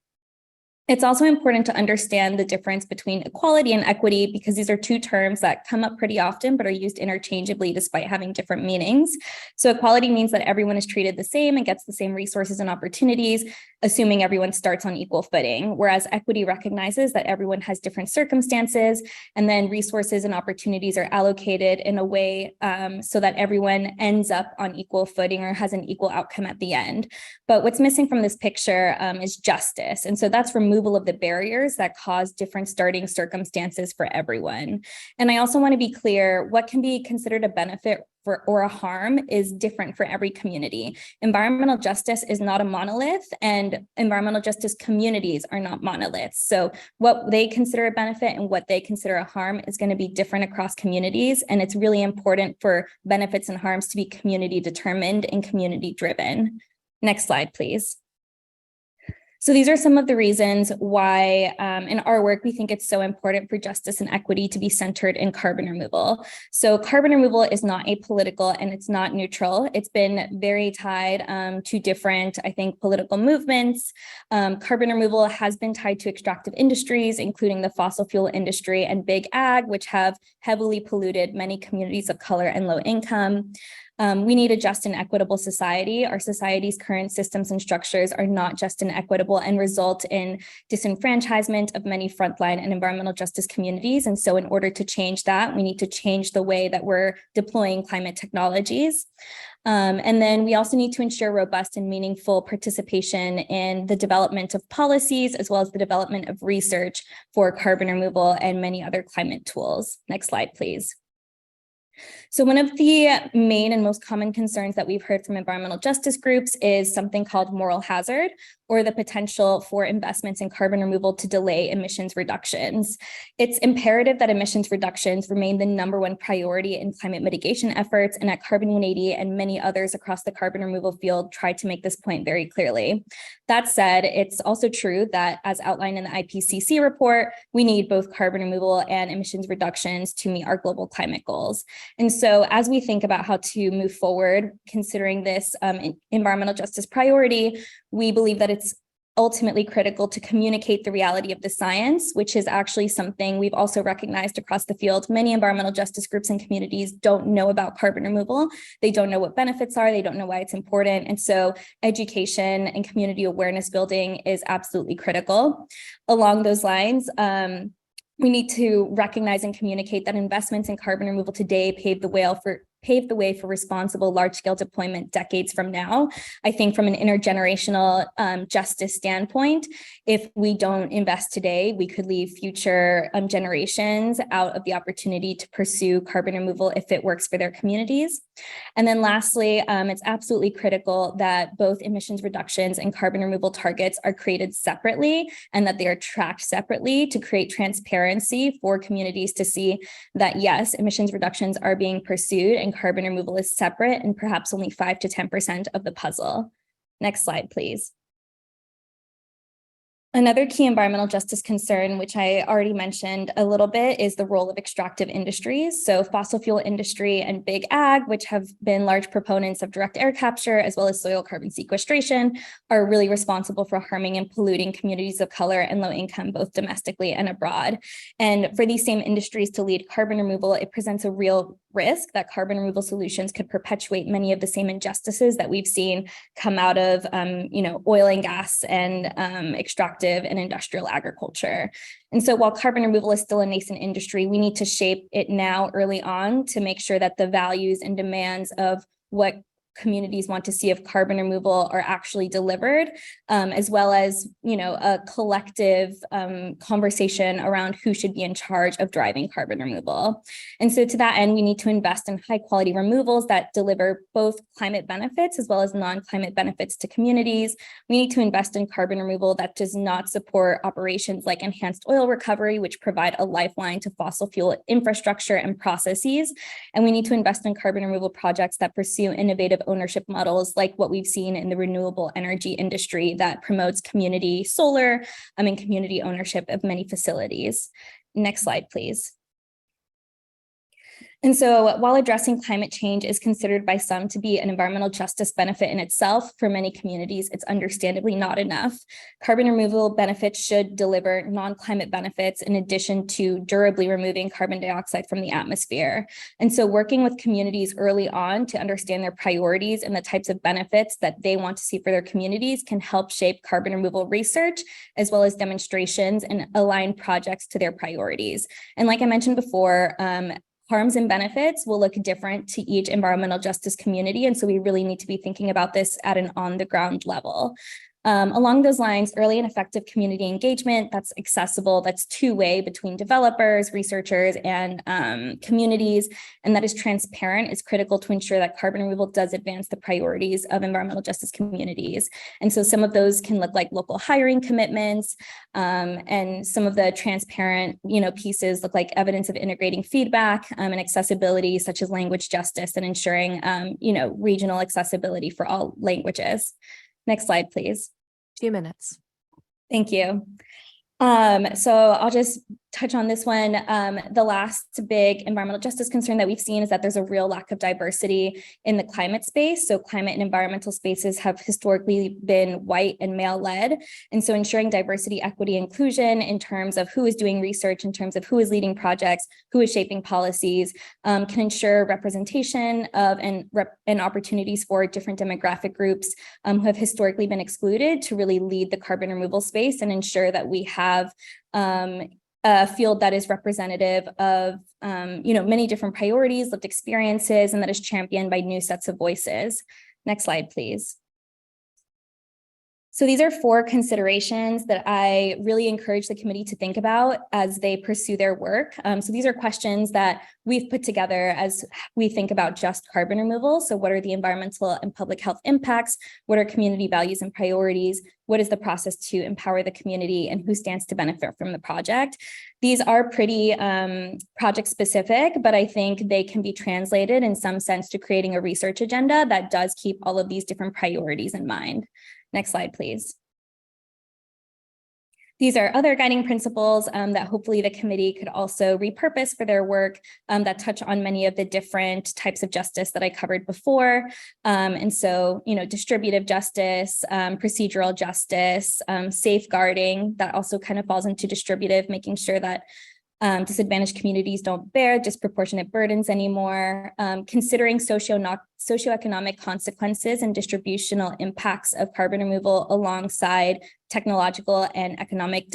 Speaker 2: It's also important to understand the difference between equality and equity, because these are two terms that come up pretty often but are used interchangeably despite having different meanings. So equality means that everyone is treated the same and gets the same resources and opportunities, assuming everyone starts on equal footing, whereas equity recognizes that everyone has different circumstances, and then resources and opportunities are allocated in a way so that everyone ends up on equal footing or has an equal outcome at the end. But what's missing from this picture is justice. And so that's removal of the barriers that cause different starting circumstances for everyone. And I also want to be clear, what can be considered a benefit or a harm is different for every community. Environmental justice is not a monolith, and environmental justice communities are not monoliths. So what they consider a benefit and what they consider a harm is going to be different across communities. And it's really important for benefits and harms to be community determined and community driven. Next slide, please. So these are some of the reasons why in our work, we think it's so important for justice and equity to be centered in carbon removal. So carbon removal is not apolitical and it's not neutral. It's been very tied to different, I think, political movements. Carbon removal has been tied to extractive industries, including the fossil fuel industry and big ag, which have heavily polluted many communities of color and low income. We need a just and equitable society. Our society's current systems and structures are not just and equitable and result in disenfranchisement of many frontline and environmental justice communities. And so in order to change that, we need to change the way that we're deploying climate technologies. And then we also need to ensure robust and meaningful participation in the development of policies, as well as the development of research for carbon removal and many other climate tools. Next slide, please. So one of the main and most common concerns that we've heard from environmental justice groups is something called moral hazard, or the potential for investments in carbon removal to delay emissions reductions. It's imperative that emissions reductions remain the #1 priority in climate mitigation efforts, and at Carbon 180 and many others across the carbon removal field try to make this point very clearly. That said, it's also true that, as outlined in the IPCC report, we need both carbon removal and emissions reductions to meet our global climate goals. And so as we think about how to move forward, considering this environmental justice priority, we believe that it's ultimately critical to communicate the reality of the science, which is actually something we've also recognized across the field. Many environmental justice groups and communities don't know about carbon removal. They don't know what benefits are. They don't know why it's important. And so education and community awareness building is absolutely critical. Along those lines, we need to recognize and communicate that investments in carbon removal today pave the way for responsible large-scale deployment decades from now. I think from an intergenerational justice standpoint, if we don't invest today, we could leave future generations out of the opportunity to pursue carbon removal if it works for their communities. And then lastly, it's absolutely critical that both emissions reductions and carbon removal targets are created separately and that they are tracked separately to create transparency for communities to see that, yes, emissions reductions are being pursued and carbon removal is separate and perhaps only 5 to 10% of the puzzle. Next slide, please. Another key environmental justice concern, which I already mentioned a little bit, is the role of extractive industries. So fossil fuel industry and big ag, which have been large proponents of direct air capture, as well as soil carbon sequestration, are really responsible for harming and polluting communities of color and low income, both domestically and abroad. And for these same industries to lead carbon removal, it presents a real risk that carbon removal solutions could perpetuate many of the same injustices that we've seen come out of oil and gas and extractive and industrial agriculture. And so while carbon removal is still a nascent industry, we need to shape it now early on to make sure that the values and demands of what communities want to see of carbon removal are actually delivered, as well as, a collective conversation around who should be in charge of driving carbon removal. And so to that end, we need to invest in high quality removals that deliver both climate benefits as well as non-climate benefits to communities. We need to invest in carbon removal that does not support operations like enhanced oil recovery, which provide a lifeline to fossil fuel infrastructure and processes. And we need to invest in carbon removal projects that pursue innovative ownership models like what we've seen in the renewable energy industry that promotes community solar and community ownership of many facilities. Next slide, please. And so while addressing climate change is considered by some to be an environmental justice benefit in itself, for many communities, it's understandably not enough. Carbon removal benefits should deliver non-climate benefits in addition to durably removing carbon dioxide from the atmosphere. And so working with communities early on to understand their priorities and the types of benefits that they want to see for their communities can help shape carbon removal research, as well as demonstrations, and align projects to their priorities. And like I mentioned before, harms and benefits will look different to each environmental justice community. And so we really need to be thinking about this at an on-the-ground level. Along those lines, early and effective community engagement that's accessible, that's two-way between developers, researchers, and communities, and that is transparent is critical to ensure that carbon removal does advance the priorities of environmental justice communities. And so some of those can look like local hiring commitments, and some of the transparent, pieces look like evidence of integrating feedback and accessibility, such as language justice and ensuring, regional accessibility for all languages. Next slide, please.
Speaker 1: 2 minutes.
Speaker 2: Thank you. So I'll just touch on this one. The last big environmental justice concern that we've seen is that there's a real lack of diversity in the climate space. So climate and environmental spaces have historically been white and male-led. And so ensuring diversity, equity, inclusion in terms of who is doing research, in terms of who is leading projects, who is shaping policies, can ensure representation of and opportunities for different demographic groups who have historically been excluded to really lead the carbon removal space and ensure that we have a field that is representative of, many different priorities, lived experiences, and that is championed by new sets of voices. Next slide, please. So these are 4 considerations that I really encourage the committee to think about as they pursue their work. So these are questions that we've put together as we think about just carbon removal. So what are the environmental and public health impacts? What are community values and priorities? What is the process to empower the community, and who stands to benefit from the project? These are pretty project specific, but I think they can be translated in some sense to creating a research agenda that does keep all of these different priorities in mind. Next slide, please. These are other guiding principles that hopefully the committee could also repurpose for their work that touch on many of the different types of justice that I covered before. And so, distributive justice, procedural justice, safeguarding, that also kind of falls into distributive, making sure that disadvantaged communities don't bear disproportionate burdens anymore, considering socioeconomic consequences and distributional impacts of carbon removal alongside technological and economic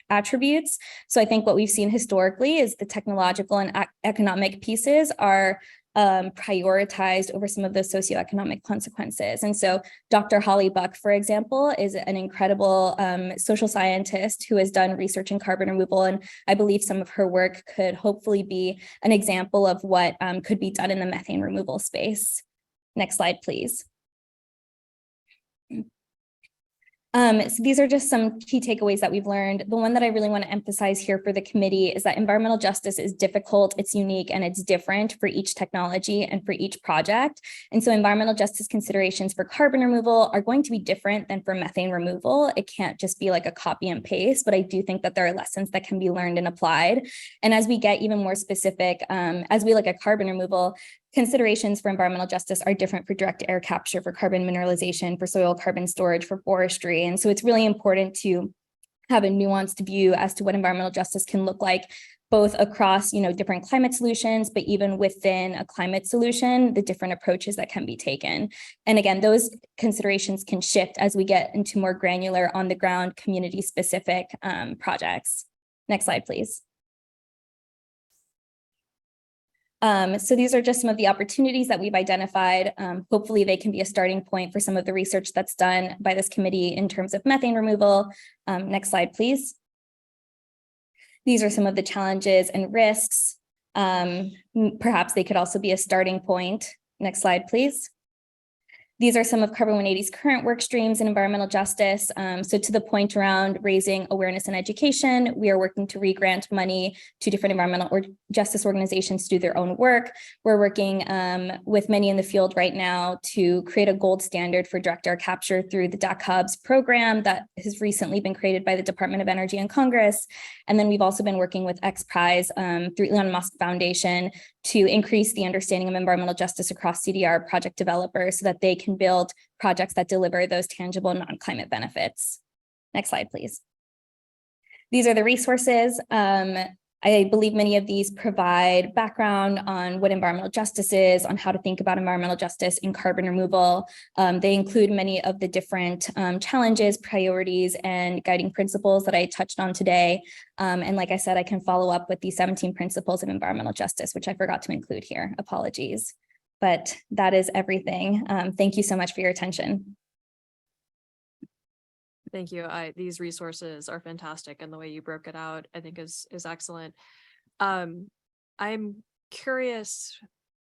Speaker 2: attributes. So I think what we've seen historically is the technological and economic pieces are prioritized over some of the socioeconomic consequences. And so Dr. Holly Buck, for example, is an incredible social scientist who has done research in carbon removal. And I believe some of her work could hopefully be an example of what could be done in the methane removal space. Next slide, please. So these are just some key takeaways that we've learned. The one that I really want to emphasize here for the committee is that environmental justice is difficult, it's unique, and it's different for each technology and for each project. And so environmental justice considerations for carbon removal are going to be different than for methane removal. It can't just be like a copy and paste, but I do think that there are lessons that can be learned and applied. And as we get even more specific, as we look at carbon removal, considerations for environmental justice are different for direct air capture, for carbon mineralization, for soil carbon storage, for forestry. And so it's really important to have a nuanced view as to what environmental justice can look like, both across, different climate solutions, but even within a climate solution, the different approaches that can be taken. And again, those considerations can shift as we get into more granular, on the ground, community specific projects. Next slide, please. So these are just some of the opportunities that we've identified. Hopefully they can be a starting point for some of the research that's done by this committee in terms of methane removal. Next slide, please. These are some of the challenges and risks. Perhaps they could also be a starting point. Next slide, please. These are some of Carbon 180's current work streams in environmental justice. So to the point around raising awareness and education, we are working to re-grant money to different environmental justice organizations to do their own work. We're working with many in the field right now to create a gold standard for direct air capture through the DAC Hubs program that has recently been created by the Department of Energy and Congress. And then we've also been working with X Prize through Elon Musk Foundation to increase the understanding of environmental justice across CDR project developers so that they can build projects that deliver those tangible non-climate benefits. Next slide, please. These are the resources. I believe many of these provide background on what environmental justice is, on how to think about environmental justice in carbon removal. They include many of the different challenges, priorities, and guiding principles that I touched on today. And like I said, I can follow up with the 17 principles of environmental justice, which I forgot to include here. Apologies. But that is everything. Thank you so much for your attention.
Speaker 1: Thank you. These resources are fantastic, and the way you broke it out, I think, is excellent. I'm curious,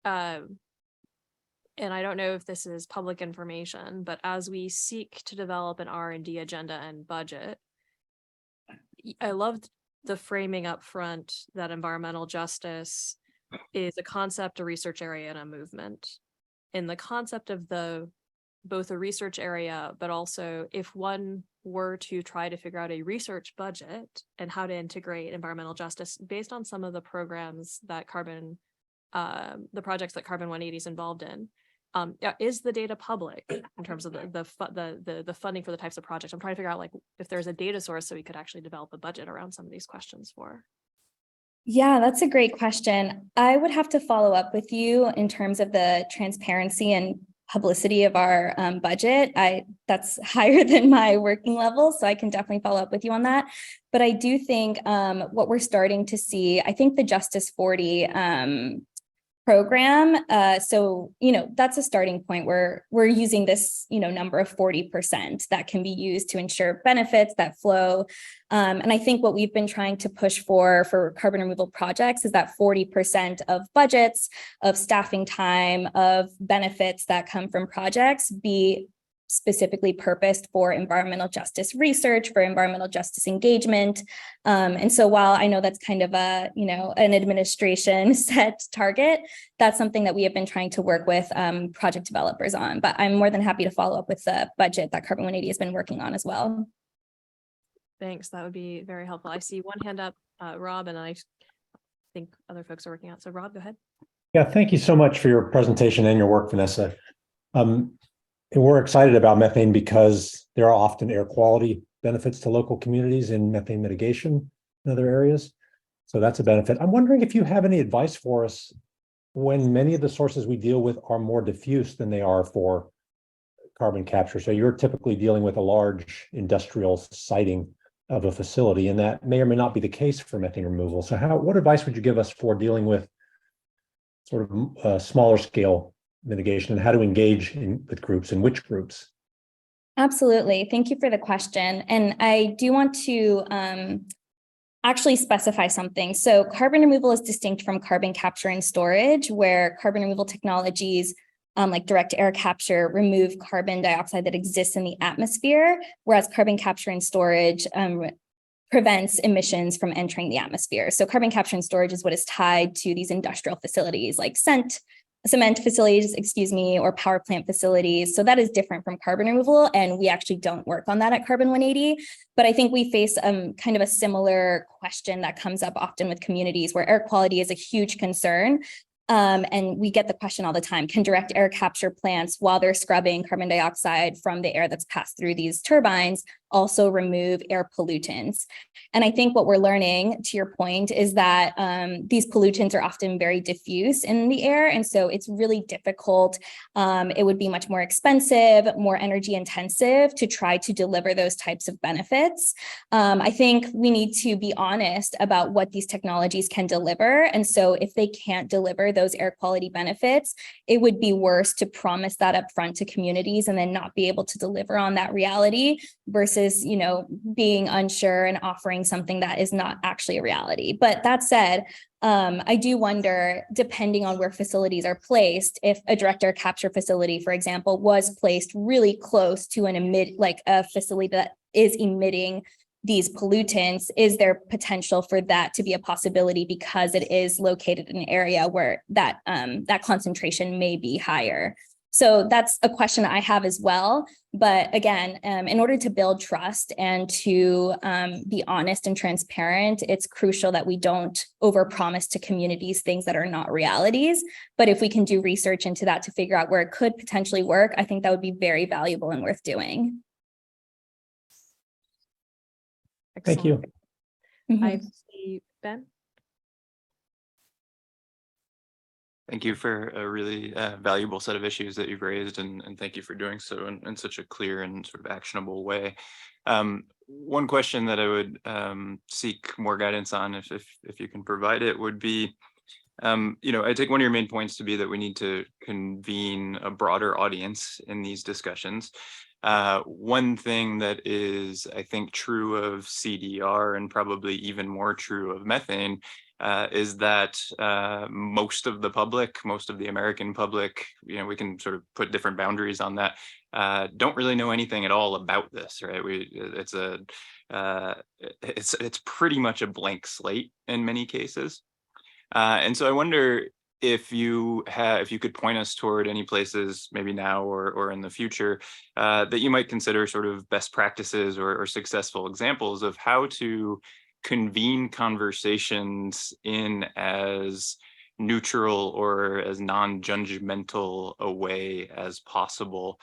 Speaker 1: and I don't know if this is public information, but as we seek to develop an R&D agenda and budget, I loved the framing up front that environmental justice is a concept, a research area, and a movement. In the concept of both a research area, but also if one were to try to figure out a research budget and how to integrate environmental justice based on some of the programs that the projects that Carbon 180 is involved in, is the data public in terms of the funding for the types of projects? I'm trying to figure out like if there's a data source so we could actually develop a budget around some of these questions for.
Speaker 2: Yeah, that's a great question. I would have to follow up with you in terms of the transparency and publicity of our budget. That's higher than my working level, so I can definitely follow up with you on that. But I do think what we're starting to see, I think the Justice 40 program, so that's a starting point where we're using this number of 40% that can be used to ensure benefits that flow. And I think what we've been trying to push for carbon removal projects is that 40% of budgets, of staffing time, of benefits that come from projects be specifically purposed for environmental justice research, for environmental justice engagement. And so while I know that's kind of an administration set target, that's something that we have been trying to work with project developers on. But I'm more than happy to follow up with the budget that Carbon 180 has been working on as well.
Speaker 1: Thanks, that would be very helpful. I see one hand up, Rob, and I think other folks are working out. So Rob, go ahead.
Speaker 13: Yeah, thank you so much for your presentation and your work, Vanessa. And we're excited about methane because there are often air quality benefits to local communities in methane mitigation in other areas. So that's a benefit. I'm wondering if you have any advice for us when many of the sources we deal with are more diffuse than they are for carbon capture. So you're typically dealing with a large industrial siting of a facility, and that may or may not be the case for methane removal. So what advice would you give us for dealing with sort of smaller scale mitigation and how to engage with groups and which groups?
Speaker 2: Absolutely. Thank you for the question. And I do want to actually specify something. So carbon removal is distinct from carbon capture and storage, where carbon removal technologies like direct air capture remove carbon dioxide that exists in the atmosphere, whereas carbon capture and storage prevents emissions from entering the atmosphere. So carbon capture and storage is what is tied to these industrial facilities like cement facilities, or power plant facilities. So that is different from carbon removal. And we actually don't work on that at Carbon 180. But I think we face kind of a similar question that comes up often with communities where air quality is a huge concern. And we get the question all the time, can direct air capture plants, while they're scrubbing carbon dioxide from the air that's passed through these turbines, also remove air pollutants? And I think what we're learning, to your point, is that these pollutants are often very diffuse in the air. And so it's really difficult. It would be much more expensive, more energy intensive to try to deliver those types of benefits. I think we need to be honest about what these technologies can deliver. And so if they can't deliver those air quality benefits, it would be worse to promise that up front to communities and then not be able to deliver on that reality versus, you know, being unsure and offering something that is not actually a reality. But that said, I do wonder, depending on where facilities are placed, if a direct air capture facility, for example, was placed really close to a facility that is emitting these pollutants, is there potential for that to be a possibility because it is located in an area where that concentration may be higher? So that's a question I have as well. But again, in order to build trust and to be honest and transparent, it's crucial that we don't overpromise to communities things that are not realities. But if we can do research into that to figure out where it could potentially work, I think that would be very valuable and worth doing.
Speaker 13: Thank you.
Speaker 1: I see Ben.
Speaker 5: Thank you for a really valuable set of issues that you've raised, and thank you for doing so in such a clear and sort of actionable way. One question that I would seek more guidance on, if you can provide it, would be, you know, I take one of your main points to be that we need to convene a broader audience in these discussions. One thing that is, I think, true of CDR and probably even more true of methane is that most of the public, most of the American public, you know, we can sort of put different boundaries on that, don't really know anything at all about this, right? It's pretty much a blank slate in many cases. And so I wonder if you could point us toward any places, maybe now or in the future, that you might consider sort of best practices or successful examples of how to convene conversations in as neutral or as non-judgmental a way as possible,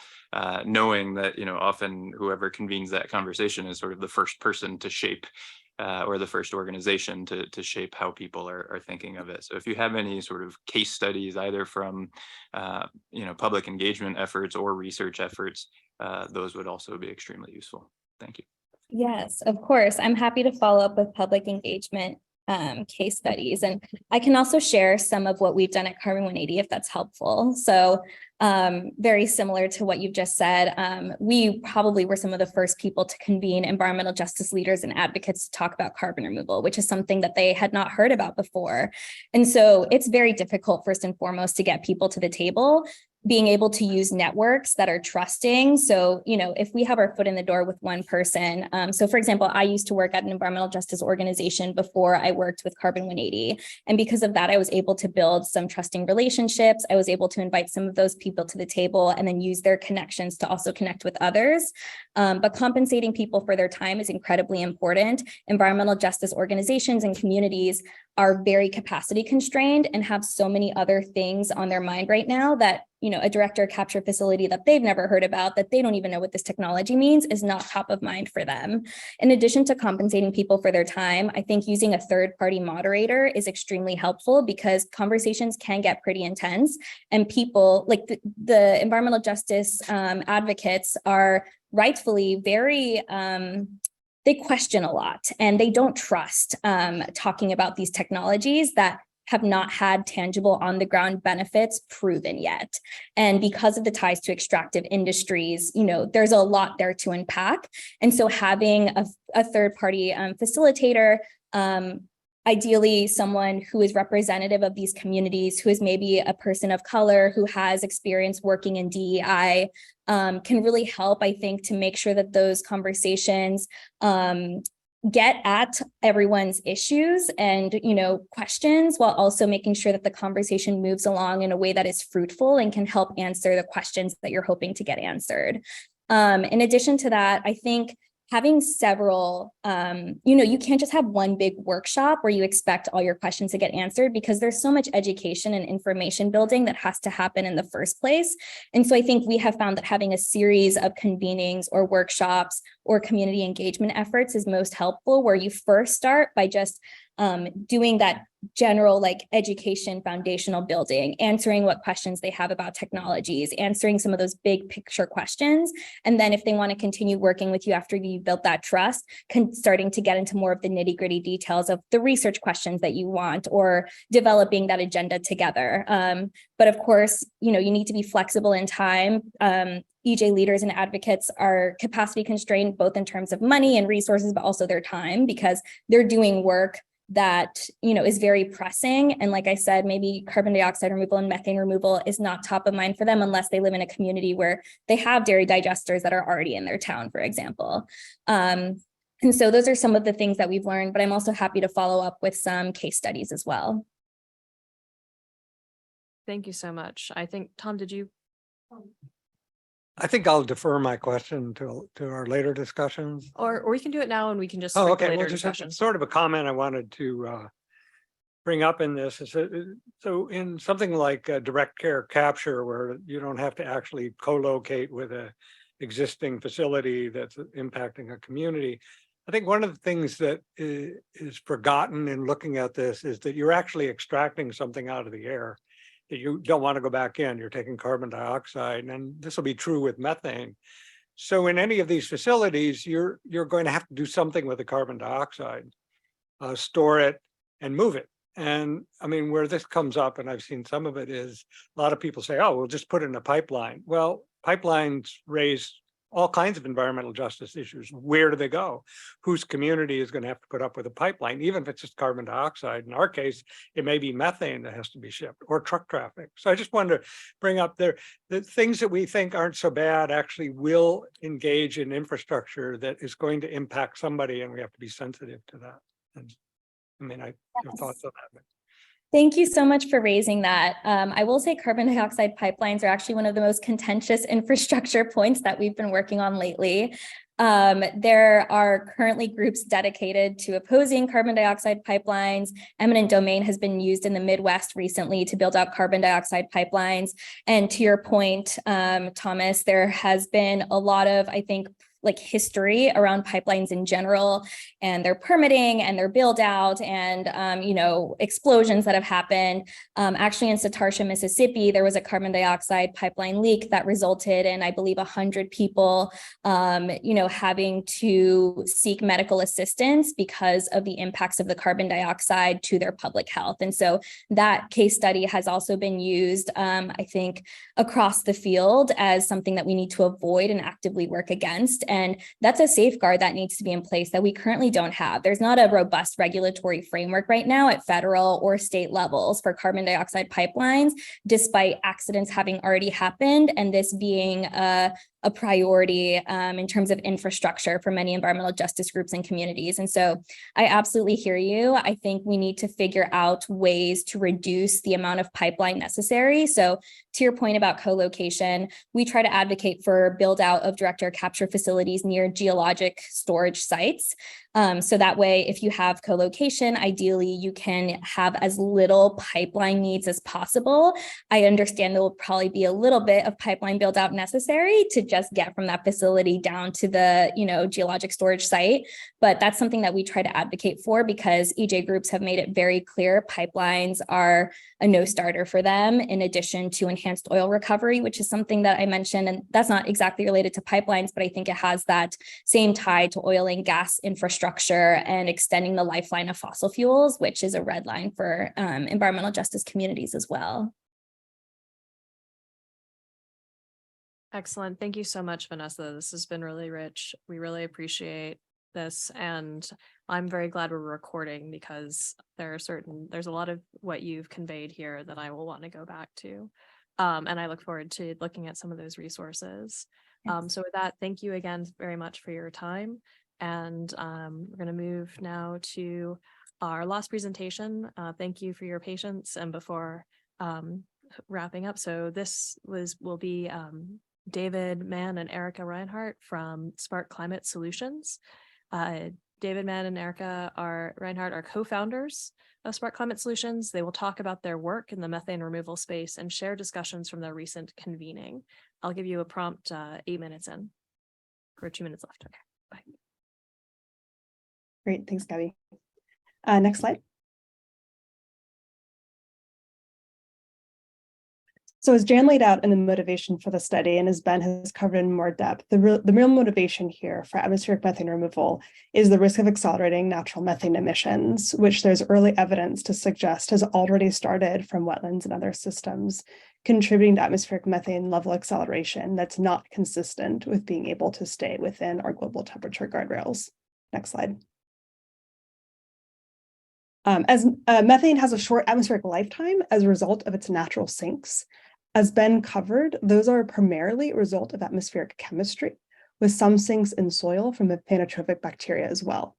Speaker 5: knowing that, you know, often whoever convenes that conversation is sort of the first person to shape or the first organization to shape how people are thinking of it. So if you have any sort of case studies, either from you know, public engagement efforts or research efforts, those would also be extremely useful. Thank you.
Speaker 2: Yes, of course. I'm happy to follow up with public engagement case studies. And I can also share some of what we've done at Carbon 180 if that's helpful. So very similar to what you've just said, we probably were some of the first people to convene environmental justice leaders and advocates to talk about carbon removal, which is something that they had not heard about before. And so it's very difficult, first and foremost, to get people to the table, being able to use networks that are trusting. So, you know, if we have our foot in the door with one person, so for example, I used to work at an environmental justice organization before I worked with Carbon 180. And because of that, I was able to build some trusting relationships. I was able to invite some of those people to the table and then use their connections to also connect with others. But compensating people for their time is incredibly important. Environmental justice organizations and communities are very capacity constrained and have so many other things on their mind right now that, you know, a direct air capture facility that they've never heard about, that they don't even know what this technology means, is not top of mind for them. In addition to compensating people for their time, I think using a third-party moderator is extremely helpful because conversations can get pretty intense, and people like the environmental justice advocates are rightfully very they question a lot and they don't trust talking about these technologies that have not had tangible on the ground benefits proven yet. And because of the ties to extractive industries, you know, there's a lot there to unpack. And so having a third party facilitator, ideally someone who is representative of these communities, who is maybe a person of color, who has experience working in DEI, can really help, I think, to make sure that those conversations get at everyone's issues and, you know, questions, while also making sure that the conversation moves along in a way that is fruitful and can help answer the questions that you're hoping to get answered. In addition to that, I think having several, you can't just have one big workshop where you expect all your questions to get answered, because there's so much education and information building that has to happen in the first place. And so I think we have found that having a series of convenings or workshops or community engagement efforts is most helpful, where you first start by just doing that general education foundational building, answering what questions they have about technologies, answering some of those big picture questions. And then if they want to continue working with you after you built that trust, starting to get into more of the nitty gritty details of the research questions that you want, or developing that agenda together. But of course, you need to be flexible in time. EJ leaders and advocates are capacity constrained, both in terms of money and resources, but also their time, because they're doing work that is very pressing. And like I said, maybe carbon dioxide removal and methane removal is not top of mind for them unless they live in a community where they have dairy digesters that are already in their town, for example. And so those are some of the things that we've learned, but I'm also happy to follow up with some case studies as well.
Speaker 1: Thank you so much. I think, Tom, did you?
Speaker 10: I think I'll defer my question to our later discussions.
Speaker 1: Or we can do it now and we can just.
Speaker 10: Oh,
Speaker 1: start the
Speaker 10: okay.
Speaker 1: later
Speaker 10: Well, just
Speaker 1: discussion.
Speaker 10: sort of a comment I wanted to bring up in this is so in something like direct care capture, where you don't have to actually co-locate with a existing facility that's impacting a community. I think one of the things that is forgotten in looking at this is that you're actually extracting something out of the air that you don't want to go back in. You're taking carbon dioxide, and this will be true with methane. So in any of these facilities, you're going to have to do something with the carbon dioxide, store it and move it. And I mean, where this comes up, and I've seen some of it, is a lot of people say, oh, we'll just put it in a pipeline. Well, pipelines raise all kinds of environmental justice issues. Where do they go? Whose community is going to have to put up with a pipeline, even if it's just carbon dioxide? In our case, it may be methane that has to be shipped, or truck traffic. So I just wanted to bring up the things that we think aren't so bad actually will engage in infrastructure that is going to impact somebody, and we have to be sensitive to that. And I mean, I have thoughts on that.
Speaker 2: Thank you so much for raising that. I will say carbon dioxide pipelines are actually one of the most contentious infrastructure points that we've been working on lately. There are currently groups dedicated to opposing carbon dioxide pipelines. Eminent domain has been used in the Midwest recently to build out carbon dioxide pipelines. And to your point, Thomas, there has been a lot of, I think, history around pipelines in general, and their permitting and their build out, and explosions that have happened. Actually in Satartia, Mississippi, there was a carbon dioxide pipeline leak that resulted in, I believe, 100 people having to seek medical assistance because of the impacts of the carbon dioxide to their public health. And so that case study has also been used, I think, across the field as something that we need to avoid and actively work against. And that's a safeguard that needs to be in place that we currently don't have. There's not a robust regulatory framework right now at federal or state levels for carbon dioxide pipelines, despite accidents having already happened, and this being a priority in terms of infrastructure for many environmental justice groups and communities. And so I absolutely hear you. I think we need to figure out ways to reduce the amount of pipeline necessary. So to your point about co-location, we try to advocate for build out of direct air capture facilities near geologic storage sites. So that way, if you have co-location, ideally you can have as little pipeline needs as possible. I understand there will probably be a little bit of pipeline build out necessary to just get from that facility down to the geologic storage site. But that's something that we try to advocate for, because EJ groups have made it very clear pipelines are a no starter for them, in addition to enhanced oil recovery, which is something that I mentioned. And that's not exactly related to pipelines, but I think it has that same tie to oil and gas infrastructure and extending the lifeline of fossil fuels, which is a red line for environmental justice communities as well.
Speaker 1: Excellent. Thank you so much, Vanessa. This has been really rich. We really appreciate this. And I'm very glad we're recording, because there's a lot of what you've conveyed here that I will want to go back to. And I look forward to looking at some of those resources. So with that, thank you again very much for your time. And we're going to move now to our last presentation. Thank you for your patience. And before wrapping up, so this will be David Mann and Erika Reinhardt from Spark Climate Solutions. David Mann and Erika Reinhardt are co-founders of Spark Climate Solutions. They will talk about their work in the methane removal space and share discussions from their recent convening. I'll give you a prompt 8 minutes in, or 2 minutes left. Okay, bye.
Speaker 3: Great, thanks, Gabby. Next slide. So as Jan laid out in the motivation for the study, and as Ben has covered in more depth, the real motivation here for atmospheric methane removal is the risk of accelerating natural methane emissions, which there's early evidence to suggest has already started from wetlands and other systems, contributing to atmospheric methane level acceleration that's not consistent with being able to stay within our global temperature guardrails. Next slide. Methane has a short atmospheric lifetime as a result of its natural sinks. As Ben covered, those are primarily a result of atmospheric chemistry, with some sinks in soil from methanotrophic bacteria as well.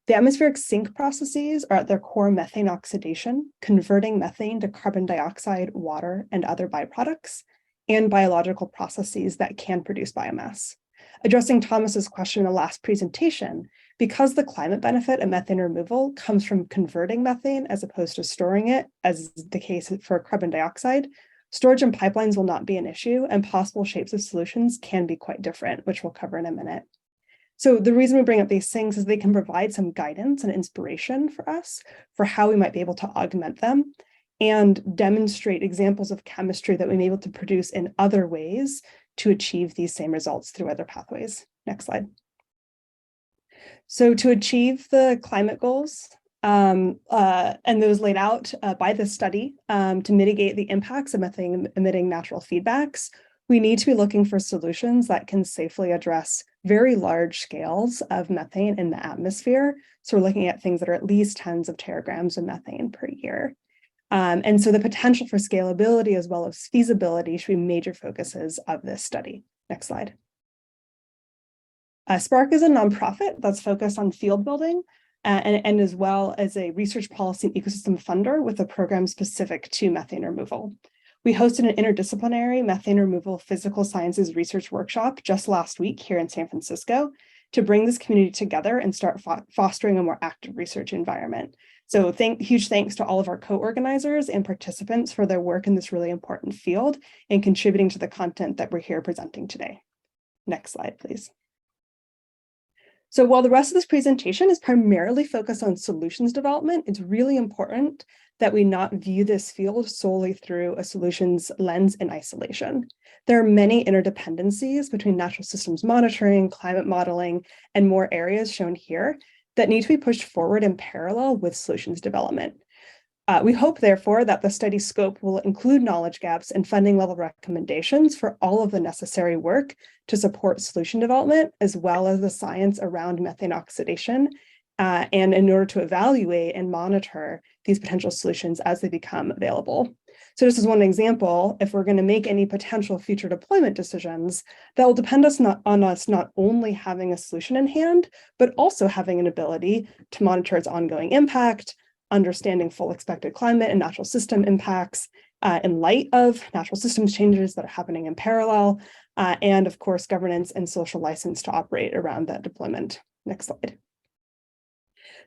Speaker 3: The atmospheric sink processes are at their core methane oxidation, converting methane to carbon dioxide, water, and other byproducts, and biological processes that can produce biomass. Addressing Thomas's question in the last presentation, because the climate benefit of methane removal comes from converting methane as opposed to storing it, as is the case for carbon dioxide, storage and pipelines will not be an issue, and possible shapes of solutions can be quite different, which we'll cover in a minute. So the reason we bring up these things is they can provide some guidance and inspiration for us for how we might be able to augment them and demonstrate examples of chemistry that we may be able to produce in other ways to achieve these same results through other pathways. Next slide. So to achieve the climate goals, and those laid out by this study to mitigate the impacts of methane emitting natural feedbacks, we need to be looking for solutions that can safely address very large scales of methane in the atmosphere. So we're looking at things that are at least tens of teragrams of methane per year. And so the potential for scalability as well as feasibility should be major focuses of this study. Next slide. Spark is a nonprofit that's focused on field building and as well as a research policy and ecosystem funder with a program specific to methane removal. We hosted an interdisciplinary methane removal physical sciences research workshop just last week here in San Francisco to bring this community together and start fostering a more active research environment. So huge thanks to all of our co-organizers and participants for their work in this really important field and contributing to the content that we're here presenting today. Next slide, please. So while the rest of this presentation is primarily focused on solutions development, it's really important that we not view this field solely through a solutions lens in isolation. There are many interdependencies between natural systems monitoring, climate modeling, and more areas shown here that need to be pushed forward in parallel with solutions development. We hope, therefore, that the study scope will include knowledge gaps and funding level recommendations for all of the necessary work to support solution development, as well as the science around methane oxidation, and in order to evaluate and monitor these potential solutions as they become available. So just as one example, if we're going to make any potential future deployment decisions, that will depend on us not only having a solution in hand, but also having an ability to monitor its ongoing impact, understanding full expected climate and natural system impacts in light of natural systems changes that are happening in parallel, and of course, governance and social license to operate around that deployment. Next slide.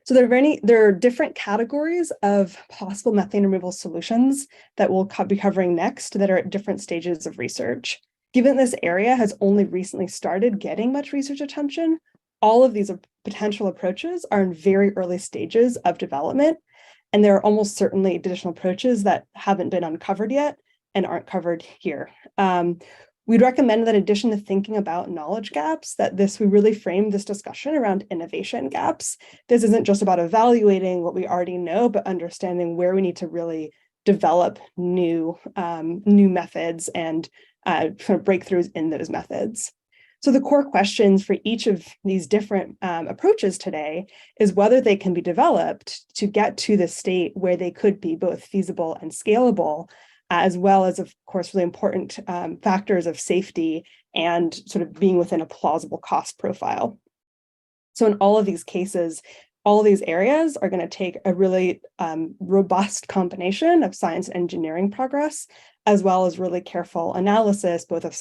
Speaker 3: So there are different categories of possible methane removal solutions that we'll be covering next that are at different stages of research. Given this area has only recently started getting much research attention, all of these potential approaches are in very early stages of development, and there are almost certainly additional approaches that haven't been uncovered yet and aren't covered here. We'd recommend that in addition to thinking about knowledge gaps, that we really frame this discussion around innovation gaps. This isn't just about evaluating what we already know, but understanding where we need to really develop new methods and kind of breakthroughs in those methods. So the core questions for each of these different approaches today is whether they can be developed to get to the state where they could be both feasible and scalable, as well as, of course, really important factors of safety and sort of being within a plausible cost profile. So in all of these cases, all of these areas are going to take a really robust combination of science and engineering progress, as well as really careful analysis, both of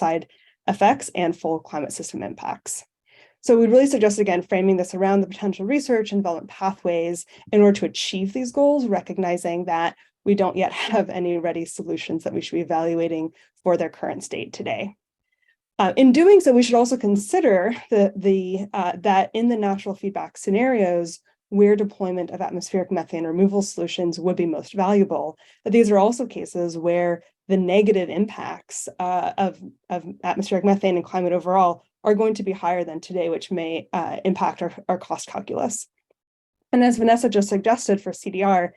Speaker 3: effects and full climate system impacts. So we really suggest, again, framing this around the potential research and development pathways in order to achieve these goals, recognizing that we don't yet have any ready solutions that we should be evaluating for their current state today. In doing so, we should also consider that in the natural feedback scenarios where deployment of atmospheric methane removal solutions would be most valuable, that these are also cases where the negative impacts of atmospheric methane and climate overall are going to be higher than today, which may impact our cost calculus. And as Vanessa just suggested for CDR,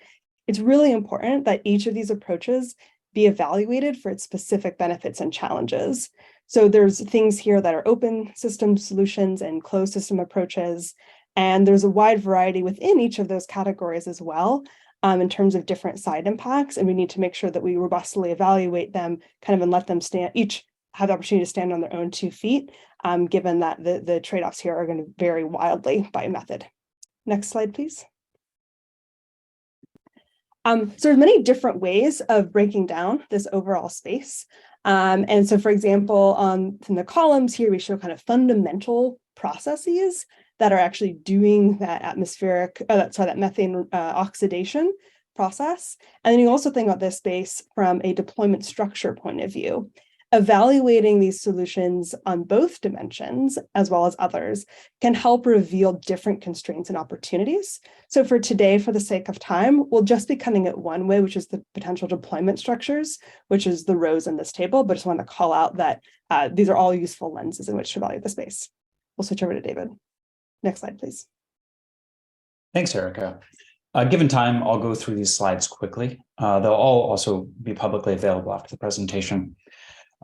Speaker 3: it's really important that each of these approaches be evaluated for its specific benefits and challenges. So there's things here that are open system solutions and closed system approaches, and there's a wide variety within each of those categories as well in terms of different side impacts, and we need to make sure that we robustly evaluate them kind of and let them each have the opportunity to stand on their own 2 feet, given that the trade-offs here are going to vary wildly by method. Next slide, please. So there's many different ways of breaking down this overall space. And so, for example, in the columns here, we show kind of fundamental processes that are actually doing that that methane oxidation process. And then you also think about this space from a deployment structure point of view. Evaluating these solutions on both dimensions, as well as others, can help reveal different constraints and opportunities. So for today, for the sake of time, we'll just be cutting it one way, which is the potential deployment structures, which is the rows in this table, but just want to call out that these are all useful lenses in which to evaluate the space. We'll switch over to David. Next slide, please.
Speaker 11: Thanks, Erika. Given time, I'll go through these slides quickly. They'll all also be publicly available after the presentation.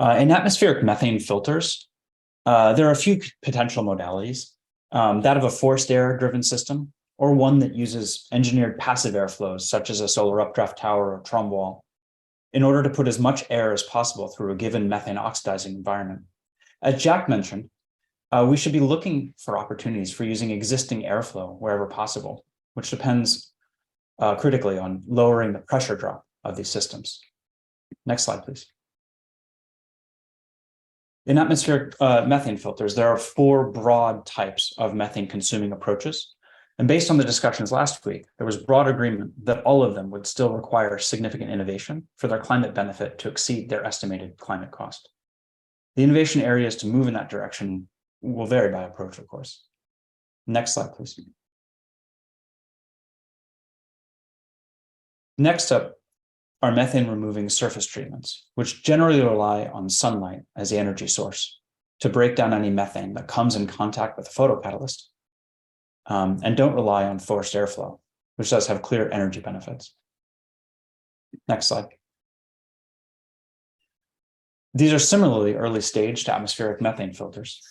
Speaker 11: In atmospheric methane filters, there are a few potential modalities, that of a forced air driven system, or one that uses engineered passive airflows, such as a solar updraft tower or trum wall, in order to put as much air as possible through a given methane oxidizing environment. As Jack mentioned, we should be looking for opportunities for using existing airflow wherever possible, which depends critically on lowering the pressure drop of these systems. Next slide, please. In atmospheric methane filters, there are 4 broad types of methane consuming approaches. And based on the discussions last week, there was broad agreement that all of them would still require significant innovation for their climate benefit to exceed their estimated climate cost. The innovation areas to move in that direction will vary by approach, of course. Next slide, please. Next up are methane removing surface treatments, which generally rely on sunlight as the energy source to break down any methane that comes in contact with a photocatalyst, and don't rely on forced airflow, which does have clear energy benefits. Next slide. These are similarly early stage to atmospheric methane filters,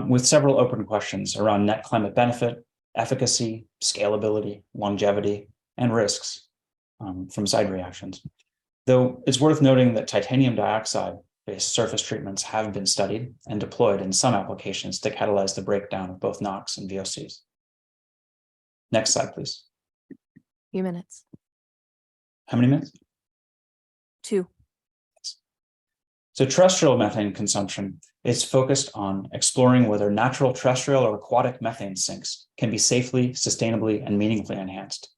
Speaker 11: with several open questions around net climate benefit, efficacy, scalability, longevity, and risks from side reactions. Though it's worth noting that titanium dioxide-based surface treatments have been studied and deployed in some applications to catalyze the breakdown of both NOx and VOCs. Next slide, please.
Speaker 1: Few minutes.
Speaker 11: How many minutes?
Speaker 1: 2.
Speaker 11: So terrestrial methane consumption is focused on exploring whether natural terrestrial or aquatic methane sinks can be safely, sustainably, and meaningfully enhanced.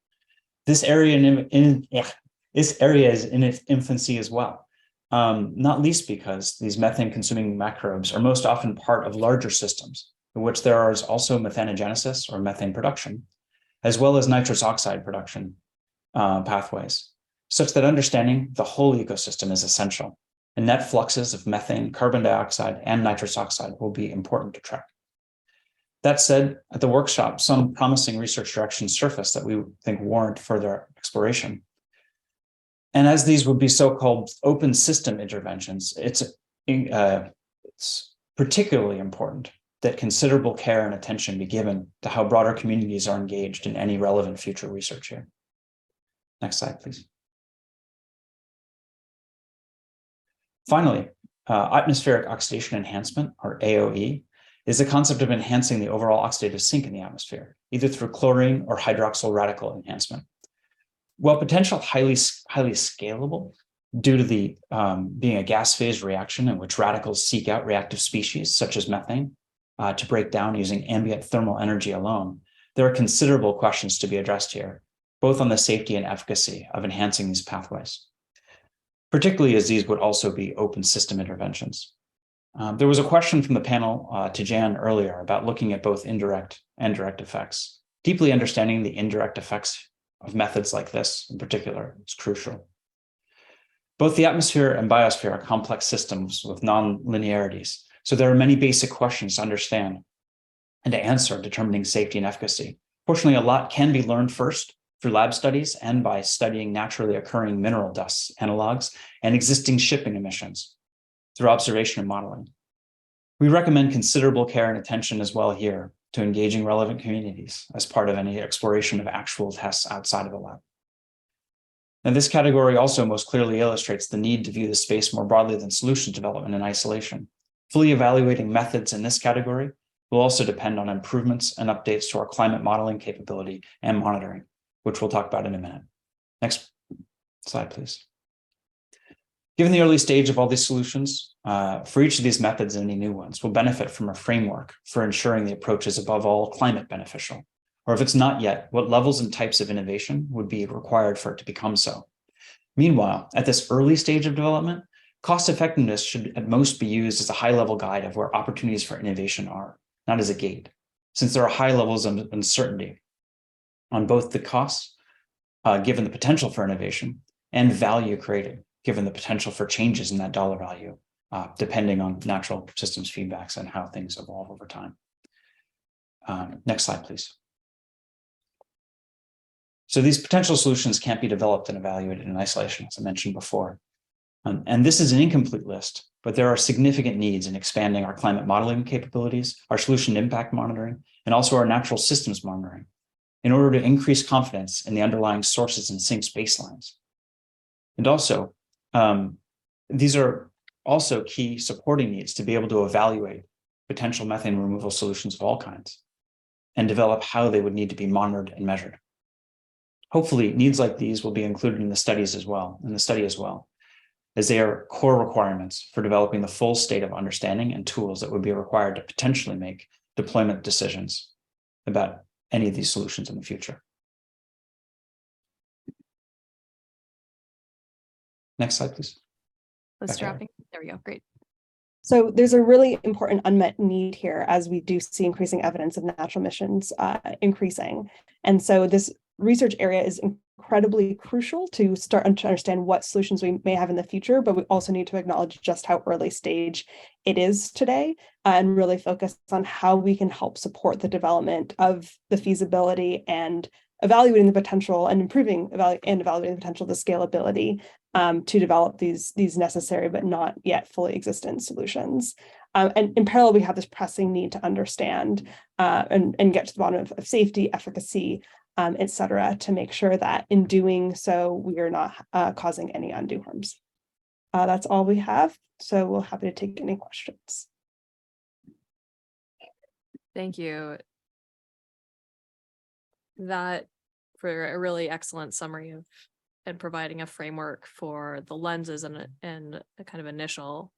Speaker 11: This area is in its infancy as well, not least because these methane-consuming microbes are most often part of larger systems in which there is also methanogenesis or methane production, as well as nitrous oxide production pathways, such that understanding the whole ecosystem is essential, and net fluxes of methane, carbon dioxide, and nitrous oxide will be important to track. That said, at the workshop, some promising research directions surfaced that we think warrant further exploration. And as these would be so-called open system interventions, it's particularly important that considerable care and attention be given to how broader communities are engaged in any relevant future research here. Next slide, please. Finally, atmospheric oxidation enhancement, or AOE, is the concept of enhancing the overall oxidative sink in the atmosphere, either through chlorine or hydroxyl radical enhancement. While potential highly scalable, due to the being a gas phase reaction in which radicals seek out reactive species such as methane to break down using ambient thermal energy alone, there are considerable questions to be addressed here, both on the safety and efficacy of enhancing these pathways, particularly as these would also be open system interventions. There was a question from the panel to Jan earlier about looking at both indirect and direct effects. Deeply understanding the indirect effects of methods like this in particular is crucial. Both the atmosphere and biosphere are complex systems with non-linearities, so there are many basic questions to understand and to answer determining safety and efficacy. Fortunately, a lot can be learned first through lab studies and by studying naturally occurring mineral dust analogs and existing shipping emissions through observation and modeling. We recommend considerable care and attention as well here to engaging relevant communities as part of any exploration of actual tests outside of the lab. Now, this category also most clearly illustrates the need to view the space more broadly than solution development in isolation. Fully evaluating methods in this category will also depend on improvements and updates to our climate modeling capability and monitoring, which we'll talk about in a minute. Next slide, please. Given the early stage of all these solutions, for each of these methods and any new ones, we'll benefit from a framework for ensuring the approach is above all climate beneficial. Or if it's not yet, what levels and types of innovation would be required for it to become so. Meanwhile, at this early stage of development, cost effectiveness should at most be used as a high-level guide of where opportunities for innovation are, not as a gate, since there are high levels of uncertainty on both the costs, given the potential for innovation, and value created, given the potential for changes in that dollar value, depending on natural systems feedbacks and how things evolve over time. Next slide, please. So these potential solutions can't be developed and evaluated in isolation, as I mentioned before. And this is an incomplete list, but there are significant needs in expanding our climate modeling capabilities, our solution impact monitoring, and also our natural systems monitoring in order to increase confidence in the underlying sources and sinks baselines. And also, these are also key supporting needs to be able to evaluate potential methane removal solutions of all kinds and develop how they would need to be monitored and measured. Hopefully, needs like these will be included in the study as well, as they are core requirements for developing the full state of understanding and tools that would be required to potentially make deployment decisions about any of these solutions in the future. Next slide, please.
Speaker 1: Strapping. There we go. Great.
Speaker 3: So there's a really important unmet need here as we do see increasing evidence of natural emissions increasing. And so this research area is incredibly crucial to start to understand what solutions we may have in the future, but we also need to acknowledge just how early stage it is today and really focus on how we can help support the development of the feasibility and evaluating the potential and evaluating the potential, the scalability to develop these necessary but not yet fully existent solutions. And in parallel, we have this pressing need to understand and get to the bottom of safety, efficacy, et cetera, to make sure that in doing so, we are not causing any undue harms. That's all we have. So we're happy to take any questions.
Speaker 1: Thank you. That for a really excellent summary of and providing a framework for the lenses and a kind of initial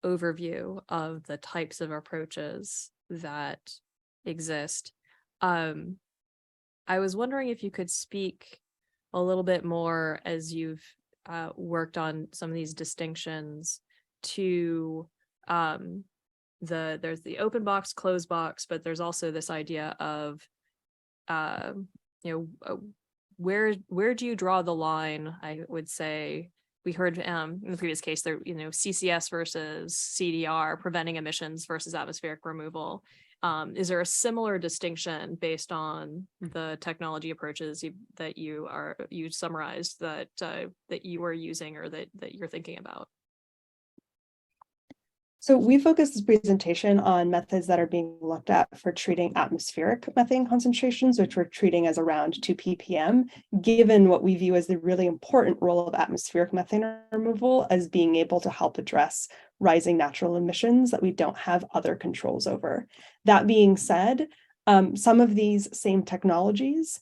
Speaker 1: overview of the types of approaches that exist. I was wondering if you could speak a little bit more as you've worked on some of these distinctions to there's the open box, closed box, but there's also this idea of where do you draw the line? I would say we heard in the previous case there, CCS versus CDR, preventing emissions versus atmospheric removal. Is there a similar distinction based on the technology approaches that you summarized that you are using or that you're thinking about?
Speaker 3: So we focus this presentation on methods that are being looked at for treating atmospheric methane concentrations, which we're treating as around 2 ppm, given what we view as the really important role of atmospheric methane removal as being able to help address rising natural emissions that we don't have other controls over. That being said, some of these same technologies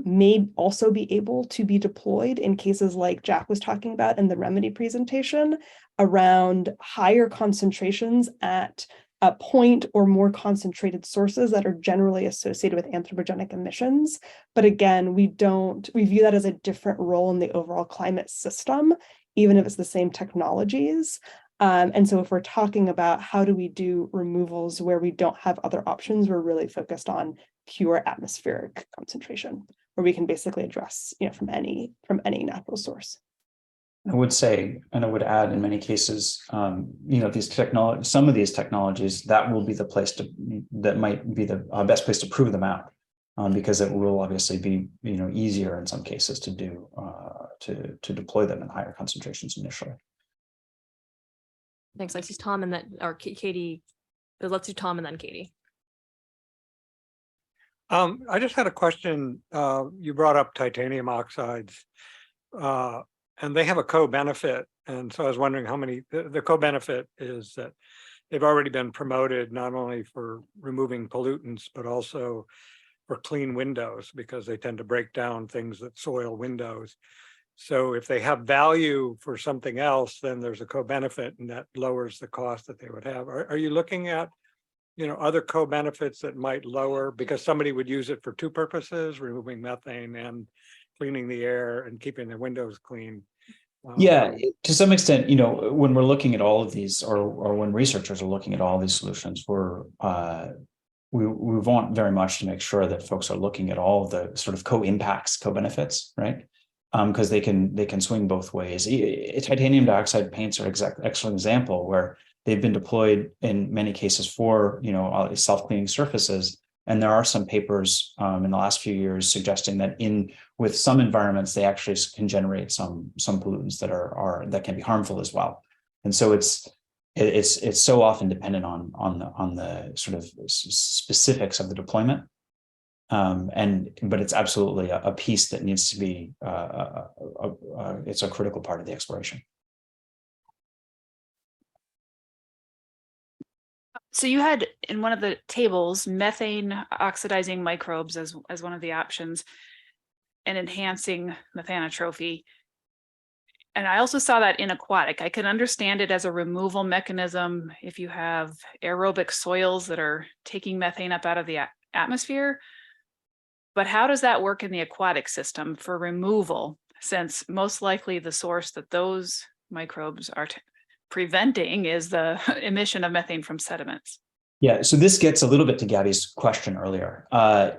Speaker 3: may also be able to be deployed in cases like Jack was talking about in the remedy presentation around higher concentrations at a point or more concentrated sources that are generally associated with anthropogenic emissions. But again, we view that as a different role in the overall climate system, even if it's the same technologies. And so if we're talking about how do we do removals where we don't have other options, we're really focused on pure atmospheric concentration, where we can basically address, from any natural source.
Speaker 11: I would say, and I would add, in many cases, some of these technologies, that will be the place that might be the best place to prove them out, because it will obviously be, easier in some cases to do, to deploy them in higher concentrations initially.
Speaker 1: Thanks. I see Tom and then, or Katie. Let's do Tom and then Katie.
Speaker 10: I just had a question. You brought up titanium oxides, and they have a co-benefit. And so I was wondering how many, the co-benefit is that they've already been promoted not only for removing pollutants, but also for clean windows, because they tend to break down things that soil windows. So if they have value for something else, then there's a co-benefit, and that lowers the cost that they would have. Are you looking at, other co-benefits that might lower, because somebody would use it for two purposes, removing methane and cleaning the air and keeping their windows clean?
Speaker 11: Yeah, to some extent, when we're looking at all of these, or when researchers are looking at all these solutions, we want very much to make sure that folks are looking at all of the sort of co-impacts, co-benefits, right? Because they can swing both ways. Titanium dioxide paints are excellent example where they've been deployed in many cases for self-cleaning surfaces, and there are some papers in the last few years suggesting that with some environments they actually can generate some pollutants that can be harmful as well. And so it's so often dependent on the sort of specifics of the deployment. But it's absolutely a piece that needs to be, it's a critical part of the exploration.
Speaker 8: So you had in one of the tables, methane oxidizing microbes as one of the options and enhancing methanotrophy. And I also saw that in aquatic. I can understand it as a removal mechanism if you have aerobic soils that are taking methane up out of the atmosphere. But how does that work in the aquatic system for removal, since most likely the source that those microbes are preventing is the emission of methane from sediments?
Speaker 11: Yeah, so this gets a little bit to Gabby's question earlier.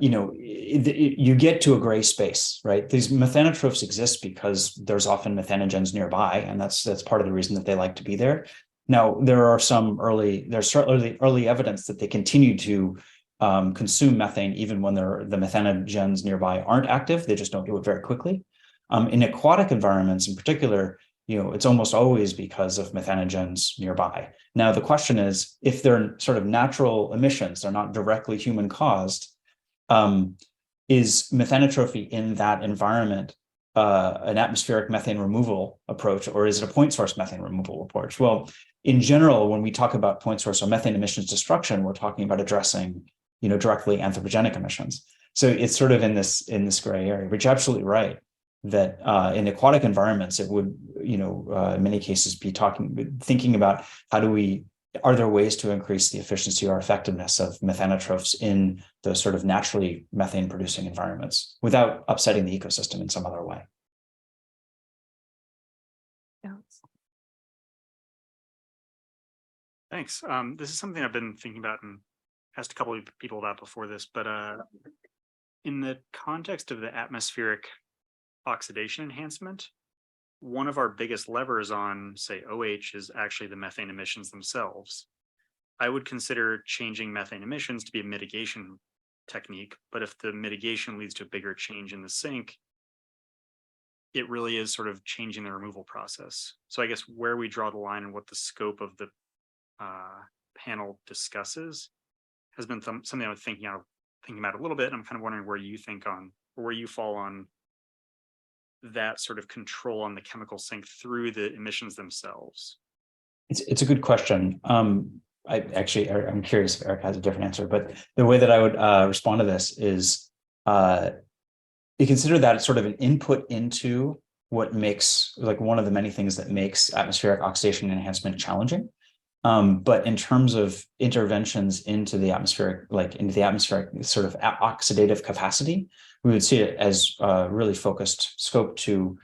Speaker 11: You get to a gray space, right? These methanotrophs exist because there's often methanogens nearby, and that's part of the reason that they like to be there. Now, there's certainly early evidence that they continue to consume methane even when the methanogens nearby aren't active. They just don't do it very quickly. In aquatic environments in particular, it's almost always because of methanogens nearby. Now, the question is, if they're sort of natural emissions, they're not directly human caused, is methanotrophy in that environment an atmospheric methane removal approach, or is it a point source methane removal approach? Well, in general, when we talk about point source or methane emissions destruction, we're talking about addressing directly anthropogenic emissions. So it's sort of in this gray area, but you're absolutely right that in aquatic environments, it would, in many cases be thinking about are there ways to increase the efficiency or effectiveness of methanotrophs in those sort of naturally methane producing environments without upsetting the ecosystem in some other way?
Speaker 4: Thanks. This is something I've been thinking about and asked a couple of people about before this, but in the context of the atmospheric oxidation enhancement, one of our biggest levers on, say, OH is actually the methane emissions themselves. I would consider changing methane emissions to be a mitigation technique, but if the mitigation leads to a bigger change in the sink, it really is sort of changing the removal process. So I guess where we draw the line and what the scope of the panel discusses has been something I was thinking about a little bit. And I'm kind of wondering where you fall on that sort of control on the chemical sink through the emissions themselves.
Speaker 11: It's a good question. I'm curious if Erika has a different answer, but the way that I would respond to this is you consider that sort of an input into what makes, like, one of the many things that makes atmospheric oxidation enhancement challenging. But in terms of interventions into the atmospheric, sort of oxidative capacity, we would see it as really focused scope to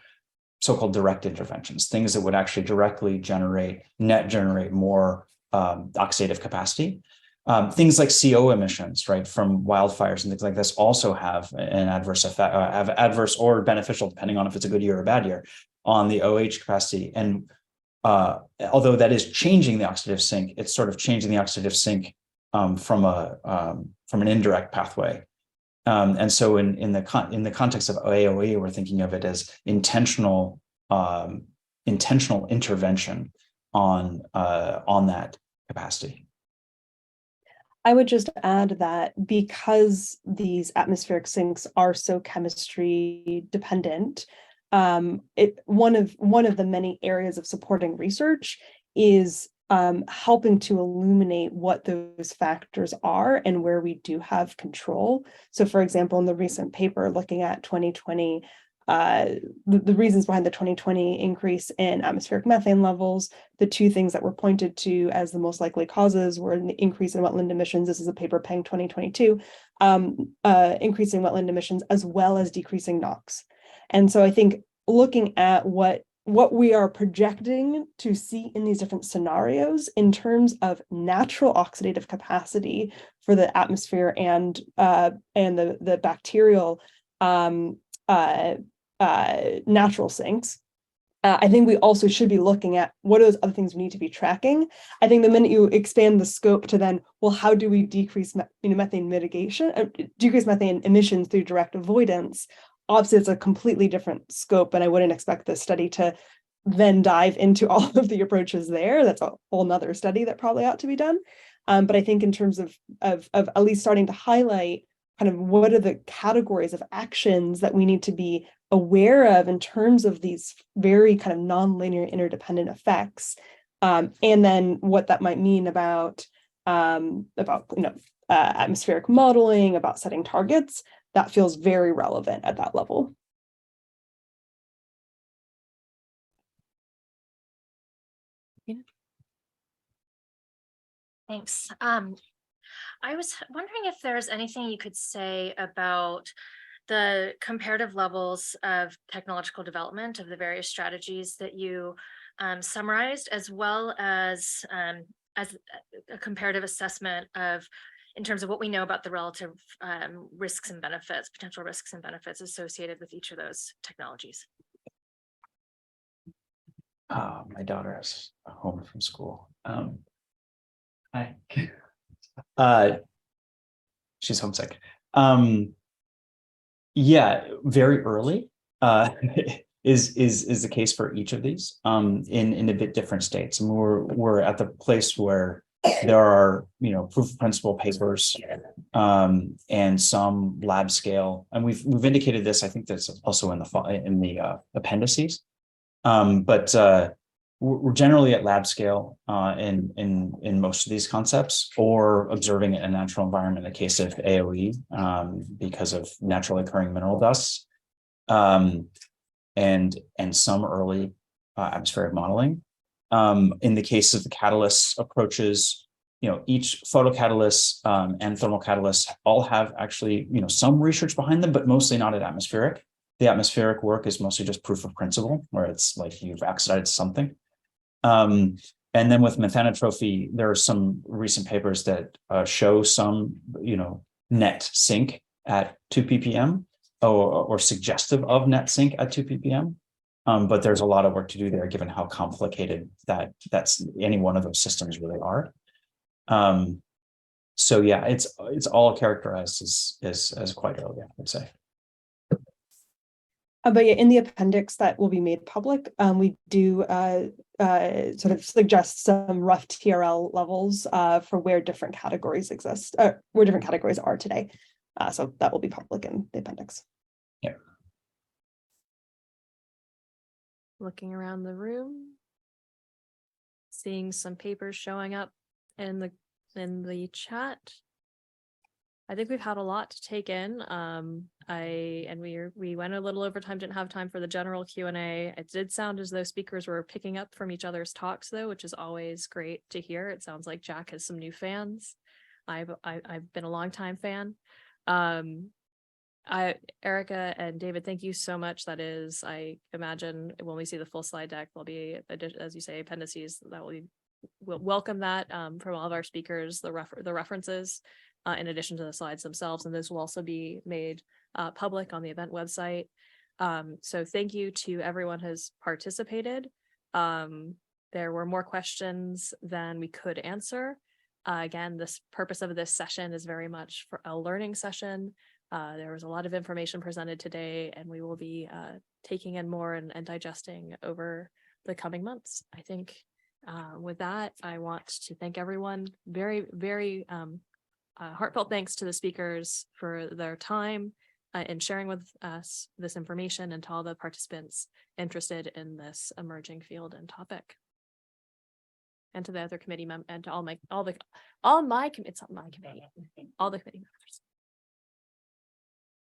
Speaker 11: so-called direct interventions, things that would actually directly generate more oxidative capacity. Things like CO emissions, right, from wildfires and things like this also have an adverse effect, have adverse or beneficial, depending on if it's a good year or a bad year, on the OH capacity. And although that is changing the oxidative sink, it's sort of changing the oxidative sink from an indirect pathway. And so in the context of AOE, we're thinking of it as intentional intervention on that capacity.
Speaker 3: I would just add that because these atmospheric sinks are so chemistry dependent, one of the many areas of supporting research is helping to illuminate what those factors are and where we do have control. So, for example, in the recent paper looking at 2020, the reasons behind the 2020 increase in atmospheric methane levels, the two things that were pointed to as the most likely causes were an increase in wetland emissions. This is a paper Peng 2022, increasing wetland emissions as well as decreasing NOx. And so I think looking at what we are projecting to see in these different scenarios in terms of natural oxidative capacity for the atmosphere and the bacterial natural sinks, I think we also should be looking at what are those other things we need to be tracking. I think the minute you expand the scope to then, well, how do we decrease methane mitigation, decrease methane emissions through direct avoidance? Obviously, it's a completely different scope, and I wouldn't expect this study to then dive into all of the approaches there. That's a whole nother study that probably ought to be done. But I think in terms of at least starting to highlight kind of what are the categories of actions that we need to be aware of in terms of these very kind of nonlinear interdependent effects, and then what that might mean about atmospheric modeling, about setting targets, that feels very relevant at that level.
Speaker 9: Thanks. I was wondering if there's anything you could say about the comparative levels of technological development of the various strategies that you summarized, as well as a comparative assessment of, in terms of what we know about the relative risks and benefits, potential risks and benefits associated with each of those technologies.
Speaker 11: My daughter is home from school. She's homesick. Yeah, very early is the case for each of these in a bit different states. And we're at the place where there are, proof of principle papers and some lab scale, and we've indicated this. I think that's also in the appendices. But we're generally at lab scale in most of these concepts, or observing it in a natural environment in the case of AOE because of naturally occurring mineral dusts, and some early atmospheric modeling. In the case of the catalyst approaches, each photocatalyst and thermal catalysts all have actually some research behind them, but mostly not at atmospheric. The atmospheric work is mostly just proof of principle, where it's like you've oxidized something. And then with methanotrophy, there are some recent papers that show some, net sink at 2 ppm or suggestive of net sink at 2 ppm. But there's a lot of work to do there, given how complicated that's any one of those systems really are. So yeah, it's all characterized as quite early, I would say.
Speaker 3: But yeah, in the appendix that will be made public, we do sort of suggest some rough TRL levels for where different categories exist, where different categories are today. So that will be public in the appendix.
Speaker 11: Yeah.
Speaker 1: Looking around the room, seeing some papers showing up in the chat. I think we've had a lot to take in. We went a little over time, didn't have time for the general Q&A. It did sound as though speakers were picking up from each other's talks though, which is always great to hear. It sounds like Jack has some new fans. I've been a long time fan. Erika and David, thank you so much. That is, I imagine when we see the full slide deck, there'll be, as you say, appendices that we'll welcome that from all of our speakers, the references in addition to the slides themselves, and those will also be made public on the event website. So thank you to everyone who's participated. There were more questions than we could answer. Again, this purpose of this session is very much for a learning session. There was a lot of information presented today, and we will be taking in more and digesting over the coming months. I think with that, I want to thank everyone. Very, very heartfelt thanks to the speakers for their time in sharing with us this information, and to all the participants interested in this emerging field and topic. And to the other committee members, and to all the committee members.